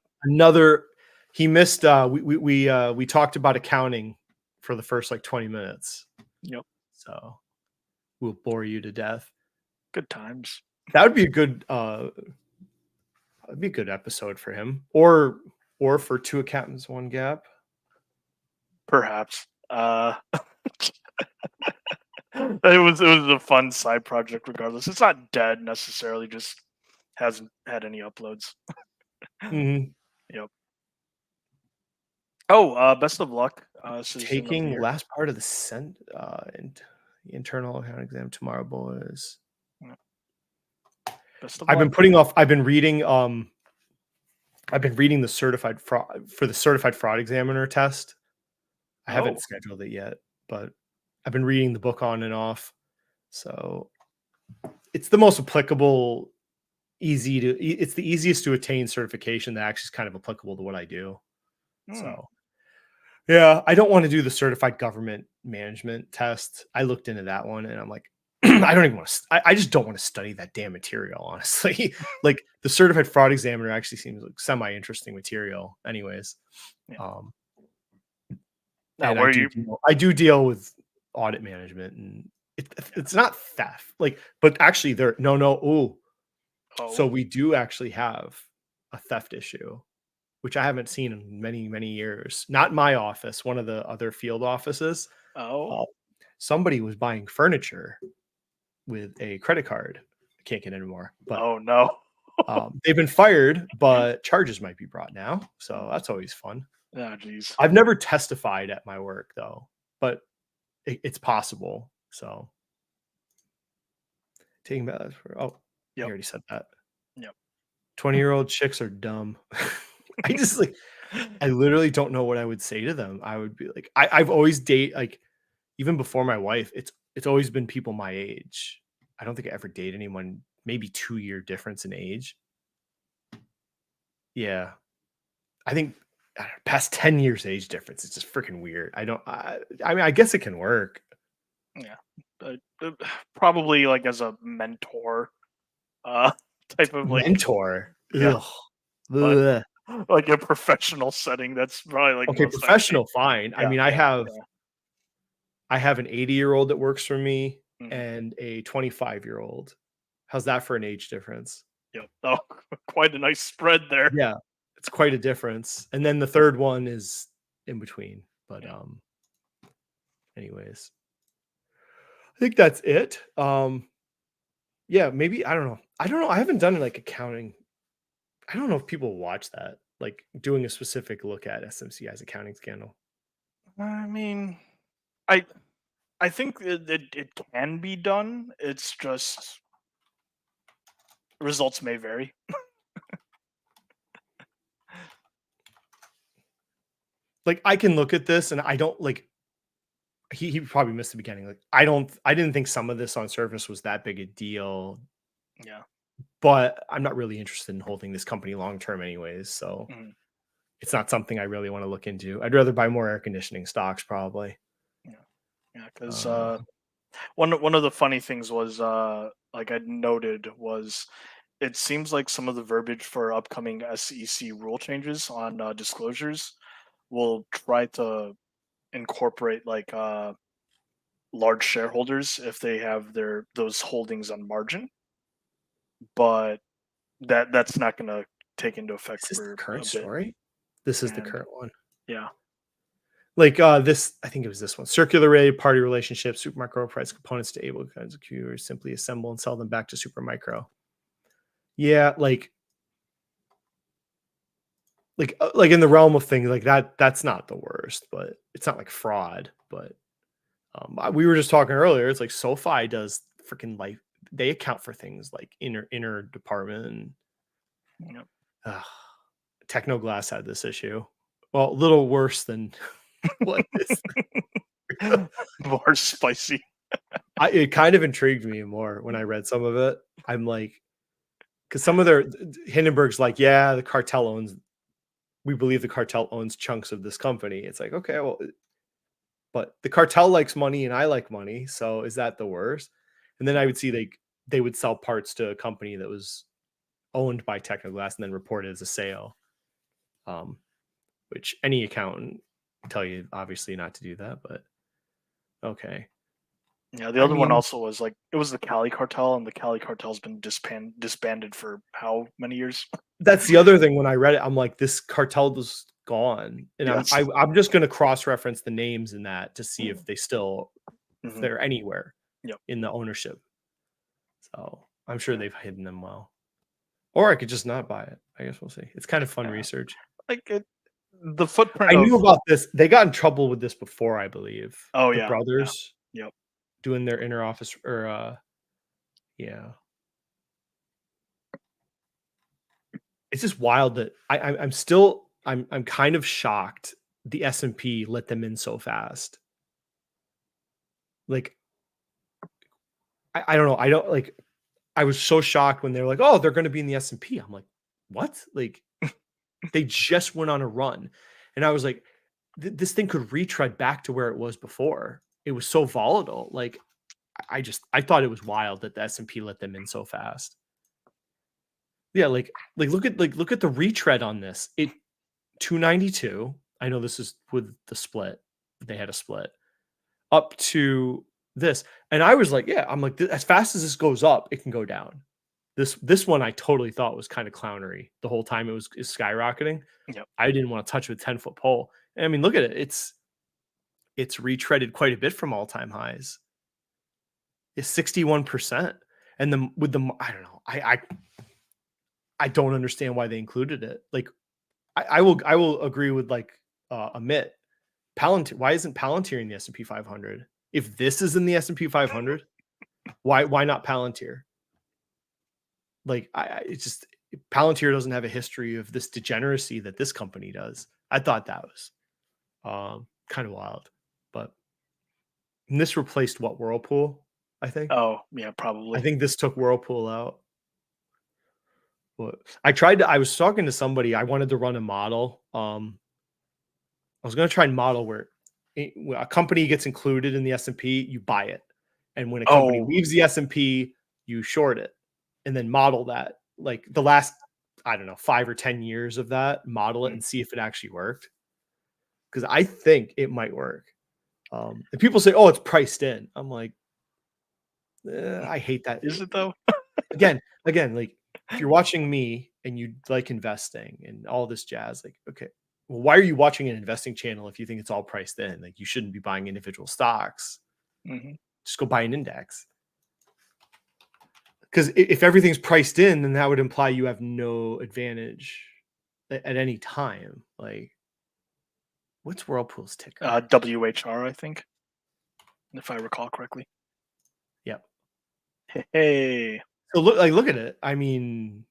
He missed we talked about accounting for the first like 20 minutes. Yep. So we'll bore you to death. Good times. That would be a good episode for him. Or for Two Accountants, One Gap. Perhaps. It was a fun side project regardless. It's not dead necessarily, just hasn't had any uploads. Mm-hmm. Yep. Oh, best of luck. Taking last part of the and the internal account exam tomorrow, boys. Yeah. Best of luck. I've been reading the certified fraud examiner test. I haven't scheduled it yet, but I've been reading the book on and off. So it's the most applicable, it's the easiest to attain certification that actually is kind of applicable to what I do. So yeah, I don't want to do the certified government management test. I looked into that one and I'm like, I don't even want to, I just don't want to study that damn material, honestly. Like the certified fraud examiner actually seems like semi-interesting material anyways. Yeah. And I do deal with audit management, and it's not theft. Like, but actually, so we do actually have a theft issue, which I haven't seen in many, many years. Not in my office, one of the other field offices. Somebody was buying furniture with a credit card. I can't get anymore. But oh no. They've been fired, but charges might be brought now. So that's always fun. Oh, geez. I've never testified at my work though, but it's possible. So taking that you already said that. Yep. 20-year-old chicks are dumb. I literally don't know what I would say to them. I would be like, I've always like even before my wife, it's always been people my age. I don't think I ever dated anyone, maybe 2-year difference in age. Yeah. I think past 10 years age difference. It's just freaking weird. I mean, I guess it can work. Yeah. Probably like as a mentor type of like mentor. Yeah. Like a professional setting. That's probably like okay. Professional, fine. Yeah, I mean, I have an 80-year-old that works for me and a 25-year-old. How's that for an age difference? Yep. Oh, quite a nice spread there. Yeah. It's quite a difference. And then the third one is in between. But anyways, I think that's it. Yeah, maybe I don't know. I haven't done like accounting. I don't know if people watch that, like doing a specific look at SMCI's accounting scandal. I mean, I think it can be done. It's just results may vary. Like I can look at this and I don't like. He probably missed the beginning. Like I didn't think some of this on surface was that big a deal. Yeah. But I'm not really interested in holding this company long term anyways, so it's not something I really want to look into. I'd rather buy more air conditioning stocks probably. Yeah, because one of the funny things was like I noted was it seems like some of the verbiage for upcoming SEC rule changes on disclosures will try to incorporate like large shareholders if they have those holdings on margin, but that's not going to take into effect Is this for the current a bit. story? This is the And current one. yeah, Like this, I think it was this one. Circular ray party relationships, SuperMicro price components to able kinds of computers simply assemble and sell them back to SuperMicro. Yeah, like in the realm of things like that, that's not the worst, but it's not like fraud. But we were just talking earlier. It's like SoFi does freaking like they account for things like inner department. And, Technoglass had this issue. Well, a little worse than what this. more spicy. It kind of intrigued me more when I read some of it. I'm like, because some of their Hindenburg's like, yeah, the cartel owns. We believe the cartel owns chunks of this company. It's like, okay, well, but the cartel likes money and I like money, so is that the worst? And then I would see they would sell parts to a company that was owned by Technoglass and then reported as a sale. Which any accountant would tell you obviously not to do that, but okay. Yeah, the other one also was like it was the Cali cartel, and the Cali cartel's been disbanded for how many years? That's the other thing. When I read it, I'm like, this cartel was gone, and Yes. I'm just going to cross-reference the names in that to see if they still if they're anywhere in the ownership. So I'm sure they've hidden them well, or I could just not buy it. I guess we'll see. It's kind of fun research. Like the footprint. I knew about this. They got in trouble with this before, I believe. Oh the yeah, brothers. Yep. Doing their inner office or yeah. It's just wild that I'm kind of shocked the S&P let them in so fast. Like I don't know. I don't like I was so shocked when they were like, oh, they're going to be in the S&P. I'm like, what? Like they just went on a run. And I was like, this thing could retread back to where it was before. It was so volatile. Like I thought it was wild that the S&P let them in so fast. Yeah, like look at the retread on this. It 292. I know this is with the split. They had a split up to this, and I was like, yeah, I'm like, as fast as this goes up, it can go down. This one I totally thought was kind of clownery the whole time. It was skyrocketing. Yep. I didn't want to touch with 10-foot pole. And I mean, look at it. It's retreaded quite a bit from all-time highs. It's 61%, and I don't know. I don't understand why they included it. Like, I will agree with like Amit. Palantir. Why isn't Palantir in the S&P 500? If this is in the S&P 500, why not Palantir? Like, it's just Palantir doesn't have a history of this degeneracy that this company does. I thought that was kind of wild, but this replaced what, Whirlpool? I think. Oh yeah, probably. I think this took Whirlpool out. But I was talking to somebody. I wanted to run a model. I was going to try and model where a company gets included in the S&P, you buy it. And when a company leaves the S&P, you short it. And then model that. Like the last, I don't know, 5 or 10 years of that, model it and see if it actually worked. Because I think it might work. And people say, oh, it's priced in. I'm like, I hate that. Is it though? Again, like if you're watching me and you like investing and all this jazz, like, okay, well, why are you watching an investing channel if you think it's all priced in? Like, you shouldn't be buying individual stocks. Just go buy an index. Because if everything's priced in, then that would imply you have no advantage at any time. Like, what's Whirlpool's ticker? WHR, I think. if I recall correctly. Yep. Hey. So look at it. I mean,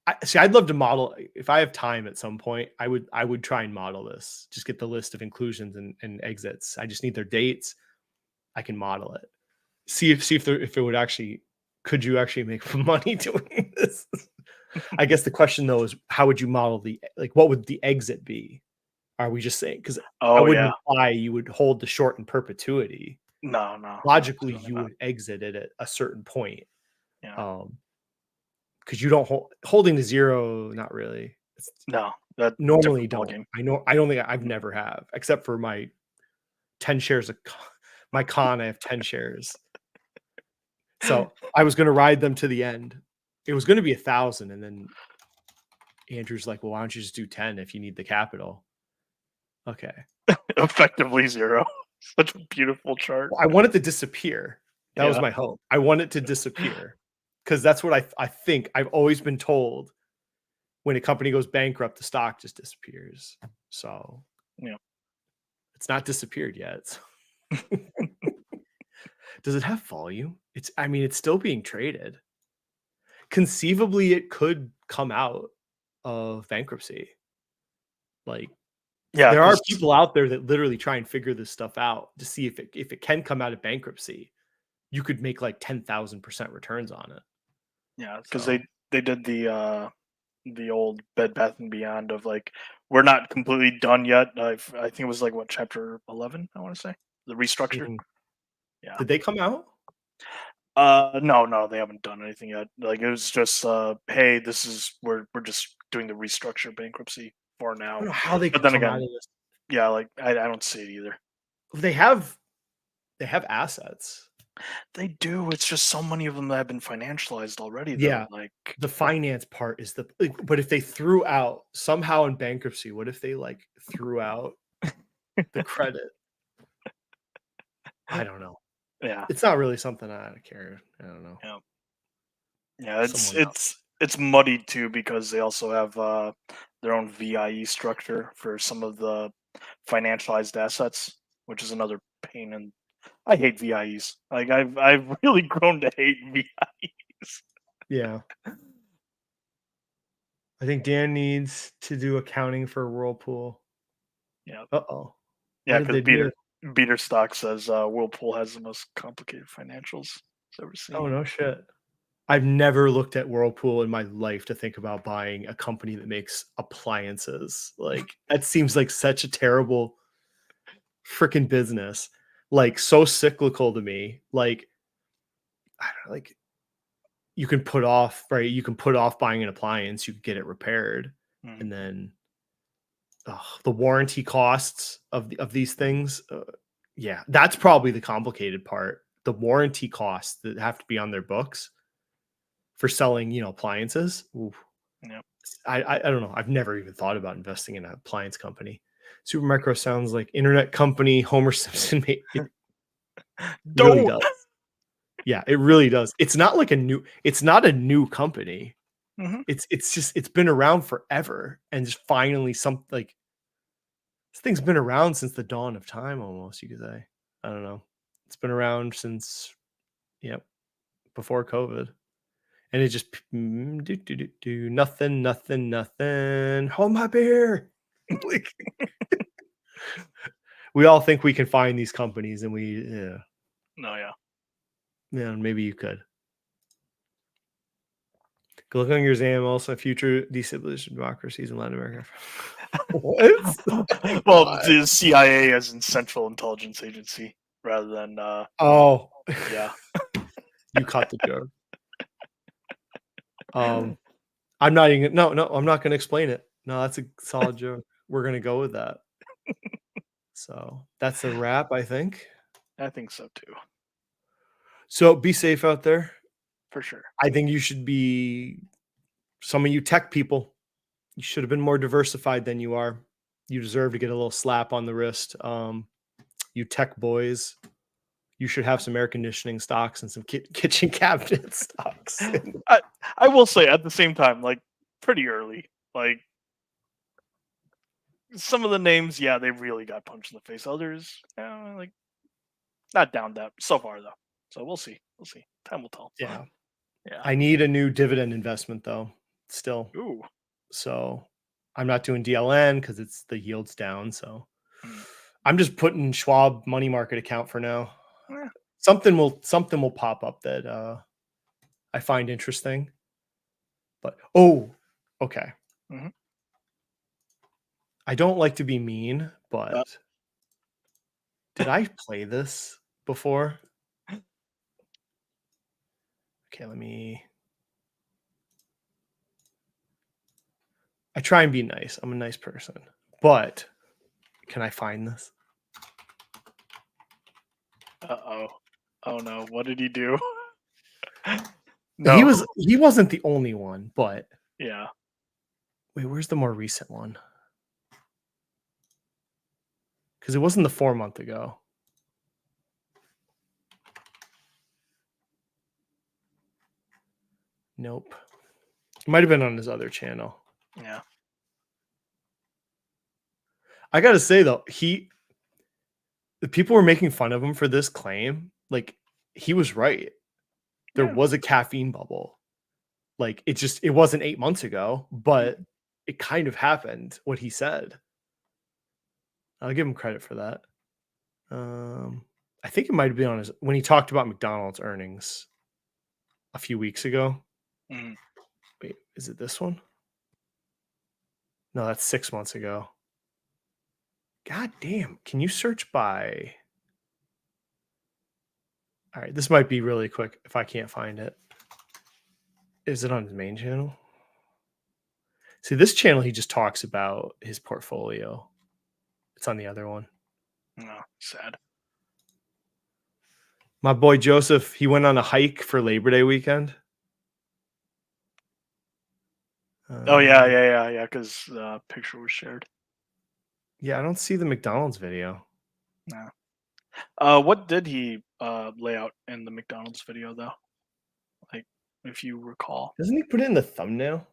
I'd love to model. If I have time at some point, I would try and model this. Just get the list of inclusions and exits. I just need their dates. I can model it. See if it would actually. Could you actually make money doing this? I guess the question though is, how would you model what would the exit be? Are we just saying, because I wouldn't imply you would hold the short in perpetuity. No. Logically, you would exit it at a certain point. Yeah. Because you don't holding to zero, not really. No, that normally don't. I don't think I've never have, except for my 10 shares of my con. I have 10 shares. So I was going to ride them to the end. It was going to be 1,000, and then Andrew's like, "Well, why don't you just do 10 if you need the capital?" Okay. Effectively zero. Such a beautiful chart. Well, I want it to disappear. That was my hope. I want it to disappear because that's what I think. I've always been told when a company goes bankrupt, the stock just disappears. So it's not disappeared yet. Does it have volume? It's still being traded. Conceivably, it could come out of bankruptcy. There are people out there that literally try and figure this stuff out to see if it can come out of bankruptcy. You could make like 10,000% returns on it. Yeah, because they did the old Bed Bath and Beyond of we're not completely done yet. I think it was chapter 11. I want to say the restructure. Mm-hmm. Yeah. Did they come out? No, they haven't done anything yet. It was just hey, we're just doing the restructure bankruptcy for now. I don't know how they but could then come out again, of this. yeah, I don't see it either. They have assets. They do. It's just so many of them that have been financialized already. Though. Yeah, the finance part is but if they threw out somehow in bankruptcy, what if they threw out the credit? I don't know. Yeah, it's not really something I care. I don't know. Yeah, it's muddied too because they also have their own VIE structure for some of the financialized assets, which is another pain. And I hate VIEs. I've really grown to hate VIEs. Yeah. I think Dan needs to do accounting for Whirlpool. Yeah. Uh-oh. Yeah, because Beater Stock says Whirlpool has the most complicated financials I've ever seen. Oh, no shit. I've never looked at Whirlpool in my life to think about buying a company that makes appliances. That seems like such a terrible freaking business. So cyclical to me. I don't know, you can put off, right? You can put off buying an appliance, you can get it repaired. And then the warranty costs of these things. Yeah, that's probably the complicated part. The warranty costs that have to be on their books for selling, appliances. Oof. Yeah. I don't know. I've never even thought about investing in an appliance company. SuperMicro sounds like internet company Homer Simpson made. It really does. Yeah, it really does. It's not a new company. Mm-hmm. It's been around forever, and just finally this thing's been around since the dawn of time, almost, you could say. I don't know. It's been around since before COVID. And it just do nothing. Hold my beer. We all think we can find these companies, and maybe you could. Go look on your exam. Also, future destabilization democracies in Latin America. What? Well, the CIA as in Central Intelligence Agency rather than. Oh, yeah. You caught the joke. I'm not even. No, I'm not going to explain it. No, that's a solid joke. We're going to go with that. So that's a wrap, I think. I think so too. So be safe out there. For sure. I think you should be, some of you tech people, you should have been more diversified than you are. You deserve to get a little slap on the wrist. You tech boys, you should have some air conditioning stocks and some kitchen cabinet stocks. I will say at the same time, pretty early, some of the names, they really got punched in the face. Others, Not down that so far though. So we'll see. We'll see. Time will tell. Yeah. Yeah. I need a new dividend investment though, still. Ooh. So I'm not doing DLN because the yield's down. So Mm. I'm just putting Schwab money market account for now. Yeah. Something will pop up that I find interesting. But okay. Mhm. I don't like to be mean, but did I play this before? Okay, I try and be nice. I'm a nice person. But can I find this? Uh-oh. Oh no, what did he do? No. He wasn't the only one, but Yeah. wait, where's the more recent one? Because it wasn't the 4 month ago. Nope. It might have been on his other channel. Yeah. I gotta say though, the people were making fun of him for this claim. Like, he was right. There was a caffeine bubble. Like, it wasn't 8 months ago, but it kind of happened, what he said. I'll give him credit for that. I think it might have been when he talked about McDonald's earnings a few weeks ago. Mhm. Wait, is it this one? No, that's 6 months ago. God damn. Can you search by? All right, this might be really quick if I can't find it. Is it on his main channel? See, this channel, he just talks about his portfolio. It's on the other one. No, sad. My boy Joseph, he went on a hike for Labor Day weekend. Oh yeah. Because the picture was shared. Yeah, I don't see the McDonald's video. No. What did he lay out in the McDonald's video though? Like, if you recall. Doesn't he put it in the thumbnail?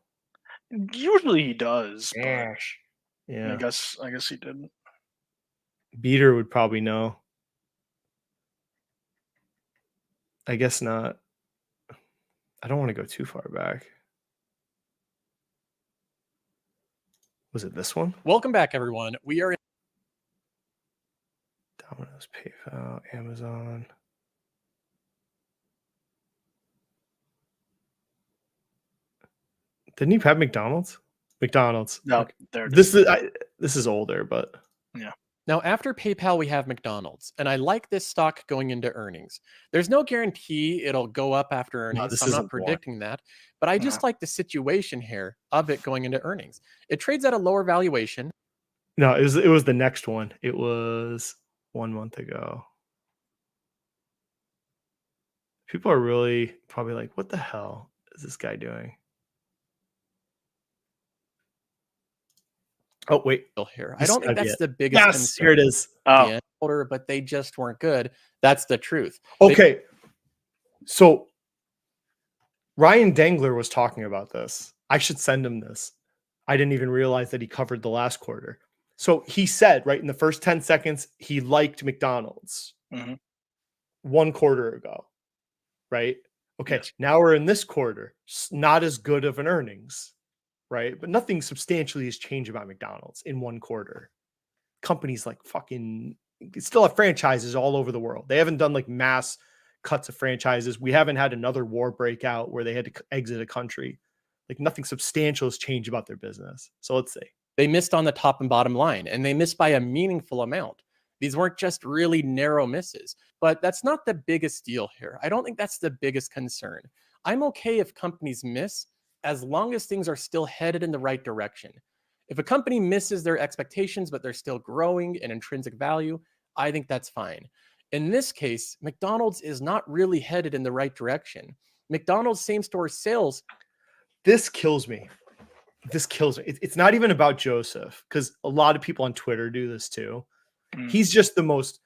Usually he does, but Yeah. I guess he didn't. Beater would probably know. I guess not. I don't want to go too far back. Was it this one? Welcome back, everyone. We are in Domino's, PayPal, Amazon. Didn't he have McDonald's? McDonald's. No, Okay. there it is. This is older, but now after PayPal, we have McDonald's, and I like this stock going into earnings. There's no guarantee it'll go up after earnings. this So I'm not isn't one. predicting that, but I just like the situation here of it going into earnings. It trades at a lower valuation. no, it was the next one. It was 1 month ago. People are really probably like, what the hell is this guy doing? Oh, wait. Here, I This don't think might be that's it. the biggest Yes, concern. here it is. Oh, Older, but they just weren't good. That's the truth. Okay. So Ryan Dangler was talking about this. I should send him this. I didn't even realize that he covered the last quarter. So he said, right in the first 10 seconds, he liked McDonald's 1 quarter ago, right? Okay, Yes. now we're in this quarter. Not as good of an earnings, right? But nothing substantially has changed about McDonald's in 1 quarter. Companies like fucking still have franchises all over the world. They haven't done like mass cuts of franchises. We haven't had another war break out where they had to exit a country. Like, nothing substantial has changed about their business. So let's see. They missed on the top and bottom line, and they missed by a meaningful amount. These weren't just really narrow misses, but that's not the biggest deal here. I don't think that's the biggest concern. I'm okay if companies miss as long as things are still headed in the right direction. If a company misses their expectations, but they're still growing in intrinsic value, I think that's fine. In this case, McDonald's is not really headed in the right direction. McDonald's same-store sales. This kills me. This kills me. It's not even about Joseph, because a lot of people on Twitter do this too. He's just the most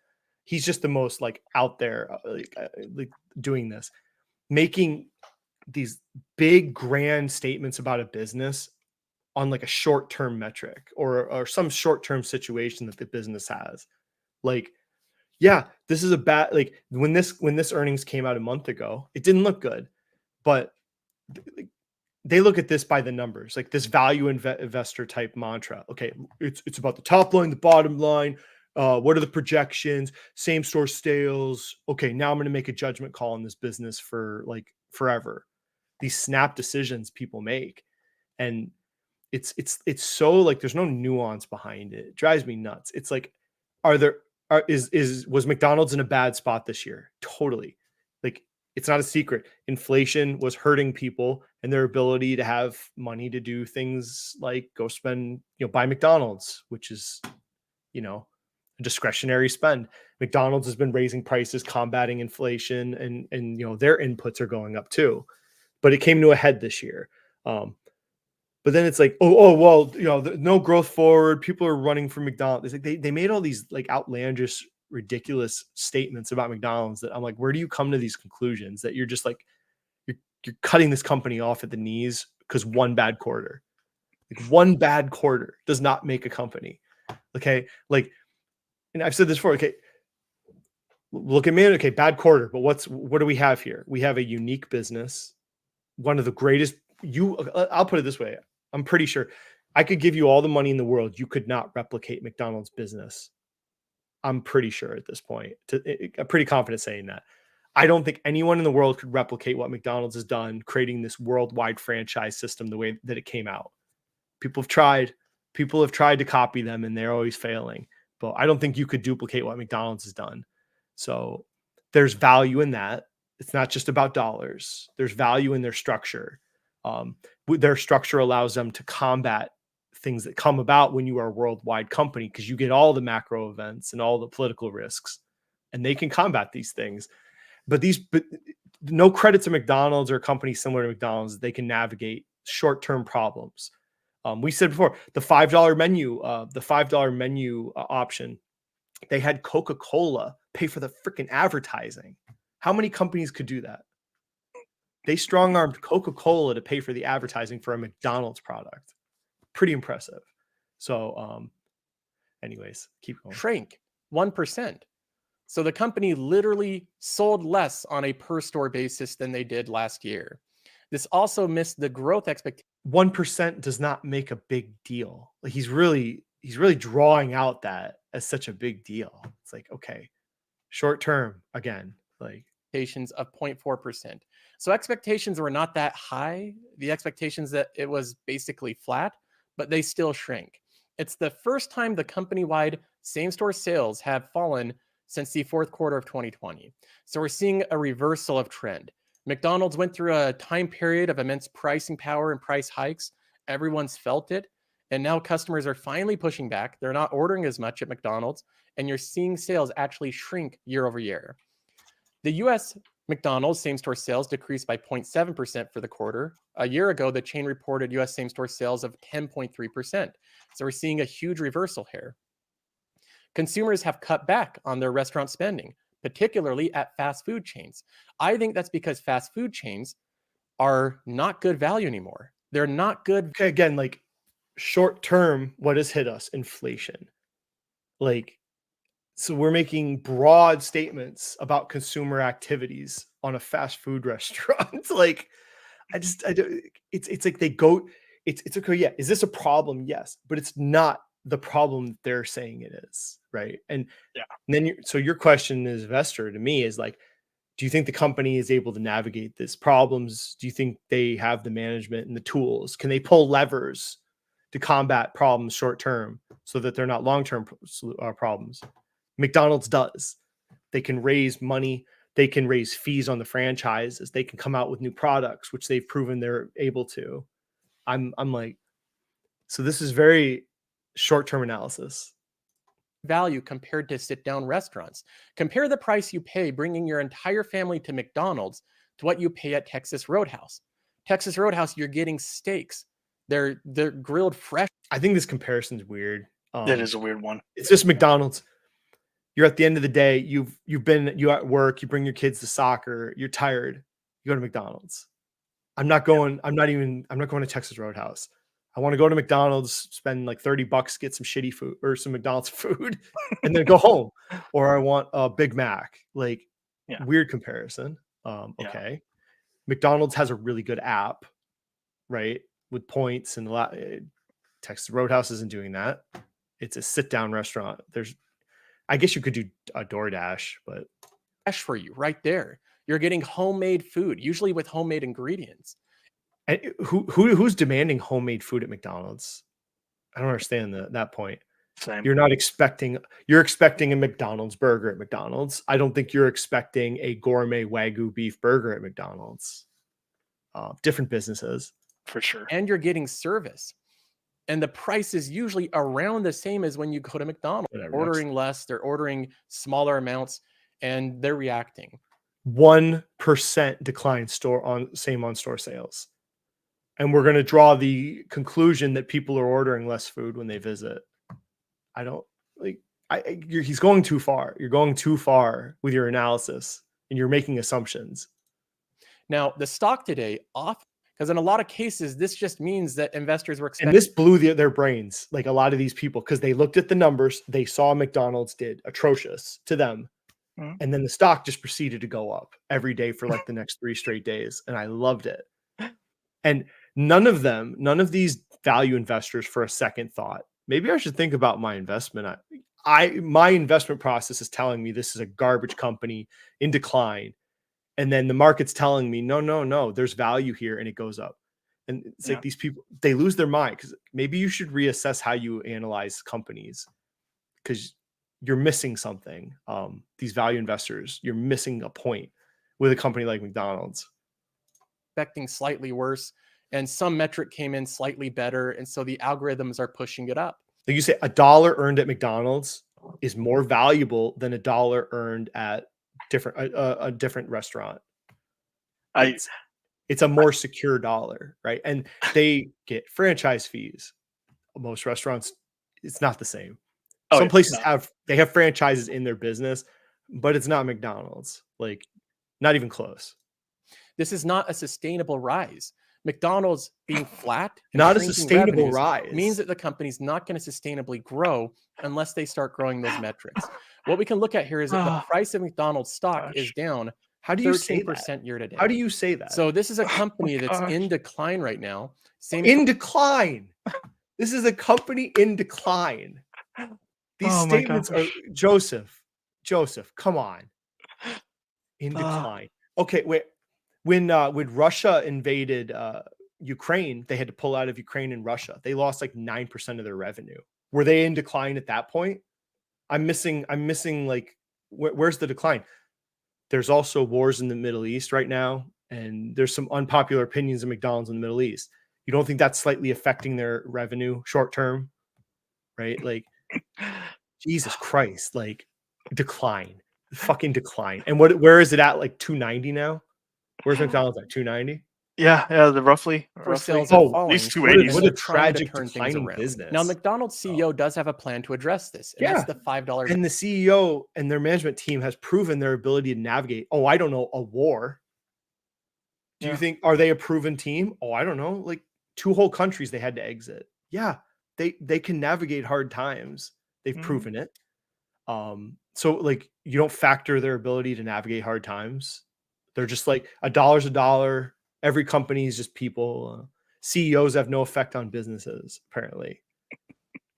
like out there, like doing this, making these big grand statements about a business on like a short-term metric or some short-term situation that the business has. Like, Yeah, this is a bad, like when this earnings came out a month ago, it didn't look good, but they look at this by the numbers, like this value investor type mantra. Okay, it's about the top line, the bottom line. What are the projections? Same store sales. Okay, now I'm going to make a judgment call on this business for like forever. These snap decisions people make, and it's so like there's no nuance behind it. It drives me nuts. It's like, was McDonald's in a bad spot this year? Totally. Like, it's not a secret. Inflation was hurting people and their ability to have money to do things like go spend, buy McDonald's, which is, a discretionary spend. McDonald's has been raising prices, combating inflation, and their inputs are going up too. But it came to a head this year. But then it's like, well, no growth forward. People are running from McDonald's. It's like they made all these like outlandish, ridiculous statements about McDonald's that I'm like, where do you come to these conclusions that you're just like, you're cutting this company off at the knees because one bad quarter. Like one bad quarter does not make a company. Okay. Like, and I've said this before. Okay. Look at me. Okay. Bad quarter. But what do we have here? We have a unique business. One of the greatest, I'll put it this way. I'm pretty sure I could give you all the money in the world. You could not replicate McDonald's business. I'm pretty sure at this point. I'm pretty confident saying that. I don't think anyone in the world could replicate what McDonald's has done, creating this worldwide franchise system the way that it came out. People have tried to copy them and they're always failing. But I don't think you could duplicate what McDonald's has done. So there's value in that. It's not just about dollars. There's value in their structure. Their structure allows them to combat things that come about when you are a worldwide company, because you get all the macro events and all the political risks, and they can combat these things. But no credit to McDonald's or companies similar to McDonald's. They can navigate short-term problems. We said before, the $5 menu, option, they had Coca-Cola pay for the freaking advertising. How many companies could do that? They strong-armed Coca-Cola to pay for the advertising for a McDonald's product. Pretty impressive. So, anyways, keep going. Shrank 1%. So the company literally sold less on a per store basis than they did last year. This also missed the growth expectation. 1% does not make a big deal. Like he's really drawing out that as such a big deal. It's like, okay, short term again, like of 0.4%. So expectations were not that high. The expectations that it was basically flat, but they still shrank. It's the first time the company-wide same-store sales have fallen since the fourth quarter of 2020. So we're seeing a reversal of trend. McDonald's went through a time period of immense pricing power and price hikes. Everyone's felt it. And now customers are finally pushing back. They're not ordering as much at McDonald's, and you're seeing sales actually shrink year over year. The US McDonald's same-store sales decreased by 0.7% for the quarter. A year ago, the chain reported US same-store sales of 10.3%. So we're seeing a huge reversal here. Consumers have cut back on their restaurant spending, particularly at fast food chains. I think that's because fast food chains are not good value anymore. They're not good. Okay, again, like short term, what has hit us? Inflation. Like, so we're making broad statements about consumer activities on a fast food restaurant. Like, I don't, it's like they go, it's okay. Yeah. Is this a problem? Yes, but it's not the problem they're saying it is. Right. And then so your question as investor to me is like, do you think the company is able to navigate these problems? Do you think they have the management and the tools? Can they pull levers to combat problems short term so that they're not long-term problems? McDonald's does. They can raise money. They can raise fees on the franchises. They can come out with new products, which they've proven they're able to. I'm like, so this is very short-term analysis. Value compared to sit-down restaurants. Compare the price you pay bringing your entire family to McDonald's to what you pay at Texas Roadhouse. Texas Roadhouse, you're getting steaks. They're grilled fresh. I think this comparison's weird. It is a weird one. It's just McDonald's. You're at the end of the day, you're at work, you bring your kids to soccer, you're tired, you go to McDonald's. I'm not going to Texas Roadhouse. I want to go to McDonald's, spend like $30, get some shitty food or some McDonald's food, and then go home. Or I want a Big Mac. Like, weird comparison. Okay. McDonald's has a really good app, right? With points and Texas Roadhouse isn't doing that. It's a sit-down restaurant. I guess you could do a DoorDash, but Cash for you right there. You're getting homemade food, usually with homemade ingredients. and who's demanding homemade food at McDonald's? I don't understand that point. Same. You're expecting a McDonald's burger at McDonald's. I don't think you're expecting a gourmet Wagyu beef burger at McDonald's. Different businesses. For sure. And you're getting service. And the price is usually around the same as when you go to McDonald's. Whatever, ordering less, they're ordering smaller amounts, and they're reacting. 1% decline same on store sales. And we're going to draw the conclusion that people are ordering less food when they visit. I don't like, he's going too far. You're going too far with your analysis and you're making assumptions. Now, the stock today off, because in a lot of cases, this just means that investors were expecting. And this blew their brains, like a lot of these people, because they looked at the numbers, they saw McDonald's did atrocious to them. And then the stock just proceeded to go up every day for like the next 3 straight days. And I loved it. And none of these value investors for a second thought, maybe I should think about my investment. My investment process is telling me this is a garbage company in decline. And then the market's telling me, no, there's value here, and it goes up. And it's like these people, they lose their mind, because maybe you should reassess how you analyze companies, because you're missing something. These value investors, you're missing a point with a company like McDonald's. Expecting slightly worse, and some metric came in slightly better, and so the algorithms are pushing it up. Like you say, $1 earned at McDonald's is more valuable than $1 earned at a different restaurant. It's a more secure dollar, right? And they get franchise fees. Most restaurants, it's not the same. Some places have franchises in their business, but it's not McDonald's. Like, not even close. This is not a sustainable rise. McDonald's being flat, not a sustainable rise, means that the company's not going to sustainably grow unless they start growing those metrics. What we can look at here is that the price of McDonald's stock is down. How do you say that? year to date. How do you say that? So this is a company that's in decline right now. Decline. This is a company in decline. These statements are Joseph, come on. In decline. Okay, wait. When Russia invaded Ukraine, they had to pull out of Ukraine and Russia. They lost like 9% of their revenue. Were they in decline at that point? I'm missing like where's the decline? There's also wars in the Middle East right now, and there's some unpopular opinions of McDonald's in the Middle East. You don't think that's slightly affecting their revenue short term, right? Like, Jesus Christ, like fucking decline. And where is it at? Like 290 now? Where's McDonald's at? 290? Yeah, the roughly. Sales these 280s. What a tragic declining business. Now, McDonald's CEO does have a plan to address this. And that's the $5. And the CEO and their management team has proven their ability to navigate. Oh, I don't know, a war. Do you think, are they a proven team? Oh, I don't know. Like 2 whole countries they had to exit. Yeah, they can navigate hard times. They've proven it. So like, you don't factor their ability to navigate hard times. They're just like $1's a dollar. Every company is just people. CEOs have no effect on businesses, apparently.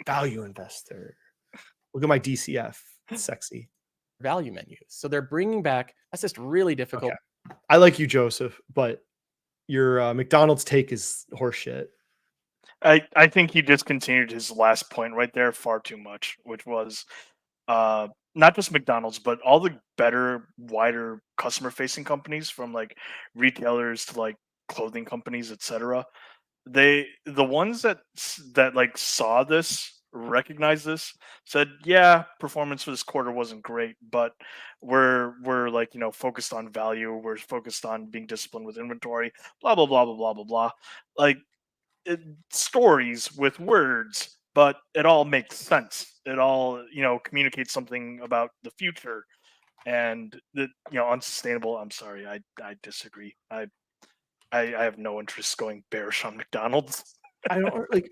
Value investor. Look at my DCF. It's sexy. Value menus. So they're bringing back, that's just really difficult. Okay. I like you, Joseph, but your McDonald's take is horseshit. I think he discontinued his last point right there far too much, which was not just McDonald's, but all the better, wider customer-facing companies, from like retailers to like clothing companies, etc. The ones that like saw this, recognized this, said, yeah, performance for this quarter wasn't great, but we're like, focused on value, we're focused on being disciplined with inventory, blah blah blah blah blah blah blah. Like, stories with words, but it all makes sense. It all, communicates something about the future, and the, unsustainable. I'm sorry, I disagree. I have no interest going bearish on McDonald's. I don't like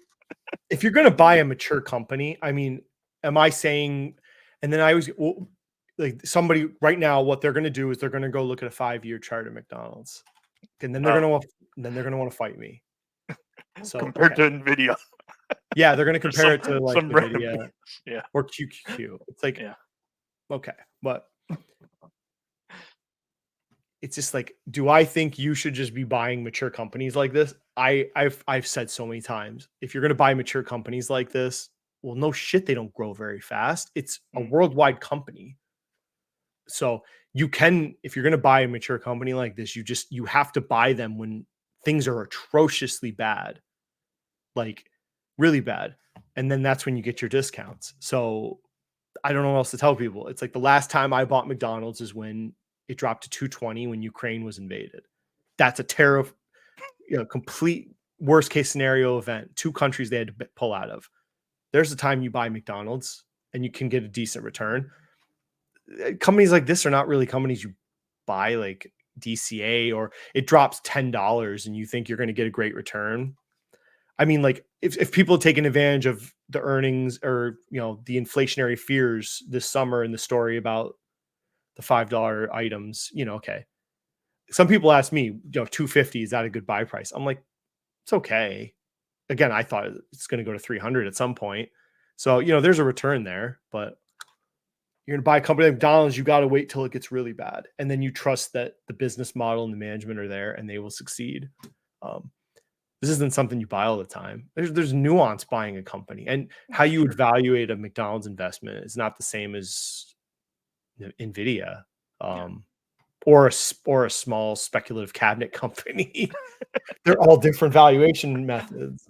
if you're going to buy a mature company. I mean, am I saying? And then I always like somebody right now. What they're going to do is they're going to go look at a 5-year chart of McDonald's, and then they're going to want to fight me. So compared to Nvidia. Yeah, they're going to compare it to like random Nvidia things. Yeah. or QQQ. It's like, okay, but it's just like, do I think you should just be buying mature companies like this? I've said so many times, if you're going to buy mature companies like this, well, no shit, they don't grow very fast. It's a worldwide company. So you can, if you're going to buy a mature company like this, you have to buy them when things are atrociously bad, like really bad. And then that's when you get your discounts. So I don't know what else to tell people. It's like the last time I bought McDonald's is when it dropped to 220 when Ukraine was invaded. That's a complete worst case scenario event. 2 countries they had to pull out of. There's a time you buy McDonald's and you can get a decent return. Companies like this are not really companies you buy like DCA, or it drops $10 and you think you're going to get a great return. I mean, like if people have taken advantage of the earnings or, the inflationary fears this summer in the story about the $5 items, okay. Some people ask me, $2.50, is that a good buy price? I'm like, it's okay. Again, I thought it's going to go to 300 at some point. So, there's a return there, but you're going to buy a company like McDonald's, you got to wait till it gets really bad. And then you trust that the business model and the management are there and they will succeed. This isn't something you buy all the time. There's nuance buying a company, and how you evaluate a McDonald's investment is not the same as Nvidia, or a small speculative cabinet company. They're all different valuation methods.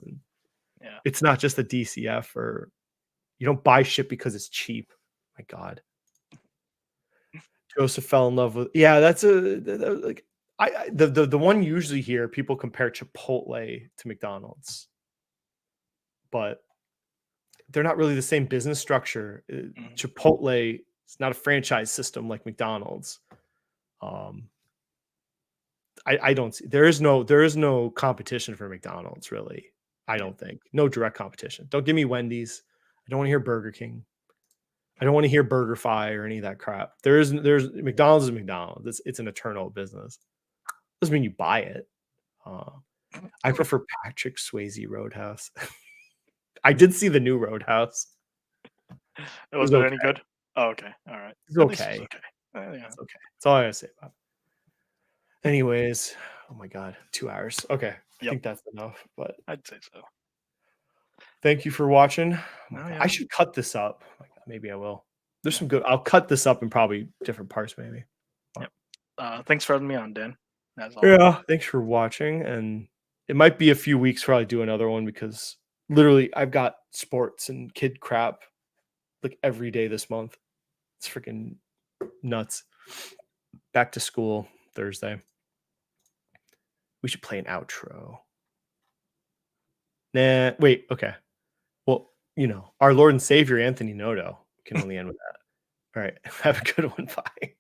It's not just a DCF, or you don't buy shit because it's cheap. My God. Joseph fell in love with, that's the one usually here, people compare Chipotle to McDonald's, but they're not really the same business structure. Chipotle is not a franchise system like McDonald's. I don't see, there is no competition for McDonald's, really. I don't think. No direct competition. Don't give me Wendy's. I don't want to hear Burger King. I don't want to hear BurgerFi or any of that crap. There's McDonald's is McDonald's. It's an eternal business. Doesn't mean you buy it. I prefer Patrick Swayze Roadhouse. I did see the new Roadhouse. Was it any good? Oh, okay. All right. It's okay. It's okay. It's okay. That's all I gotta say about it. Anyways, oh my God, 2 hours. Okay. I think that's enough, but I'd say so. Thank you for watching. I should cut this up. Maybe I will. There's some good. I'll cut this up in probably different parts, maybe. Thanks for having me on, Dan. Yeah, thanks for watching. And it might be a few weeks before I do another one, because literally I've got sports and kid crap like every day this month. It's freaking nuts. Back to school Thursday. We should play an outro. Nah, wait. Okay. Well, our Lord and Savior, Anthony Noto, can only end with that. All right. Have a good one. Bye.